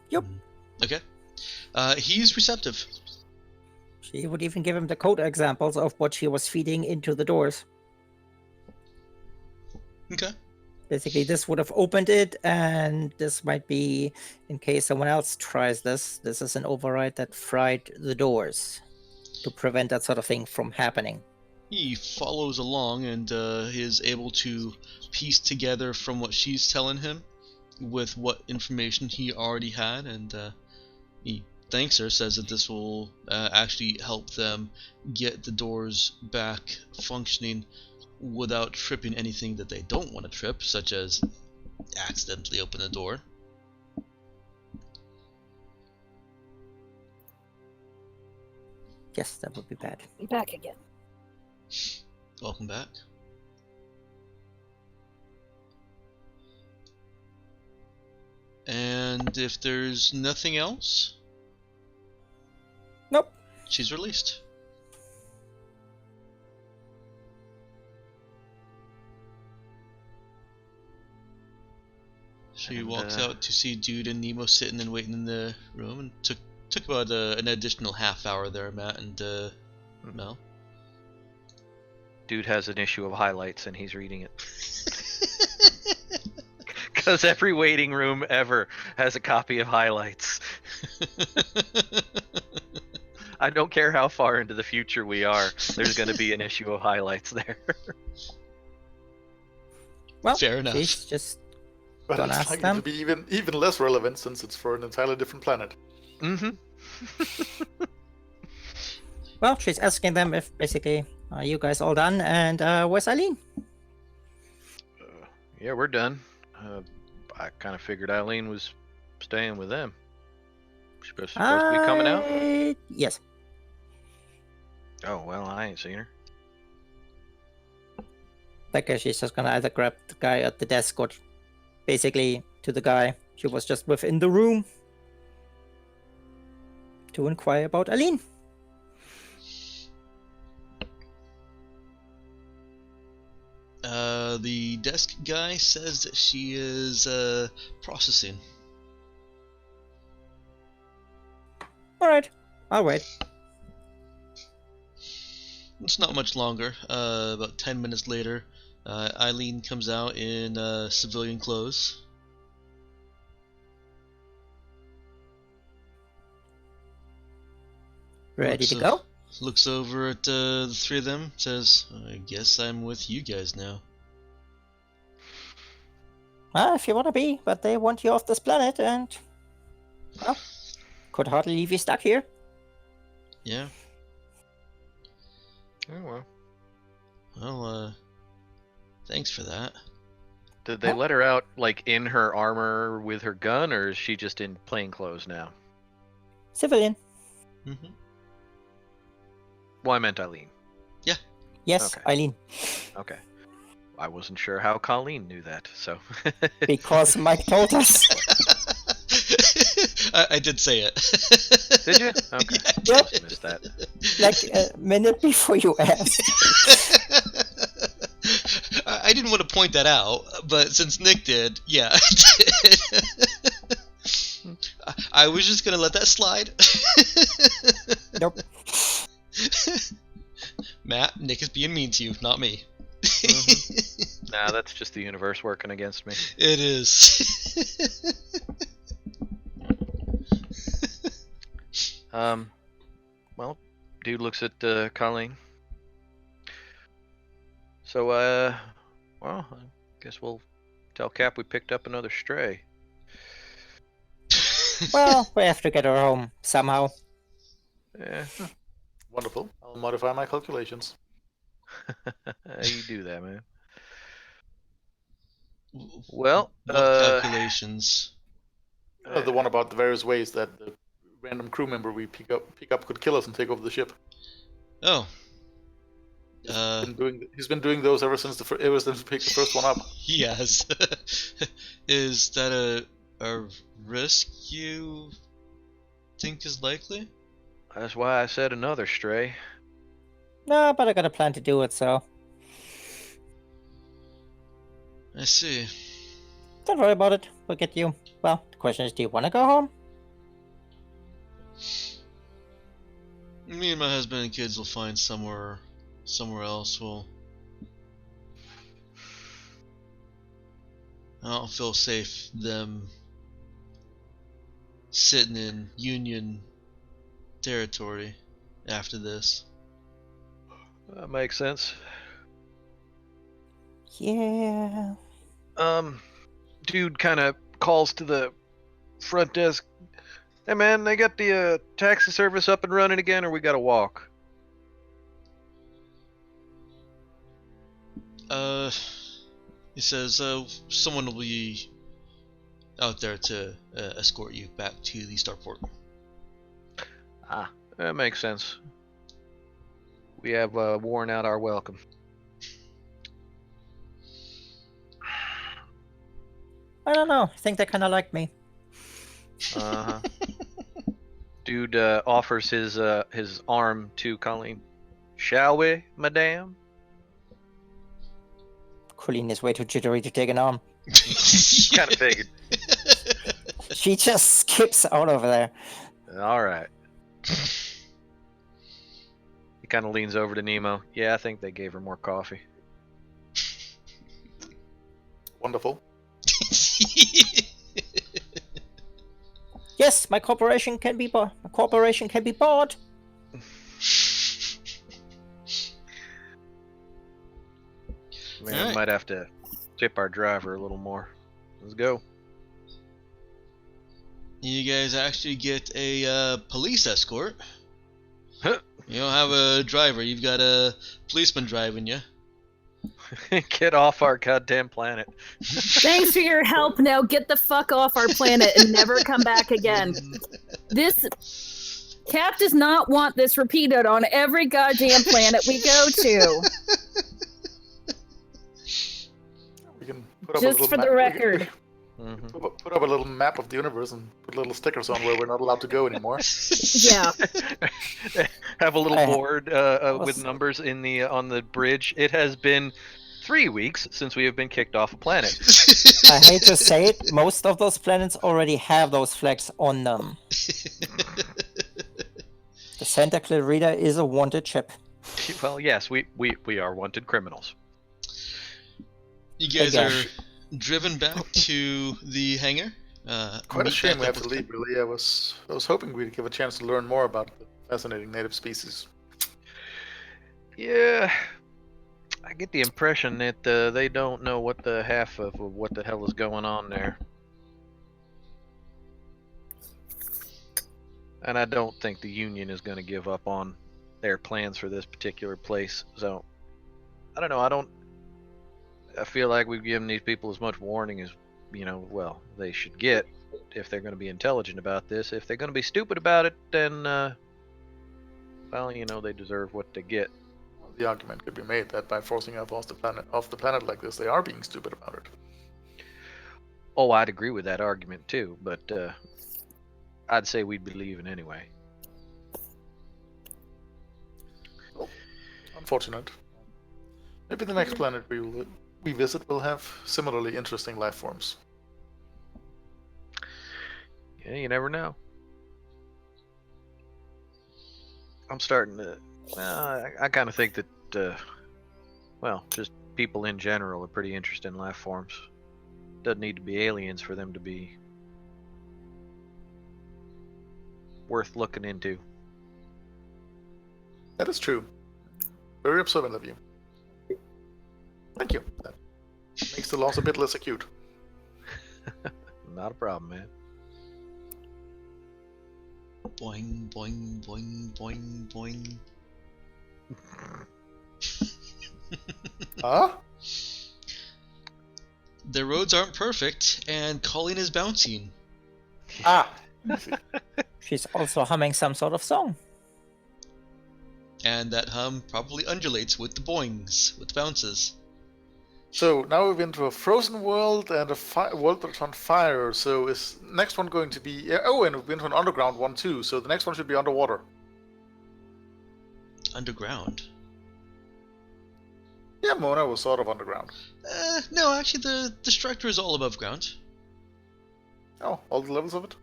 Yep. Okay. He's receptive. She would even give him the code examples of what she was feeding into the doors. Okay. Basically, this would have opened it, and this might be, in case someone else tries this is an override that fried the doors to prevent that sort of thing from happening. He follows along and is able to piece together from what she's telling him with what information he already had, and he thanks her, says that this will actually help them get the doors back functioning without tripping anything that they don't want to trip, such as accidentally open the door. Yes, that would be bad. Be back again. Welcome back. And if there's nothing else, Nope. she's released. She And, walks out to see Dude and Nemo sitting and waiting in the room, and took about an additional half hour there, Matt and Mel. Dude has an issue of highlights and he's reading it. Because every waiting room ever has a copy of highlights. I don't care how far into the future we are, there's going to be an issue of highlights there. Well, Fair enough. she's just But Don't it's ask likely them. to be even less relevant since it's for an entirely different planet. Mm-hmm. well, she's asking them if basically, are you guys all done? And where's Eileen? Yeah, we're done. I kind of figured Eileen was staying with them. Supposed to be coming out? Yes. Oh, well, I ain't seen her. I guess she's just gonna either grab the guy at the desk or basically to the guy she was just within the room to inquire about Eileen. The desk guy says that she is processing. Alright, I'll wait. It's not much longer. About 10 minutes later, Eileen comes out in civilian clothes. Ready to Looks go? Looks over at the three of them, says, I guess I'm with you guys now. If you want to be, but they want you off this planet and... well, could hardly leave you stuck here. Yeah, Oh, well. well, thanks for that. Did they Huh? let her out, like, in her armor with her gun, or is she just in plain clothes now? Civilian. Mm-hmm. Well, I meant Eileen. Yes, Okay. Eileen. Okay. I wasn't sure how Colleen knew that, so... Because Mike told us. I did say it. Did you? Okay. Yeah, Yep. I missed that. Like a minute before you asked. I didn't want to point that out, but since Nick did, yeah, I did. I was just gonna let that slide. Nope. Matt, Nick is being mean to you, not me. Nah, that's just the universe working against me. It is. Well, dude looks at Colleen. So, well, I guess we'll tell Cap we picked up another stray. Well, we have to get her home somehow. Yeah, Wonderful. I'll modify my calculations. you do that, man. Well, What calculations? The one about the various ways that the random crew member we pick up could kill us and take over the ship. Oh. He's been doing those ever since ever since we picked the first one up. Yes. Is that a risk you think is likely? That's why I said another stray. No, but I got a plan to do it, so I see. don't worry about it. We'll get you. Well, the question is, do you want to go home? Me and my husband and kids will find somewhere else. I don't feel safe them sitting in Union territory after this. That makes sense. Yeah. Dude kind of calls to the front desk. Hey man, they got the taxi service up and running again, or we gotta walk? He says, someone will be out there to escort you back to the starport. Ah, that makes sense. We have worn out our welcome. I don't know. I think they kind of like me. Uh-huh. Dude offers his arm to Colleen. Shall we, madame? Colleen is way too jittery to take an arm. Kind of figured. She just skips out over there. All right. He kind of leans over to Nemo. Yeah, I think they gave her more coffee. Wonderful. Yes, my corporation can be bought. My corporation can be bought. Man, All we right. might have to tip our driver a little more. Let's go. You guys actually get a police escort. Huh. You don't have a driver. You've got a policeman driving you. Get off our goddamn planet. Thanks for your help. Now get the fuck off our planet and never come back again. This Cap does not want this repeated on every goddamn planet we go to. We can put up a Just little for map. the We record. can Mhm. put up a little map of the universe and put little stickers on where we're not allowed to go anymore. Yeah. Have a little I- board with was- numbers in the on the bridge. It has been 3 weeks since we have been kicked off a planet. I hate to say it, most of those planets already have those flags on them. The Santa Clarita is a wanted ship. Well, yes, we are wanted criminals. You guys Again. are driven back to the hangar. Quite a meet shame back we up have to with- leave, really. I was hoping we'd give a chance to learn more about the fascinating native species. Yeah, I get the impression that they don't know what the half of what the hell is going on there. And I don't think the Union is going to give up on their plans for this particular place. So, I don't know. I feel like we've given these people as much warning as, well, they should get if they're going to be intelligent about this. If they're going to be stupid about it, then, well, they deserve what they get. The argument could be made that by forcing us off the planet like this, they are being stupid about it. Oh, I'd agree with that argument too, but I'd say we'd be leaving anyway. Unfortunate. Maybe the next planet we visit will have similarly interesting life forms. Yeah, you never know. I'm starting to. I kind of think that, well, just people in general are pretty interesting life forms. Doesn't need to be aliens for them to be worth looking into. That is true. Very observant of you. Thank you. That makes the loss a bit less acute. Not a problem, man. Boing, boing, boing, boing, boing. Huh? The roads aren't perfect, and Colleen is bouncing. Ah! She's also humming some sort of song. And that hum probably undulates with the boings, with the bounces. So now we've been to a frozen world and a world that's on fire. So is next one going to be? Oh, and we've been to an underground one too. So the next one should be underwater. Underground? Yeah, Mona was sort of underground. No, actually, the structure is all above ground. Oh, all the levels of it.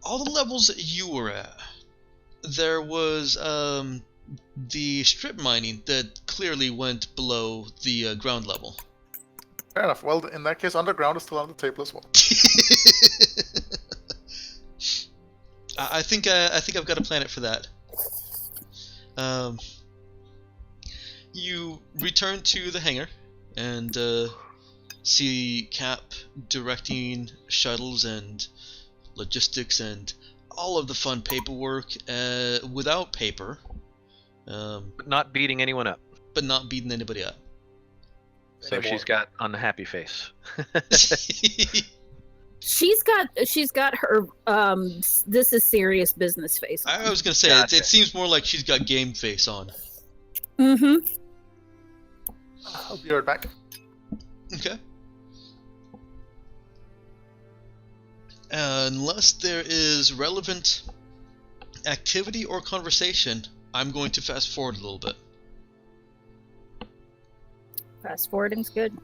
All the levels that you were at, there was the strip mining that clearly went below the ground level. Fair enough. Well, in that case, underground is still on the table as well. I think I've got a planet for that. You return to the hangar and see Cap directing shuttles and logistics and all of the fun paperwork without paper, Not beating anyone up. but not beating anybody up. So she's got unhappy face. She's got her this is serious business face on. I was gonna say Gotcha. it seems more like she's got game face on. Mm-hmm. I'll be right back. Okay. Unless there is relevant activity or conversation, I'm going to fast forward a little bit. Fast forwarding's good.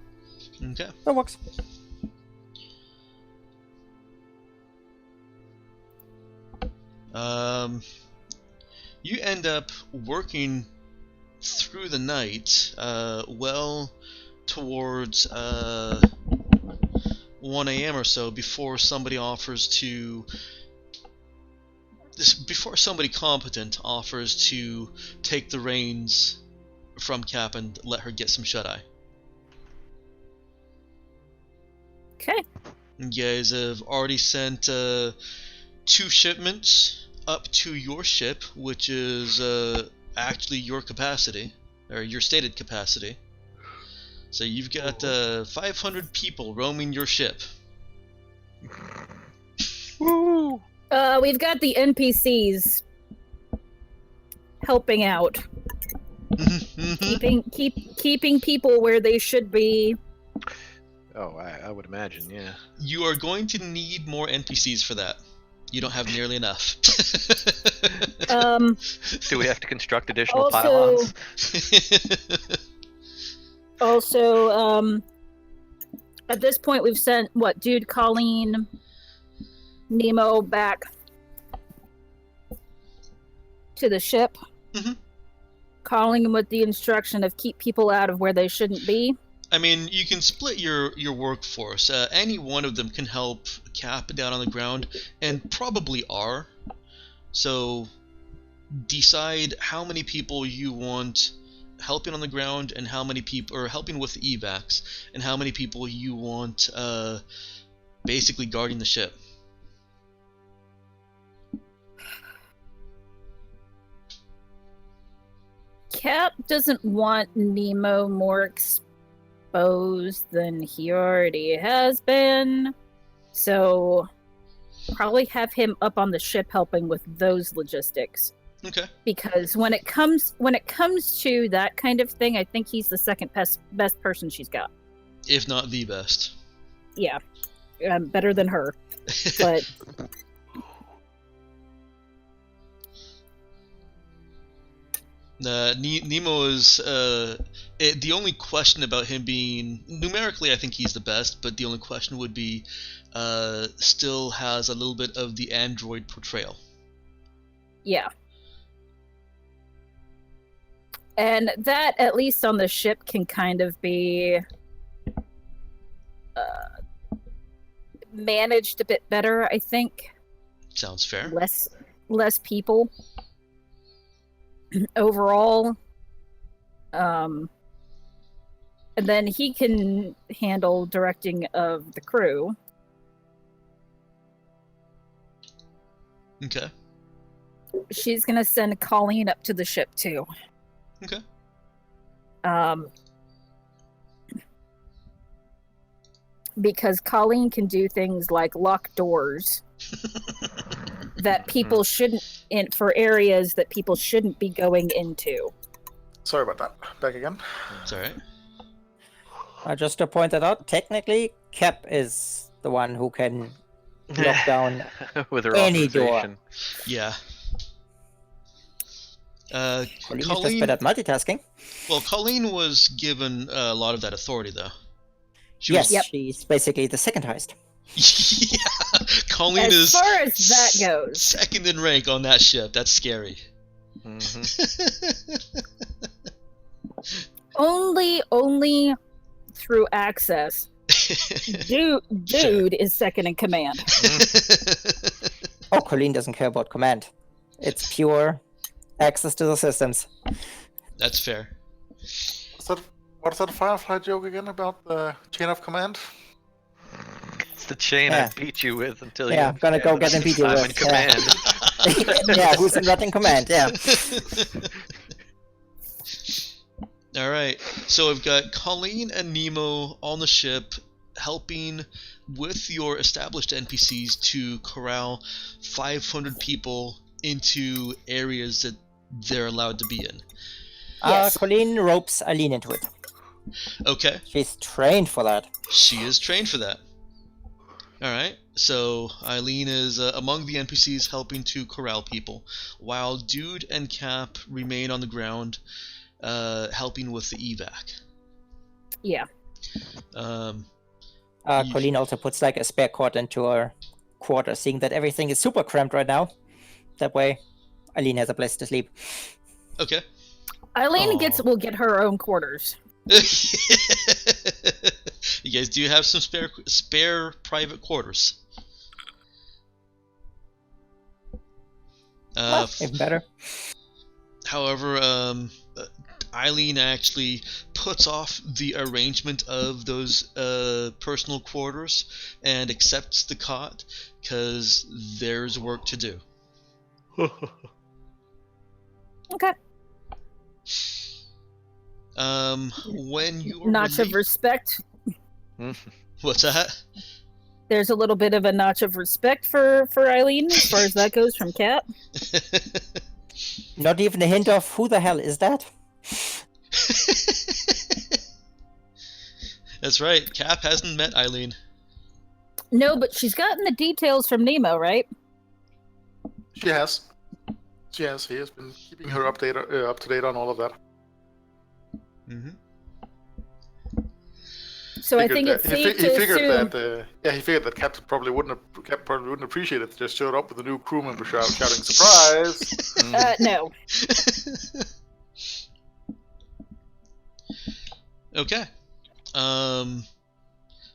Okay. That works. You end up working through the night, well towards 1 a.m. or so before somebody competent offers to take the reins from Cap and let her get some shut-eye. Okay. You guys have already sent 2 shipments up to your ship, which is actually your capacity, or your stated capacity. So you've got 500 people roaming your ship. Woo! We've got the NPCs helping out, keeping people where they should be. Oh, I would imagine, yeah. You are going to need more NPCs for that. You don't have nearly enough. Do we have to construct additional Also- pylons? Also, at this point, we've sent Dude, Colleen, Nemo back to the ship, calling him with the instruction of keep people out of where they shouldn't be. I mean, you can split your workforce. Any one of them can help Cap down on the ground, and probably are. So decide how many people you want helping on the ground, and how many people, or helping with the evacs, and how many people you want basically guarding the ship. Cap doesn't want Nemo more exposed than he already has been, so probably have him up on the ship helping with those logistics. Okay. Because when it comes to that kind of thing, I think he's the second best person she's got. If not the best. Yeah, better than her. But Nemo is the only question about him being numerically, I think he's the best, but the only question would be still has a little bit of the android portrayal. yeah. And that, at least on the ship, can kind of be managed a bit better, I think. Sounds fair. Less people overall. And then he can handle directing of the crew. Okay. She's gonna send Colleen up to the ship too. Okay. Because Colleen can do things like lock doors that people shouldn't for areas that people shouldn't be going into. Sorry about that. Back again. It's alright. Just to point that out, technically, Cap is the one who can lock down With her any door. authorization. Yeah. Colleen is just Colleen, better at multitasking. well, Colleen was given a lot of that authority, though. She Yes, Yep. she's basically the second highest. Yeah, Colleen As is far as that goes. second in rank on that ship. That's scary. Only through access. Dude is second in command. Oh, Colleen doesn't care about command. It's pure access to the systems. That's fair. What's that Firefly joke again about the chain of command? It's the chain Yeah. I beat you with until you. Yeah, I'm gonna go understand get and beat you I'm with, in command. Yeah, who's not in command? Yeah. All right. So we've got Colleen and Nemo on the ship, helping with your established NPCs to corral 500 people into areas that they're allowed to be in. Yes. Colleen ropes Eileen into it. Okay. She's trained for that. She is trained for that. Alright, so Eileen is among the NPCs helping to corral people, while Dude and Cap remain on the ground helping with the evac. Yeah. Colleen also puts like a spare cord into her quarters, seeing that everything is super cramped right now. That way, Eileen has a place to sleep. Okay. Eileen Aw. will get her own quarters. You guys do have some spare private quarters. Even better. However, Eileen actually puts off the arrangement of those personal quarters and accepts the cot because there's work to do. Okay. When you are Notch of respect. What's that? There's a little bit of a notch of respect for Eileen as far as that goes from Cat. Not even a hint of who the hell is that? That's right. Cap hasn't met Eileen. No, but she's gotten the details from Nemo, right? She has. He has been keeping her up to date on all of that. Mm-hmm. So I think it's safe to assume. He figured that Cap probably wouldn't appreciate it. If just showed up with a new crew member shouting surprise. No. Okay.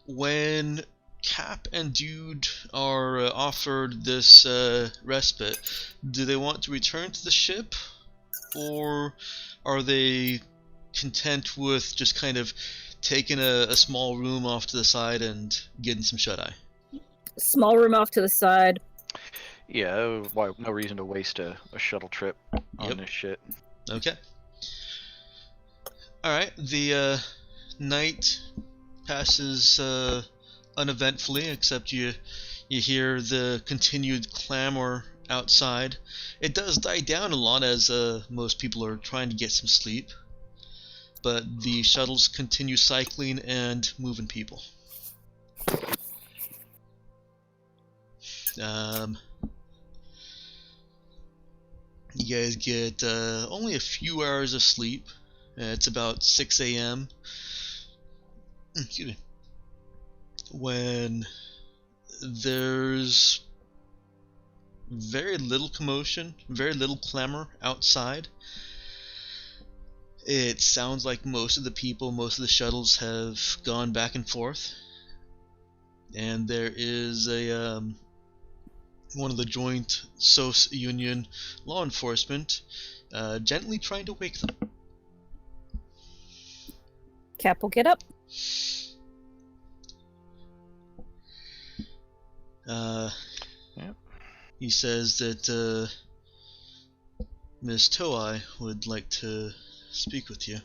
When Cap and Dude are offered this respite, do they want to return to the ship, or are they content with just kind of taking a small room off to the side and getting some shut-eye? Small room off to the side. Yeah, no reason to waste a shuttle trip on this shit. Okay. Alright, the night passes uneventfully, except you hear the continued clamor outside. It does die down a lot as most people are trying to get some sleep, but the shuttles continue cycling and moving people. You guys get only a few hours of sleep. It's about 6 a.m. Excuse me. When there's very little commotion, very little clamor outside. It sounds like most of the people, most of the shuttles have gone back and forth. And there is a one of the joint SOS Union law enforcement gently trying to wake them. Cap will get up. He says that Ms. Toei would like to speak with you.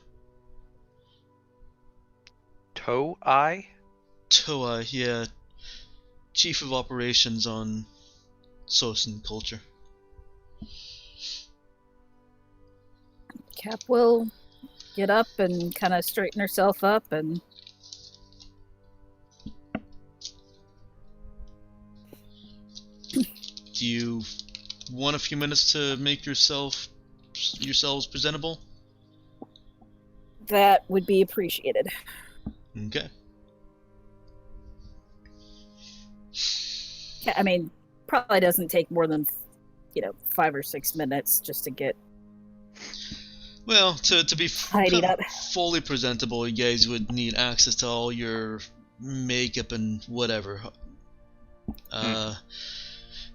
Toei? Toei, yeah. Chief of Operations on Sosan Culture. Cap will get up and kind of straighten herself up and Do you want a few minutes to make yourselves presentable? that would be appreciated. Okay. Yeah, I mean, probably doesn't take more than 5 or 6 minutes just to get Well, to be tidied up. fully presentable, you guys would need access to all your makeup and whatever.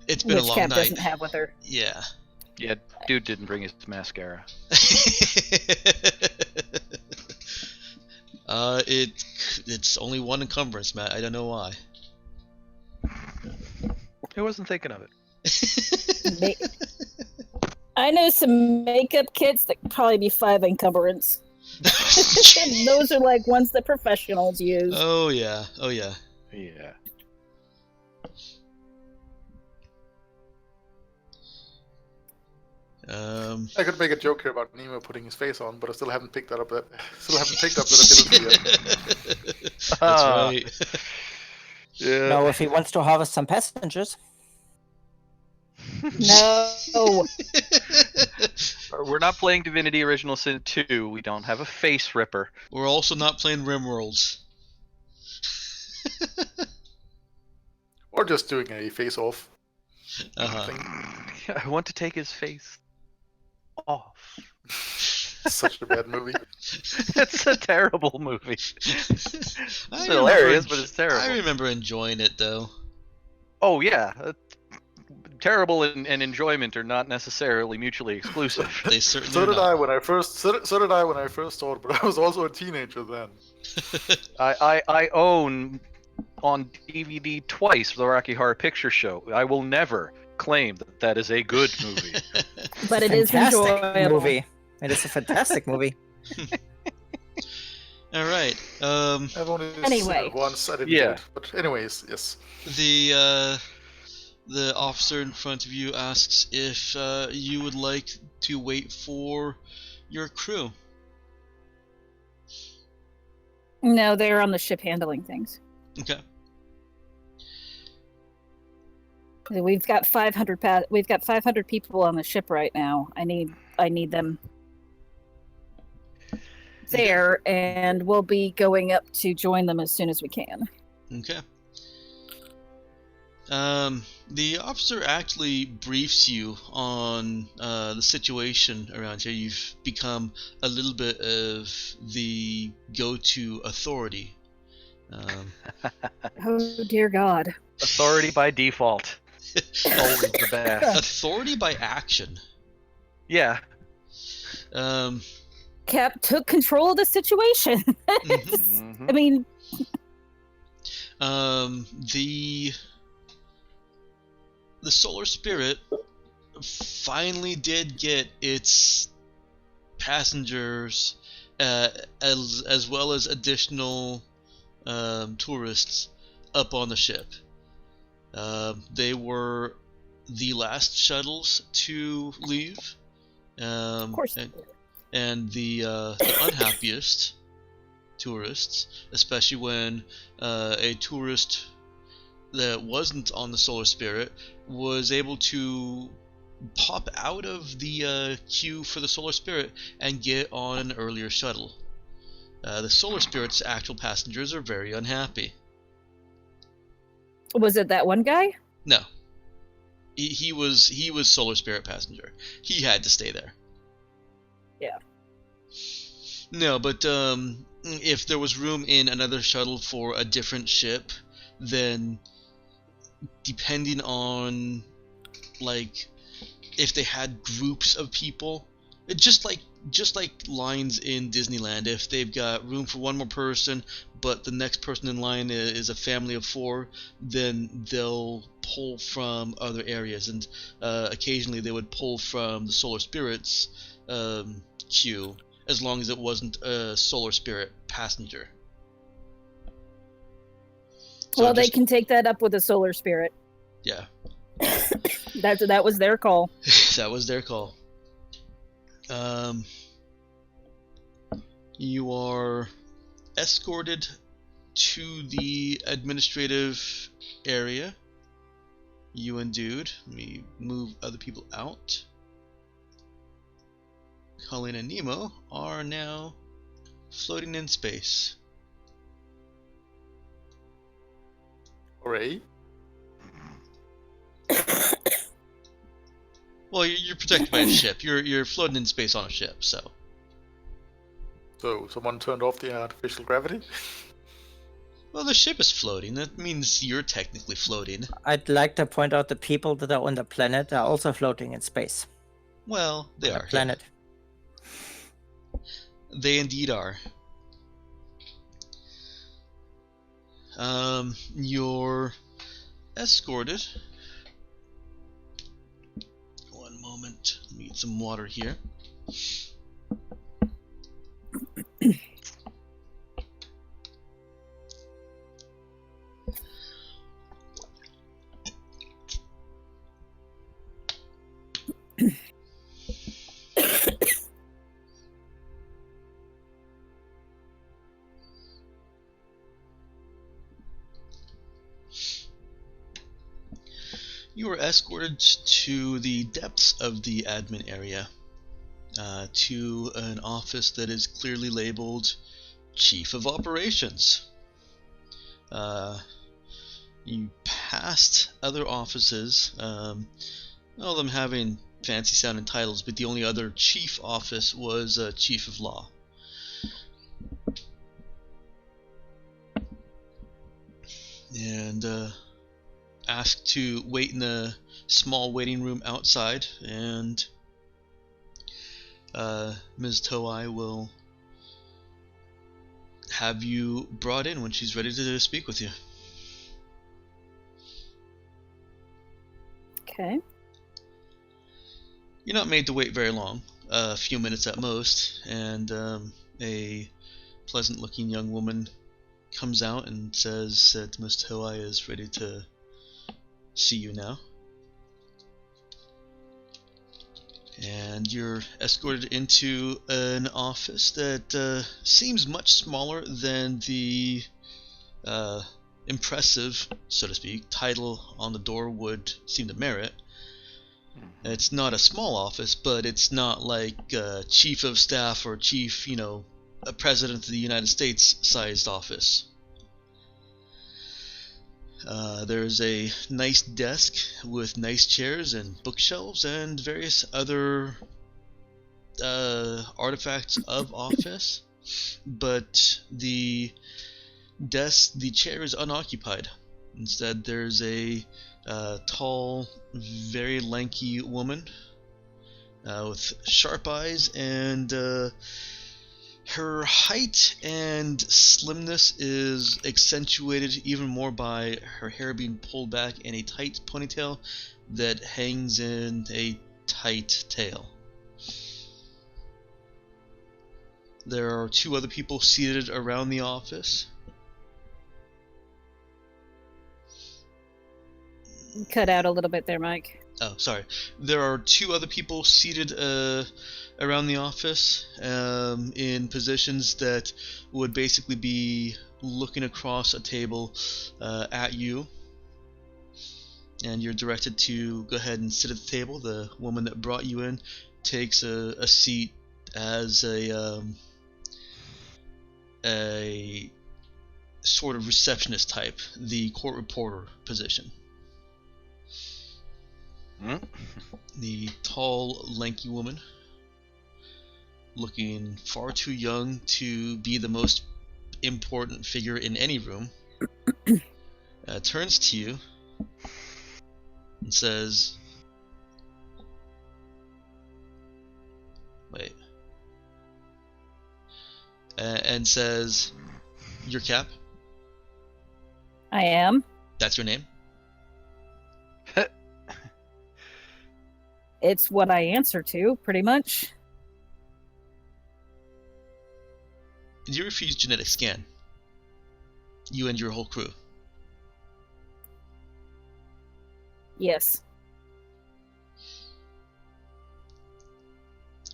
It's been Which a long Cap night. doesn't have with her. Yeah. Yeah, dude didn't bring his mascara. It's only one encumbrance, Matt. I don't know why. I wasn't thinking of it. I know some makeup kits that could probably be 5 encumbrance. And those are like ones that professionals use. Oh yeah. Yeah. I could make a joke here about Nemo putting his face on, but I still haven't picked up that ability yet. That's right. Yeah. Now, if he wants to harvest some passengers, No. We're not playing Divinity Original Sin 2. We don't have a face ripper. We're also not playing Rimworlds. Or just doing a face-off Uh-huh. thing. I want to take his face off. Such a bad movie. It's a terrible movie. It's I hilarious, remember- but it's terrible. I remember enjoying it though. Oh yeah, terrible and enjoyment are not necessarily mutually exclusive. They certainly So are did not. I when I first. So did I when I first saw it, but I was also a teenager then. I own on DVD twice the Rocky Horror Picture Show. I will never claim that that is a good movie. But it is fantastic enjoyable. movie. It is a fantastic movie. All right. I've only seen Anyway. it once. I didn't Yeah. do it. But anyways, yes. The officer in front of you asks if you would like to wait for your crew. No, they're on the ship handling things. Okay. We've got 500 we've got 500 people on the ship right now. I need them there, and we'll be going up to join them as soon as we can. Okay. The officer actually briefs you on the situation around here. You've become a little bit of the go-to authority. Oh dear God! Authority by default. Always the best. Authority by action. Yeah. Cap took control of the situation. Mhm. Mhm. I mean, The Solar Spirit finally did get its passengers, as well as additional tourists, up on the ship. They were the last shuttles to leave. of course. And the unhappiest tourists, especially when a tourist that wasn't on the Solar Spirit was able to pop out of the queue for the Solar Spirit and get on an earlier shuttle. The Solar Spirit's actual passengers are very unhappy. Was it that one guy? No, he was Solar Spirit passenger. He had to stay there. Yeah. No, but if there was room in another shuttle for a different ship, then depending on, like, if they had groups of people, just like lines in Disneyland, if they've got room for one more person, but the next person in line is a family of 4, then they'll pull from other areas, and occasionally they would pull from the Solar Spirit's queue, as long as it wasn't a Solar Spirit passenger. So Well, they just- can take that up with the Solar Spirit. Yeah, That was their call. that was their call. You are escorted to the administrative area. You and Dude. Let me move other people out. Colleen and Nemo are now floating in space. Hooray. Well, you're protected by a ship. You're floating in space on a ship, so. So, someone turned off the artificial gravity? Well, the ship is floating. That means you're technically floating. I'd like to point out the people that are on the planet are also floating in space. Well, they on are. the planet. Yeah. They indeed are. You're escorted. One moment. Let me get some water here. You are escorted to the depths of the admin area, to an office that is clearly labeled Chief of Operations. You passed other offices, all of them having fancy sounding titles, but the only other chief office was Chief of Law. And asked to wait in a small waiting room outside, and Ms. Toei will have you brought in when she's ready to speak with you. Okay. You're not made to wait very long, a few minutes at most, and a pleasant-looking young woman comes out and says that Ms. Toei is ready to see you now. And you're escorted into an office that seems much smaller than the impressive, so to speak, title on the door would seem to merit. It's not a small office, but it's not like chief of staff or chief, a president of the United States sized office. There's a nice desk with nice chairs and bookshelves and various other artifacts of office, but the chair is unoccupied. Instead, there's a tall, very lanky woman with sharp eyes, and her height and slimness is accentuated even more by her hair being pulled back in a tight ponytail that hangs in a tight tail. There are two other people seated around the office. Cut out a little bit there, Mike. Oh, sorry. There are two other people seated around the office in positions that would basically be looking across a table at you. And you're directed to go ahead and sit at the table. The woman that brought you in takes a seat as a sort of receptionist type, the court reporter position. The tall, lanky woman, looking far too young to be the most important figure in any room, turns to you and says, and says, "Your cap? I am. That's your name?" It's what I answer to, pretty much. Did you refuse genetic scan? You and your whole crew? Yes.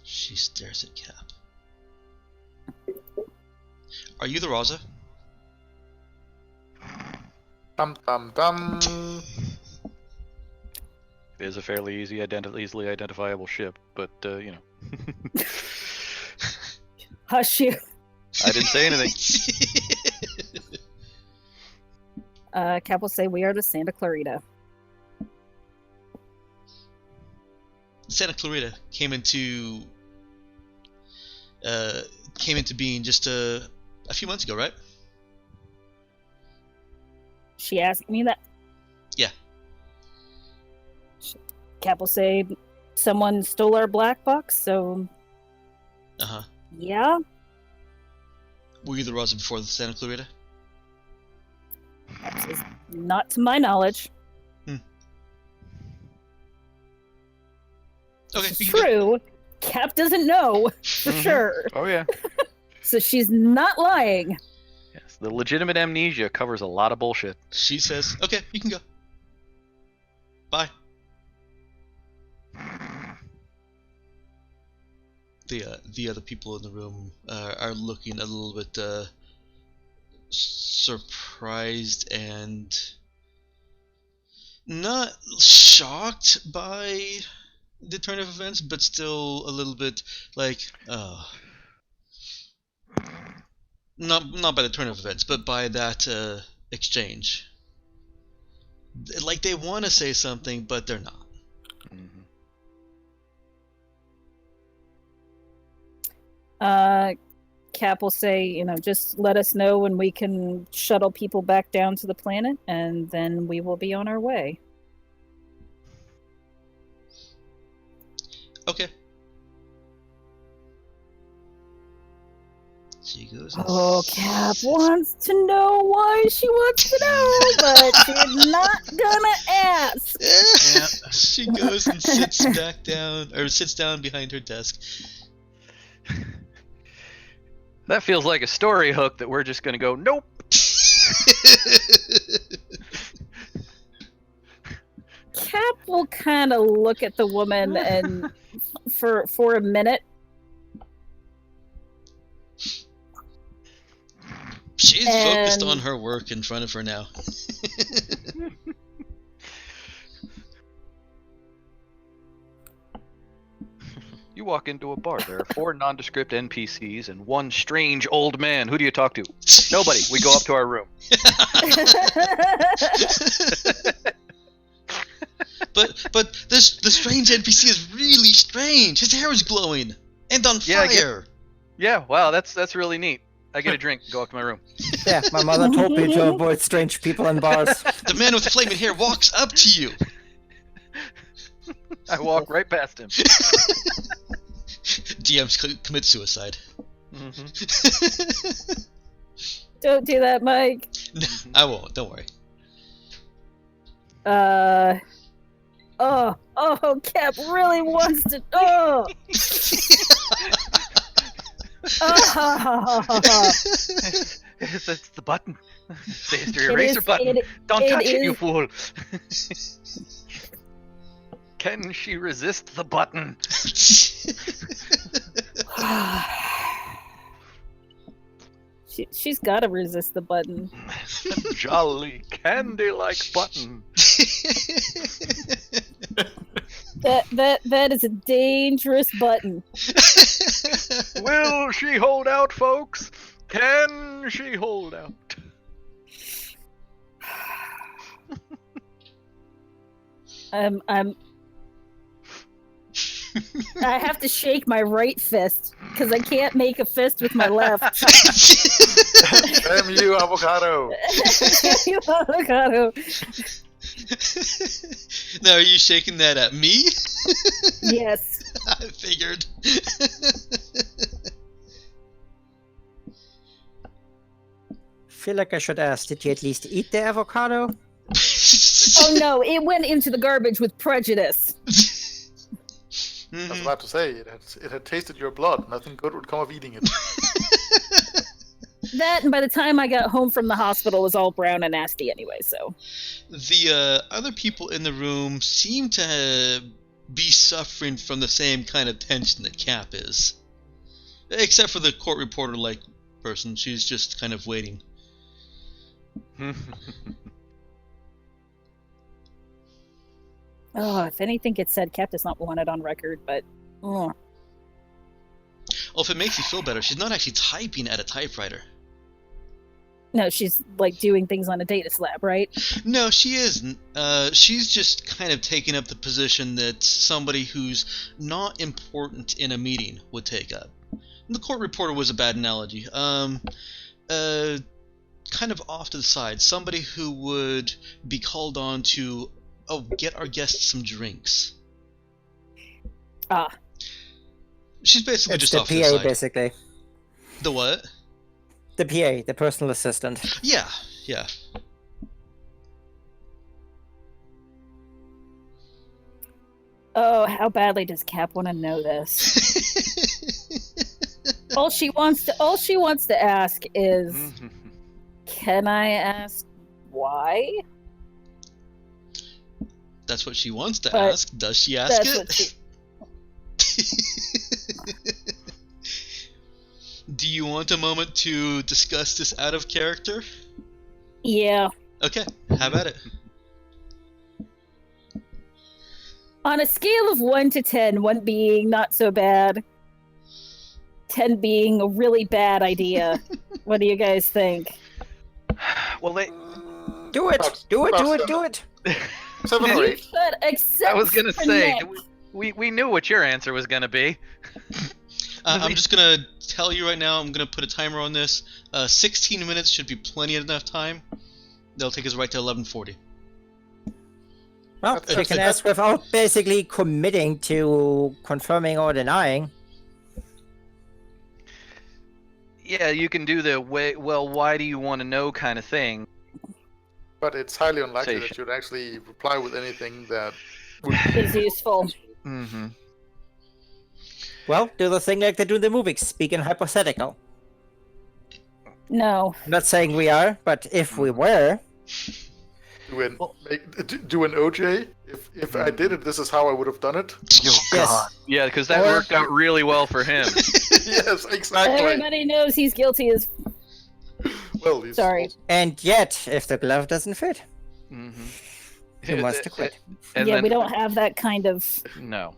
She stares at Cap. Are you the Raza? Dum dum dum. It is a fairly easily identifiable ship, but Hush you. I didn't say anything. Cap will say we are the Santa Clarita. Santa Clarita came into being just a few months ago, right? She asked me that. Yeah. Cap will say someone stole our black box, so Uh-huh. yeah. Were you the Rosa before the Santa Clarita? Not to my knowledge. Okay, It's you can go. true. Cap doesn't know for sure. Oh yeah. So she's not lying. Yes, the legitimate amnesia covers a lot of bullshit. She says, okay, you can go. Bye. The other people in the room are looking a little bit surprised and not shocked by the turn of events, but still a little bit like, not by the turn of events, but by that exchange. Like they want to say something, but they're not. Cap will say, just let us know when we can shuttle people back down to the planet, and then we will be on our way. Okay. She goes. Oh, Cap wants to know why she wants to know, but she's not gonna ask. Yeah. She goes and sits down behind her desk. That feels like a story hook that we're just gonna go, nope. Cap will kind of look at the woman and for a minute. She's focused on her work in front of her now. You walk into a bar. There are 4 nondescript NPCs and 1 strange old man. Who do you talk to? Nobody. We go up to our room. But the strange NPC is really strange. His hair is glowing and on fire. Yeah, wow, that's really neat. I get a drink, go up to my room. Yeah, my mother told me to avoid strange people in bars. The man with the flaming hair walks up to you. I walk right past him. DMs commit suicide. Don't do that, Mike. No, I won't. Don't worry. Oh, Cap really wants to. Oh. It's the button. It's the eraser button. Don't touch it, you fool. Can she resist the button? She's got to resist the button. Jolly candy-like button. That is a dangerous button. Will she hold out, folks? Can she hold out? I have to shake my right fist because I can't make a fist with my left. Damn you, avocado! You avocado. Now, are you shaking that at me? Yes. I figured. Feel like I should ask, did you at least eat the avocado? Oh no, it went into the garbage with prejudice. I was about to say, it had tasted your blood. Nothing good would come of eating it. That, and by the time I got home from the hospital, it was all brown and nasty anyway, so. The other people in the room seem to be suffering from the same kind of tension that Cap is. Except for the court reporter-like person. She's just kind of waiting. Oh, if anything gets said, Cap does not want it on record, but... Oh, if it makes you feel better, she's not actually typing at a typewriter. No, she's, like, doing things on a data slab, right? No, she isn't. She's just kind of taking up the position that somebody who's not important in a meeting would take up. And the court reporter was a bad analogy. Kind of off to the side. Somebody who would be called on to, get our guests some drinks. Ah, She's basically It's just the off to the PA, side. basically. The what? The PA, the personal assistant. Yeah, yeah. oh, how badly does Cap want to know this? All she wants to ask is, can I ask why? That's what she wants to But ask. Does she ask that's it? what she. Do you want a moment to discuss this out of character? Yeah. Okay, have at it. On a scale of 1 to 10, 1 being not so bad, 10 being a really bad idea, what do you guys think? Well, they. Do it! About- Do it! about Do it! seven. Do it! 7 or 8. But except I was gonna for say, Nick. we knew what your answer was gonna be. I'm just gonna tell you right now, I'm gonna put a timer on this. 16 minutes should be plenty enough time. That'll take us right to 11:40. Well, That's- you can ask without basically committing to confirming or denying. Yeah, you can do the way. Well, why do you want to know kind of thing. But it's highly unlikely Say that sh- you'd actually reply with anything that would Is useful. Mm-hmm. Well, do the thing like they do in the movies. Speak in hypothetical. No. I'm not saying we are, but if we were, do an OJ. If I did it, this is how I would have done it. yes. Yeah, because that Or- worked out really well for him. Yes, exactly. Everybody knows he's guilty as. Well, he's Sorry. also- And yet, if the glove doesn't fit, Mm-hmm. you must quit. And Yeah, then, we don't have that kind of. No.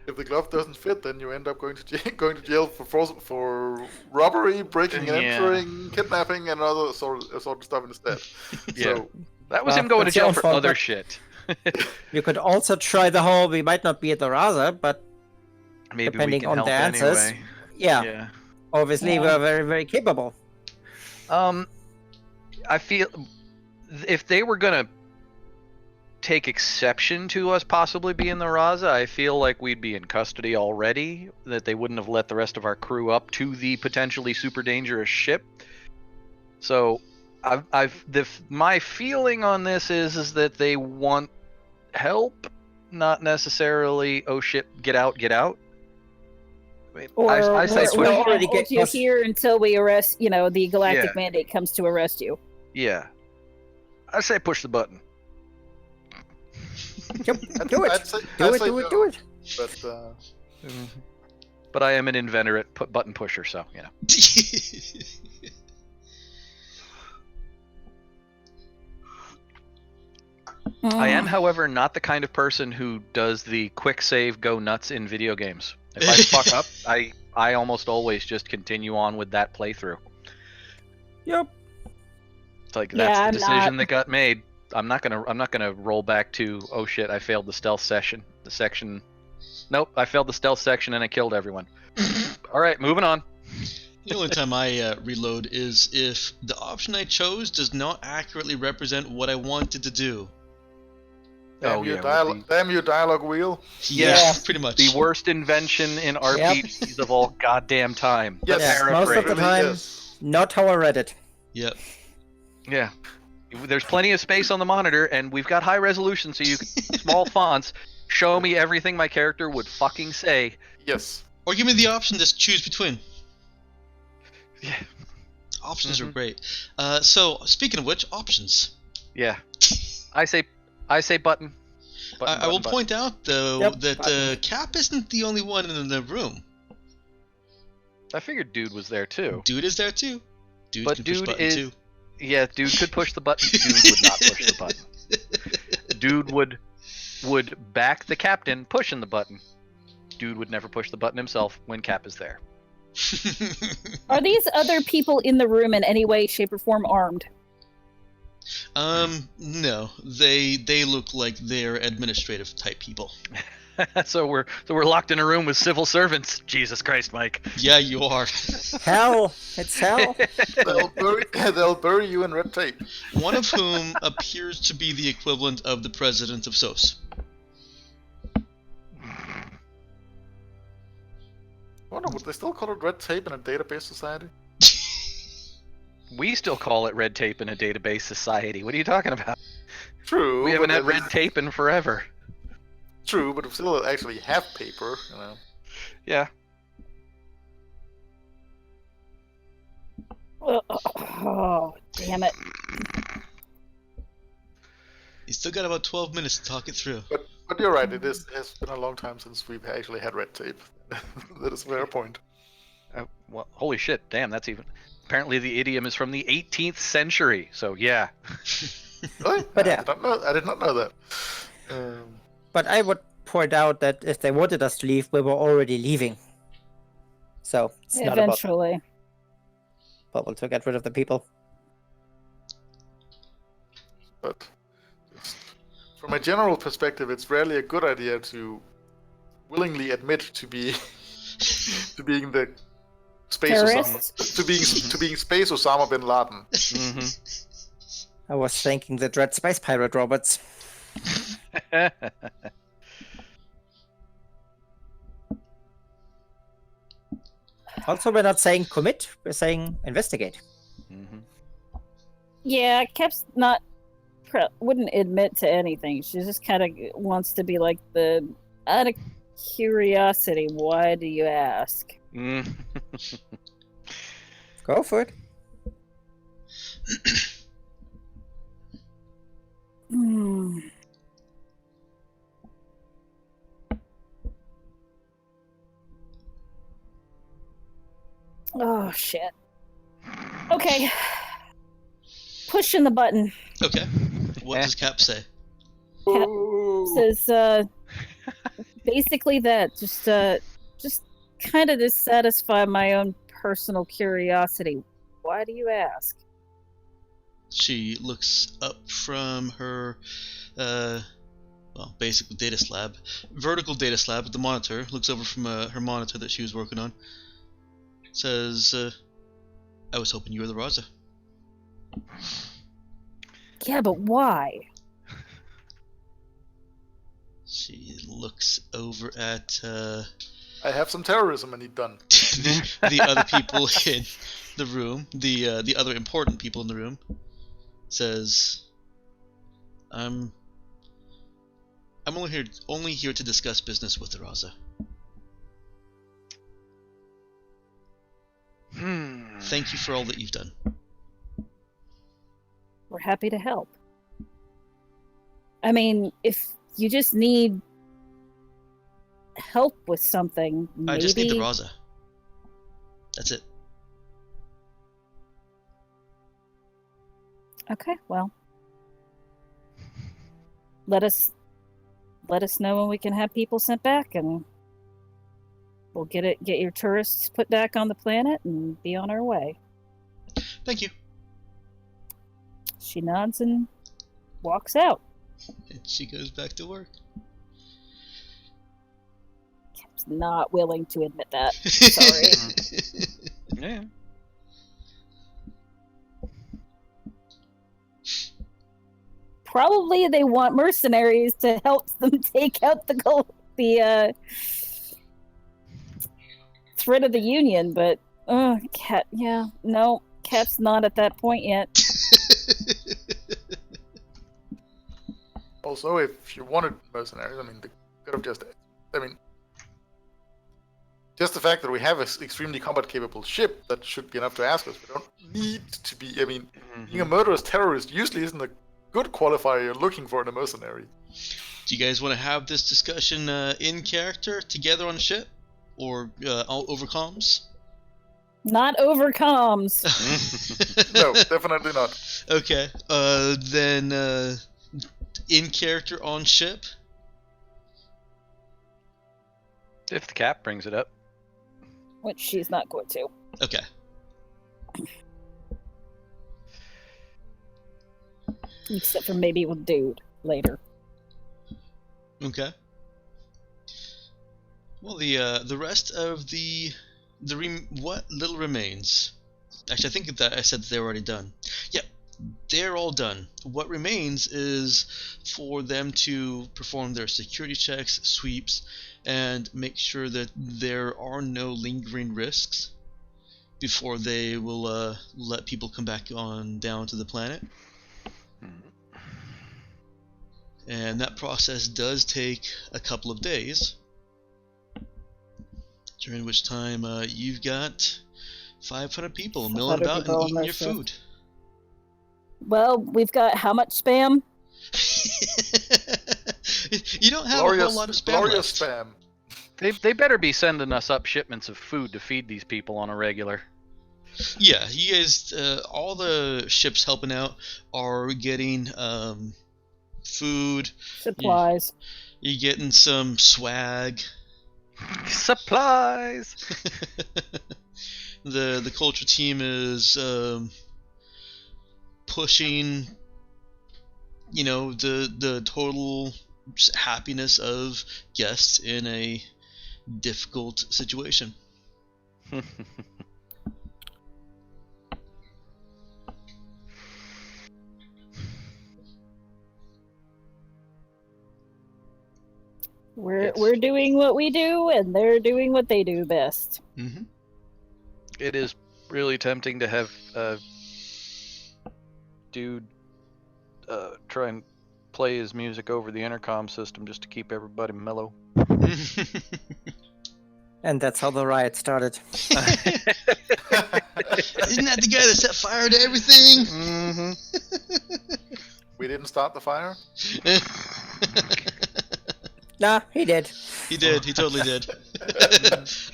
if the glove doesn't fit, then you end up going to jail for robbery, breaking and Yeah. entering, kidnapping, and other sort of stuff instead. Yeah. So That was Well, him going to that's your jail own for fault, other but- shit. You could also try the whole, we might not be at the Raza, but Maybe Depending we can on help the answers. anyway. yeah, obviously Yeah. we're very, very capable. I feel if they were gonna take exception to us possibly being the Raza, I feel like we'd be in custody already. That they wouldn't have let the rest of our crew up to the potentially super dangerous ship. So, my feeling on this is that they want help, not necessarily oh shit, get out, get out. I mean, Or I say we're we're already gonna hold get you close- here until we arrest. The galactic Yeah. mandate comes to arrest you. yeah. I say push the button. Yep, do I'd it. say- Do I'd it, say do it, no, do it. But But I am an inventor at button pusher, so you know. I am, however, not the kind of person who does the quick save go nuts in video games. If I fuck up, I almost always just continue on with that playthrough. Yep. It's like Yeah, that's I'm the decision not. that got made. I'm not gonna roll back to oh shit, I failed the stealth section. Nope, I failed the stealth section and I killed everyone. All right, moving on. The only time I reload is if the option I chose does not accurately represent what I wanted to do. Oh, yeah, with damn you, dialogue wheel. Yeah, pretty much. The worst invention in RPGs of all goddamn time. Yes, Yeah, most of the really time- is. Not how I read it. Yep. Yeah. There's plenty of space on the monitor, and we've got high resolution, so you can small fonts. Show me everything my character would fucking say. Yes. Or give me the option to choose between. Yeah. Options are Mhm. great. So, speaking of which, options. Yeah. I say button. I will point out, though, Yep, that Cap isn't the only one in the room. I figured dude was there too. Dude is there, too. Dude But can push dude button, is- too. Yeah, dude could push the button. Dude would not push the button. Dude would back the captain pushing the button. Dude would never push the button himself when Cap is there. Are these other people in the room in any way, shape, or form armed? No. They look like they're administrative type people. so we're locked in a room with civil servants. Jesus Christ, Mike. Yeah, you are. Hell, it's hell. They'll bury you in red tape. One of whom appears to be the equivalent of the president of SOS. wonder, would they still call it red tape in a database society? We still call it red tape in a database society. What are you talking about? True. We haven't but had at red least- tape in forever. True, but we still actually have paper, you know. Yeah. Oh, damn it. You still got about 12 minutes to talk it through. But you're right, it has been a long time since we've actually had red tape. That is a fair point. Well, holy shit! Damn, that's even. Apparently, the idiom is from the 18th century. So yeah. Really? But I did not know that. But I would point out that if they wanted us to leave, we were already leaving. So it's not about Eventually. bubble to get rid of the people. But just from a general perspective, it's rarely a good idea to willingly admit to be to being the space Terrorists? Osama, to being space Osama bin Laden. Mm-hmm. I was thinking the Dread Space Pirate robots. Also, we're not saying commit, we're saying investigate. Mm-hmm. Yeah, Kep's not. Wouldn't admit to anything. She just kind of wants to be like the. Out of curiosity, why do you ask? Mm. Go for it. Hmm. Oh shit. Okay. Pushing the button. Okay. What does Cap say? Says basically that. Just kind of to satisfy my own personal curiosity. Why do you ask? She looks up from her, well, basically data slab, vertical data slab at the monitor. Looks over from her monitor that she was working on. Says, "I was hoping you were the Raza." Yeah, but why? She looks over at I have some terrorism I need done. the other people in the room, the other important people in the room. Says, "I'm only here to discuss business with the Raza. Thank you for all that you've done." We're happy to help. I mean, if you just need help with something, maybe... I just need the Raza. That's it. Okay, well, let us know when we can have people sent back, and we'll get your tourists put back on the planet and be on our way. Thank you. She nods and walks out. And she goes back to work. Cap's not willing to admit that. Sorry. Yeah. Probably they want mercenaries to help them take out the threat of the Union, but Cap, yeah, no, Cap's not at that point yet. Also, if you wanted mercenaries, I mean, they could have just... I mean, just the fact that we have an extremely combat-capable ship, that should be enough to ask us. We don't need to be... I mean, being a murderous terrorist usually isn't a good qualifier you're looking for in a mercenary. Do you guys want to have this discussion in character, together on a ship? Or over comms? Not over comms. No, definitely not. Okay, then in character on ship? If the Cap brings it up. Which she's not going to. Okay. Except for maybe with Dude later. Okay. Well, the rest of what little remains. Actually, I think that I said that they were already done. Yep, they're all done. What remains is for them to perform their security checks, sweeps, and make sure that there are no lingering risks before they will let people come back on down to the planet. And that process does take a couple of days, during which time you've got 500 people milling 500 about and people on eating their your shift. food. Well, we've got how much spam? You don't have a Glorious, whole lot of spam glorious left. spam. They better be sending us up shipments of food to feed these people on a regular. Yeah, you guys, all the ships helping out are getting food. Supplies. You're getting some swag. Supplies. The culture team is pushing, the total happiness of guests in a difficult situation. We're doing what we do, and they're doing what they do best. Mm-hmm. It is really tempting to have a dude try and play his music over the intercom system just to keep everybody mellow. And that's how the riot started. Isn't that the guy that set fire to everything? Mm-hmm. We didn't start the fire. Nah, he did. He did. He totally did.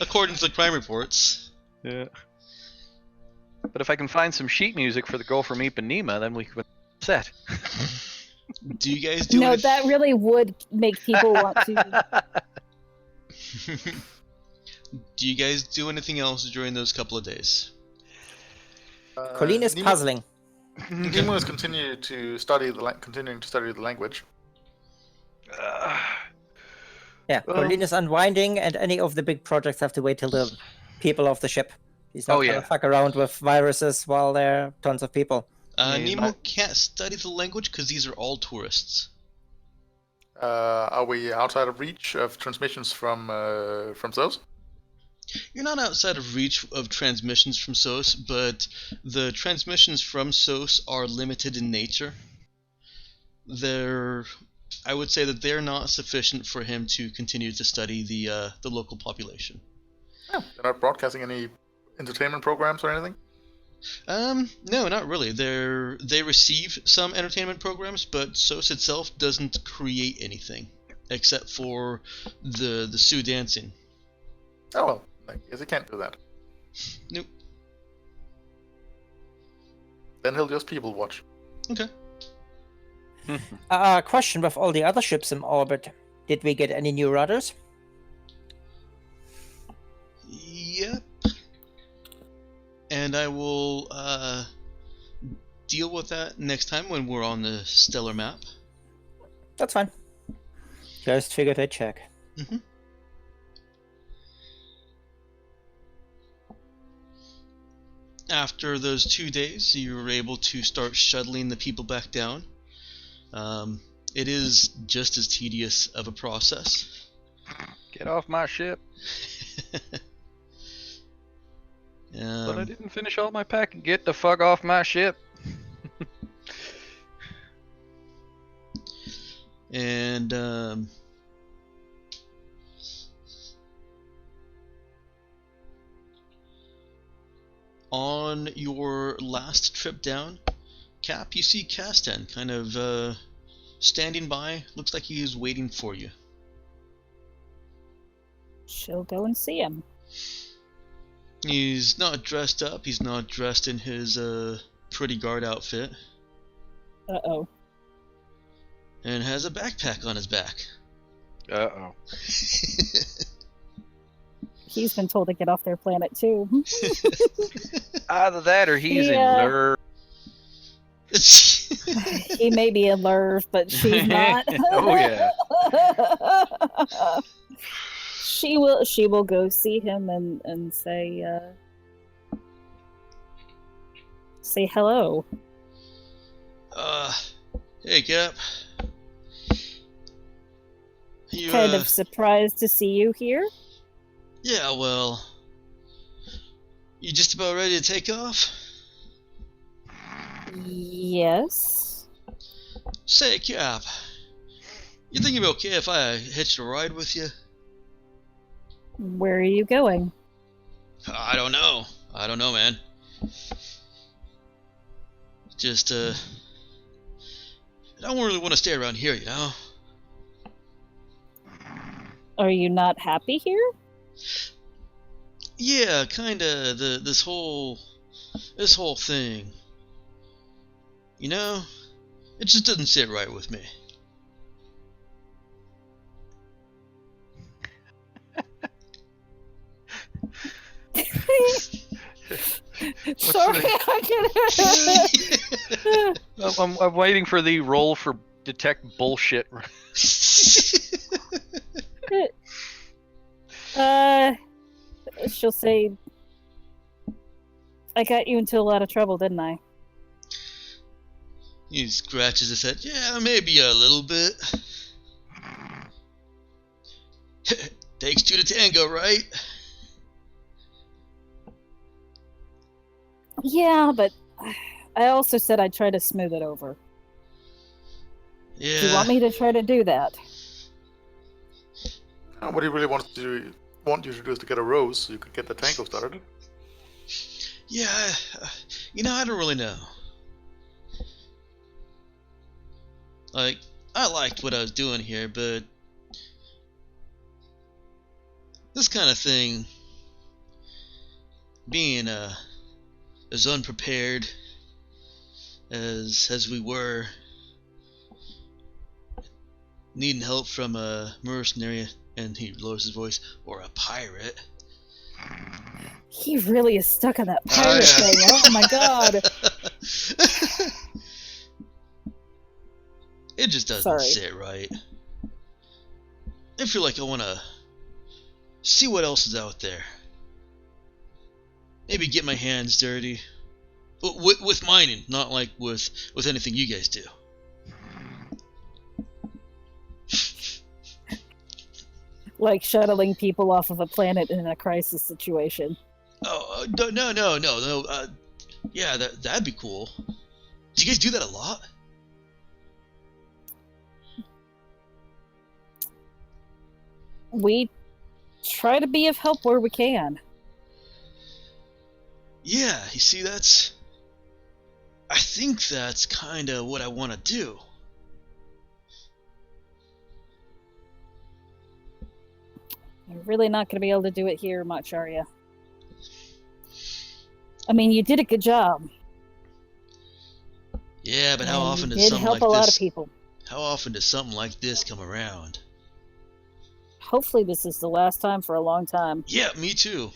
According to the crime reports. Yeah. But if I can find some sheet music for the girl from Ipanema, then we can set. Do you guys do No, anything? that really would make people want to. Do you guys do anything else during those couple of days? Colleen is Nemo- puzzling. Nemo is continuing to study the language. Yeah, Well- Colleen is unwinding, and any of the big projects have to wait till the people off the ship. He's not gonna fuck around with viruses while there are tons of people. Nemo can't study the language because these are all tourists. Are we outside of reach of transmissions from those? You're not outside of reach of transmissions from SOS, but the transmissions from SOS are limited in nature. I would say that they're not sufficient for him to continue to study the local population. Oh, they're not broadcasting any entertainment programs or anything? No, not really. They receive some entertainment programs, but SOS itself doesn't create anything except for the Sioux dancing. Oh well, I guess he can't do that. Nope. Then he'll just people watch. Okay. Question: with all the other ships in orbit, did we get any new rudders? Yep. And I will deal with that next time when we're on the stellar map. That's fine. Just figured I'd check. Mm-hmm. After those 2 days, you were able to start shuttling the people back down. It is just as tedious of a process. Get off my ship. But I didn't finish all my packing. Get the fuck off my ship. And on your last trip down, Cap, you see Castan kind of standing by. Looks like he is waiting for you. She'll go and see him. He's not dressed up. He's not dressed in his pretty guard outfit, Uh-oh. and has a backpack on his back. Uh-oh. He's been told to get off their planet, too. Either that or he's Yeah. in love. He may be in love, but she's not. Oh, yeah. She will go see him and say hello. Hey, Cap. You, Kind of surprised to see you here. Yeah, well... You just about ready to take off? Yes. Say, Cap, you think it'd be okay if I hitched a ride with you? Where are you going? I don't know. I don't know, man. Just, I don't really want to stay around here, you know? Are you not happy here? Yeah, kinda, this whole thing. You know? It just doesn't sit right with me. Sorry, I I'm waiting for the roll for detect bullshit. She'll say, I got you into a lot of trouble, didn't I? He scratches his head. Yeah, maybe a little bit. Takes two to tango, right? Yeah, but I also said I'd try to smooth it over. Yeah. Do you want me to try to do that? What he really want you to do is to get a rose so you could get the tango started. Yeah, you know, I don't really know. Like, I liked what I was doing here, but this kind of thing, being as unprepared as we were, needing help from a mercenary, and he lowers his voice, or a pirate. He really is stuck on that pirate thing. Oh my god. It just doesn't Sorry. sit right. I feel like I want to see what else is out there. Maybe get my hands dirty. With mining, not like with anything you guys do. Like shuttling people off of a planet in a crisis situation. Oh, no. Yeah, that'd be cool. Do you guys do that a lot? We try to be of help where we can. Yeah, you see, I think that's kind of what I want to do. You're really not going to be able to do it here much, are you? I mean, you did a good job. Yeah, but how And often you does did something help like a lot this? of people. How often does something like this come around? Hopefully this is the last time for a long time. Yeah, me too.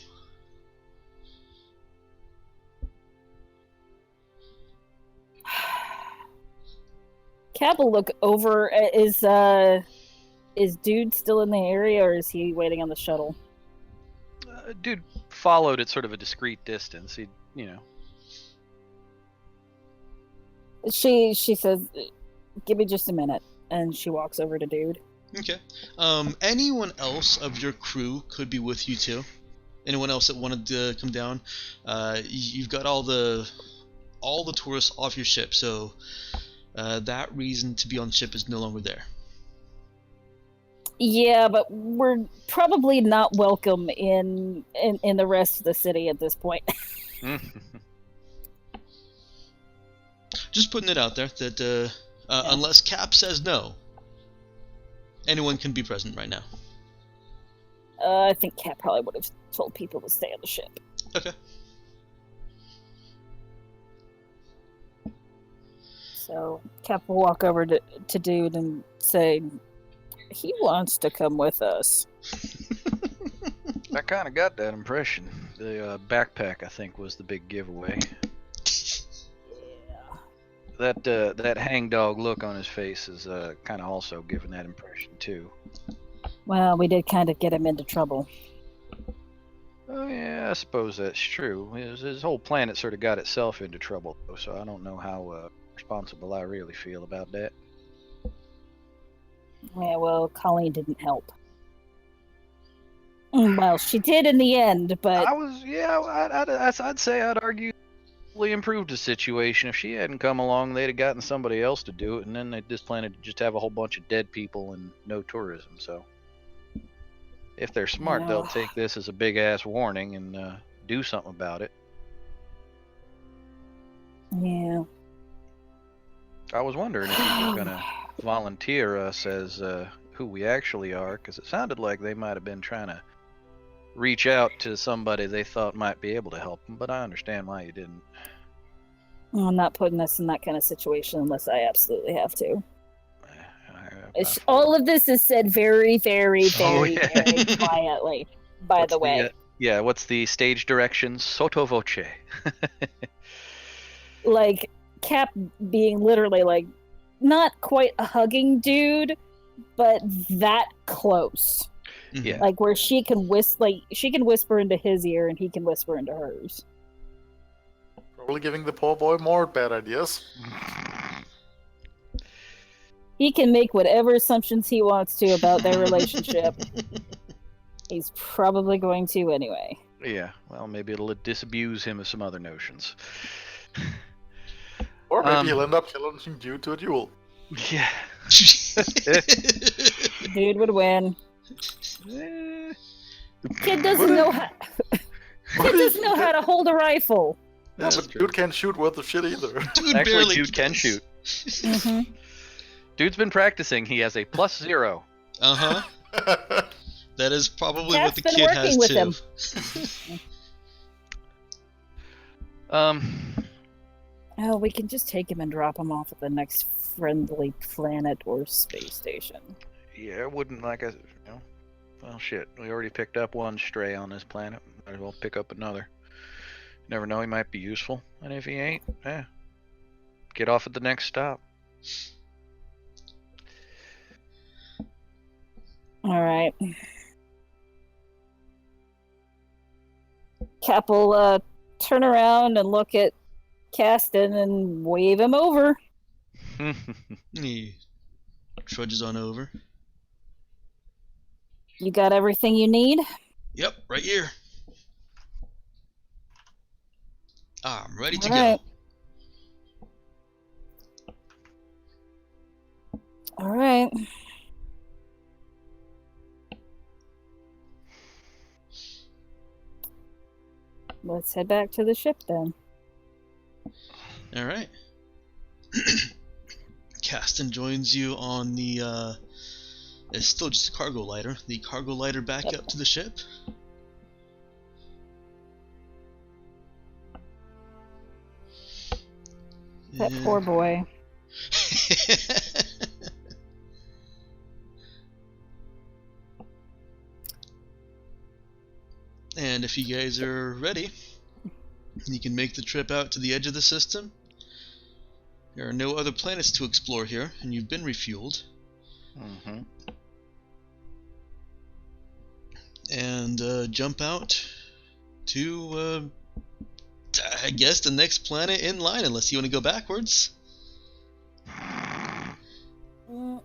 Cap will look over. Is Dude still in the area, or is he waiting on the shuttle? Dude followed at sort of a discreet distance. He, you know. She says, "Give me just a minute," and she walks over to Dude. Okay. Anyone else of your crew could be with you too? Anyone else that wanted to come down? You've got all the tourists off your ship, so that reason to be on the ship is no longer there. Yeah, but we're probably not welcome in the rest of the city at this point. Just putting it out there that unless Cap says no, anyone can be present right now. I think Cap probably would have told people to stay on the ship. Okay. So Cap will walk over to Dude and say, he wants to come with us. I kind of got that impression. The backpack, I think, was the big giveaway. Yeah. That hangdog look on his face is kind of also giving that impression too. Well, we did kind of get him into trouble. Oh yeah, I suppose that's true. His whole planet sort of got itself into trouble, though, so I don't know how responsible I really feel about that. Yeah, well, Colleen didn't help. Well, she did in the end, but I'd say I'd arguably improved the situation. If she hadn't come along, they'd have gotten somebody else to do it, and then this planet would just have a whole bunch of dead people and no tourism. So, if they're smart, they'll take this as a big ass warning and do something about it. yeah. I was wondering if you were gonna volunteer us as who we actually are, because it sounded like they might have been trying to reach out to somebody they thought might be able to help them, but I understand why you didn't. I'm not putting us in that kind of situation unless I absolutely have to. I All of this is said very, very, very, yeah. very quietly, by the way. What's the stage directions? Sotto voce. Like, Cap being literally, like, not quite a hugging dude, but that close. Yeah. Like, where she can whisper into his ear and he can whisper into hers. Probably giving the poor boy more bad ideas. He can make whatever assumptions he wants to about their relationship. He's probably going to anyway. Yeah, well, maybe it'll disabuse him of some other notions. Or maybe he'll end up challenging you to a duel. Yeah. Dude would win. Kid doesn't know how. Kid doesn't know how to hold a rifle. Yeah, but dude can't shoot worth of shit either. Actually, dude can shoot. Mm-hmm. Dude's been practicing. He has a +0. Uh-huh. That is probably Cat's what the been kid working has with too. him. Oh, we can just take him and drop him off at the next friendly planet or space station. Yeah, it wouldn't well, shit. We already picked up one stray on this planet. Might as well pick up another. You never know, he might be useful. And if he ain't, get off at the next stop. All right. Cap will turn around and look at Caston and wave him over. He trudges on over. You got everything you need? Yep, right here. I'm ready to All right. go. All right. Let's head back to the ship then. All right. Caston joins you on the, it's still just a cargo lighter. The cargo lighter back up to the ship. That poor boy. And if you guys are ready, you can make the trip out to the edge of the system. There are no other planets to explore here, and you've been refueled. Mm-hmm. And jump out to, I guess, the next planet in line, unless you want to go backwards.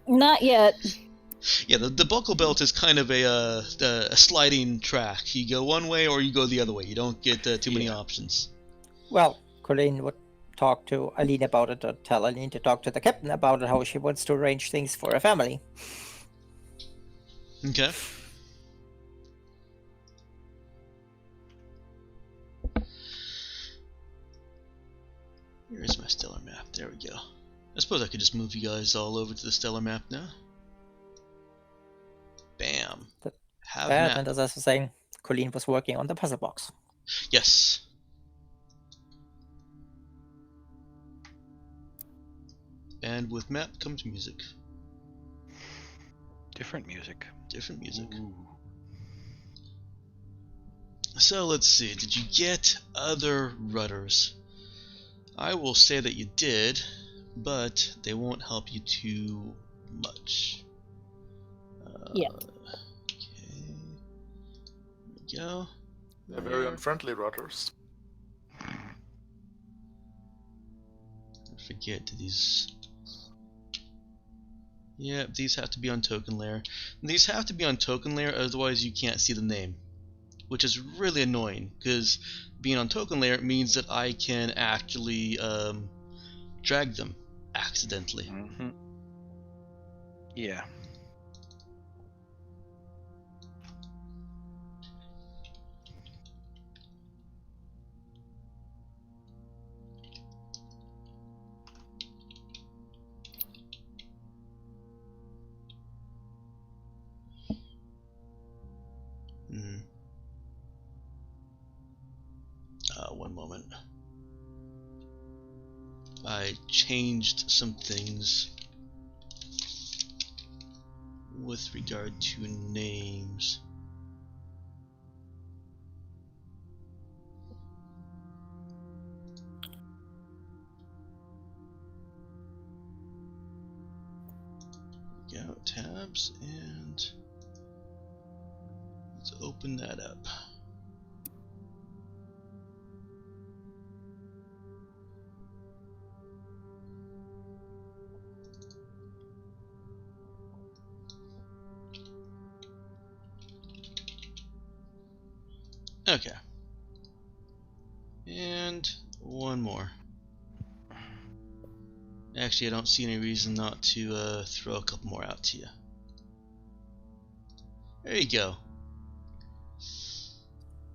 Not yet. Yeah, the buckle belt is kind of a sliding track. You go one way or you go the other way. You don't get too many options. Well, Colleen would talk to Aline about it, or tell Aline to talk to the captain about it, how she wants to arrange things for a family. Okay. Where is my stellar map? There we go. I suppose I could just move you guys all over to the stellar map now. Bam. Have map. And as I was saying, Colleen was working on the puzzle box. Yes. And with map comes music. Different music. Different music. Ooh. So let's see. Did you get other rudders? I will say that you did, but they won't help you too much. Yep. Okay. There we go. They're very unfriendly rudders. I forget, do these... Yeah, these have to be on token layer. These have to be on token layer, otherwise you can't see the name. Which is really annoying, because being on token layer means that I can actually drag them accidentally. Mm-hmm. Yeah. Mm. One moment. I changed some things with regard to names. Go tabs and let's open that up. Okay. And one more. Actually, I don't see any reason not to throw a couple more out to you. There you go.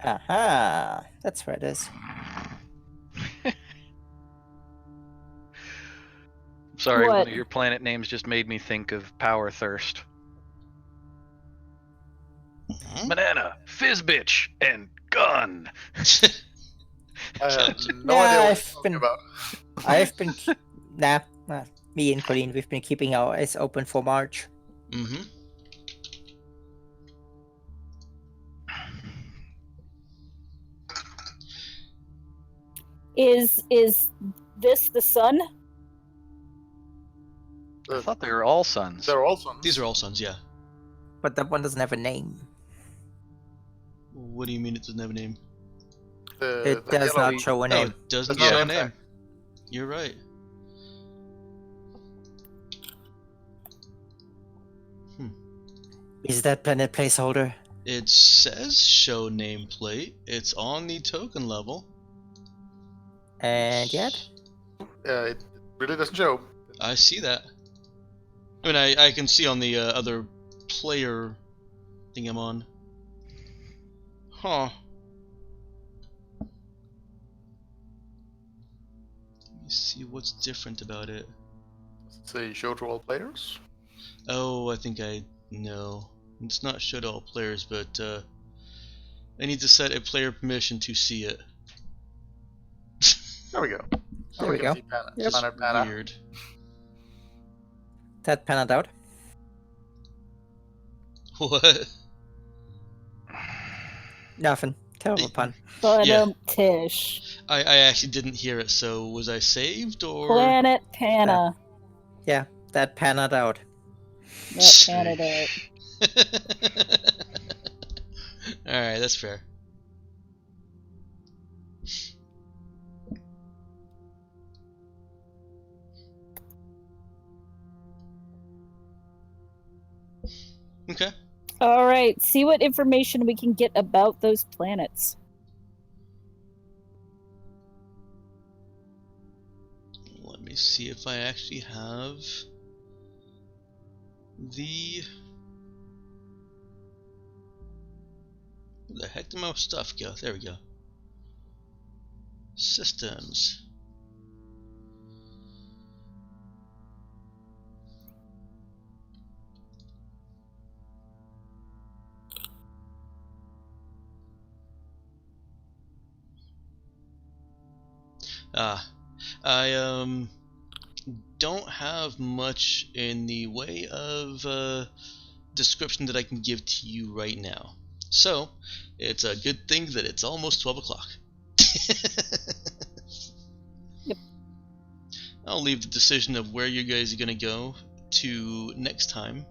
Aha! That's where it is. Sorry, one What? of your planet names just made me think of Power Thirst. Hmm? Banana, Fizzbitch, and gun. I have Gotcha. no idea what I've you're talking been- about. I've been. Nah, me and Colleen, we've been keeping our eyes open for March. Mm-hmm. Is this the sun? I thought they were all suns. They're all sons. These are all suns, yeah. But that one doesn't have a name. What do you mean it doesn't have a name? It the does yellow- not show a Oh, name. it doesn't There's no show a name name. tag. You're right. Is that planet placeholder? It says show nameplate. It's on the token level. And yet? It really doesn't show. I see that. I mean, I can see on the other player thing I'm on. Huh. Let me see what's different about it. Does it say show to all players? Oh, I think I know. It's not show to all players, but I need to set a player permission to see it. There we go. There we can go. see Pana. Yep. Pana, Pana. Weird. That panned out. What? Nothing. Terrible pun. But Yeah. Tish. I actually didn't hear it, so was I saved or? Planet Pana. Yeah, that panned out. That panned out. Alright, that's fair. Okay. All right, see what information we can get about those planets. Let me see if I actually have the... Where the heck did my stuff go? There we go. Systems. I don't have much in the way of description that I can give to you right now. So, it's a good thing that it's almost 12 o'clock. Yep. I'll leave the decision of where you guys are going to go to next time.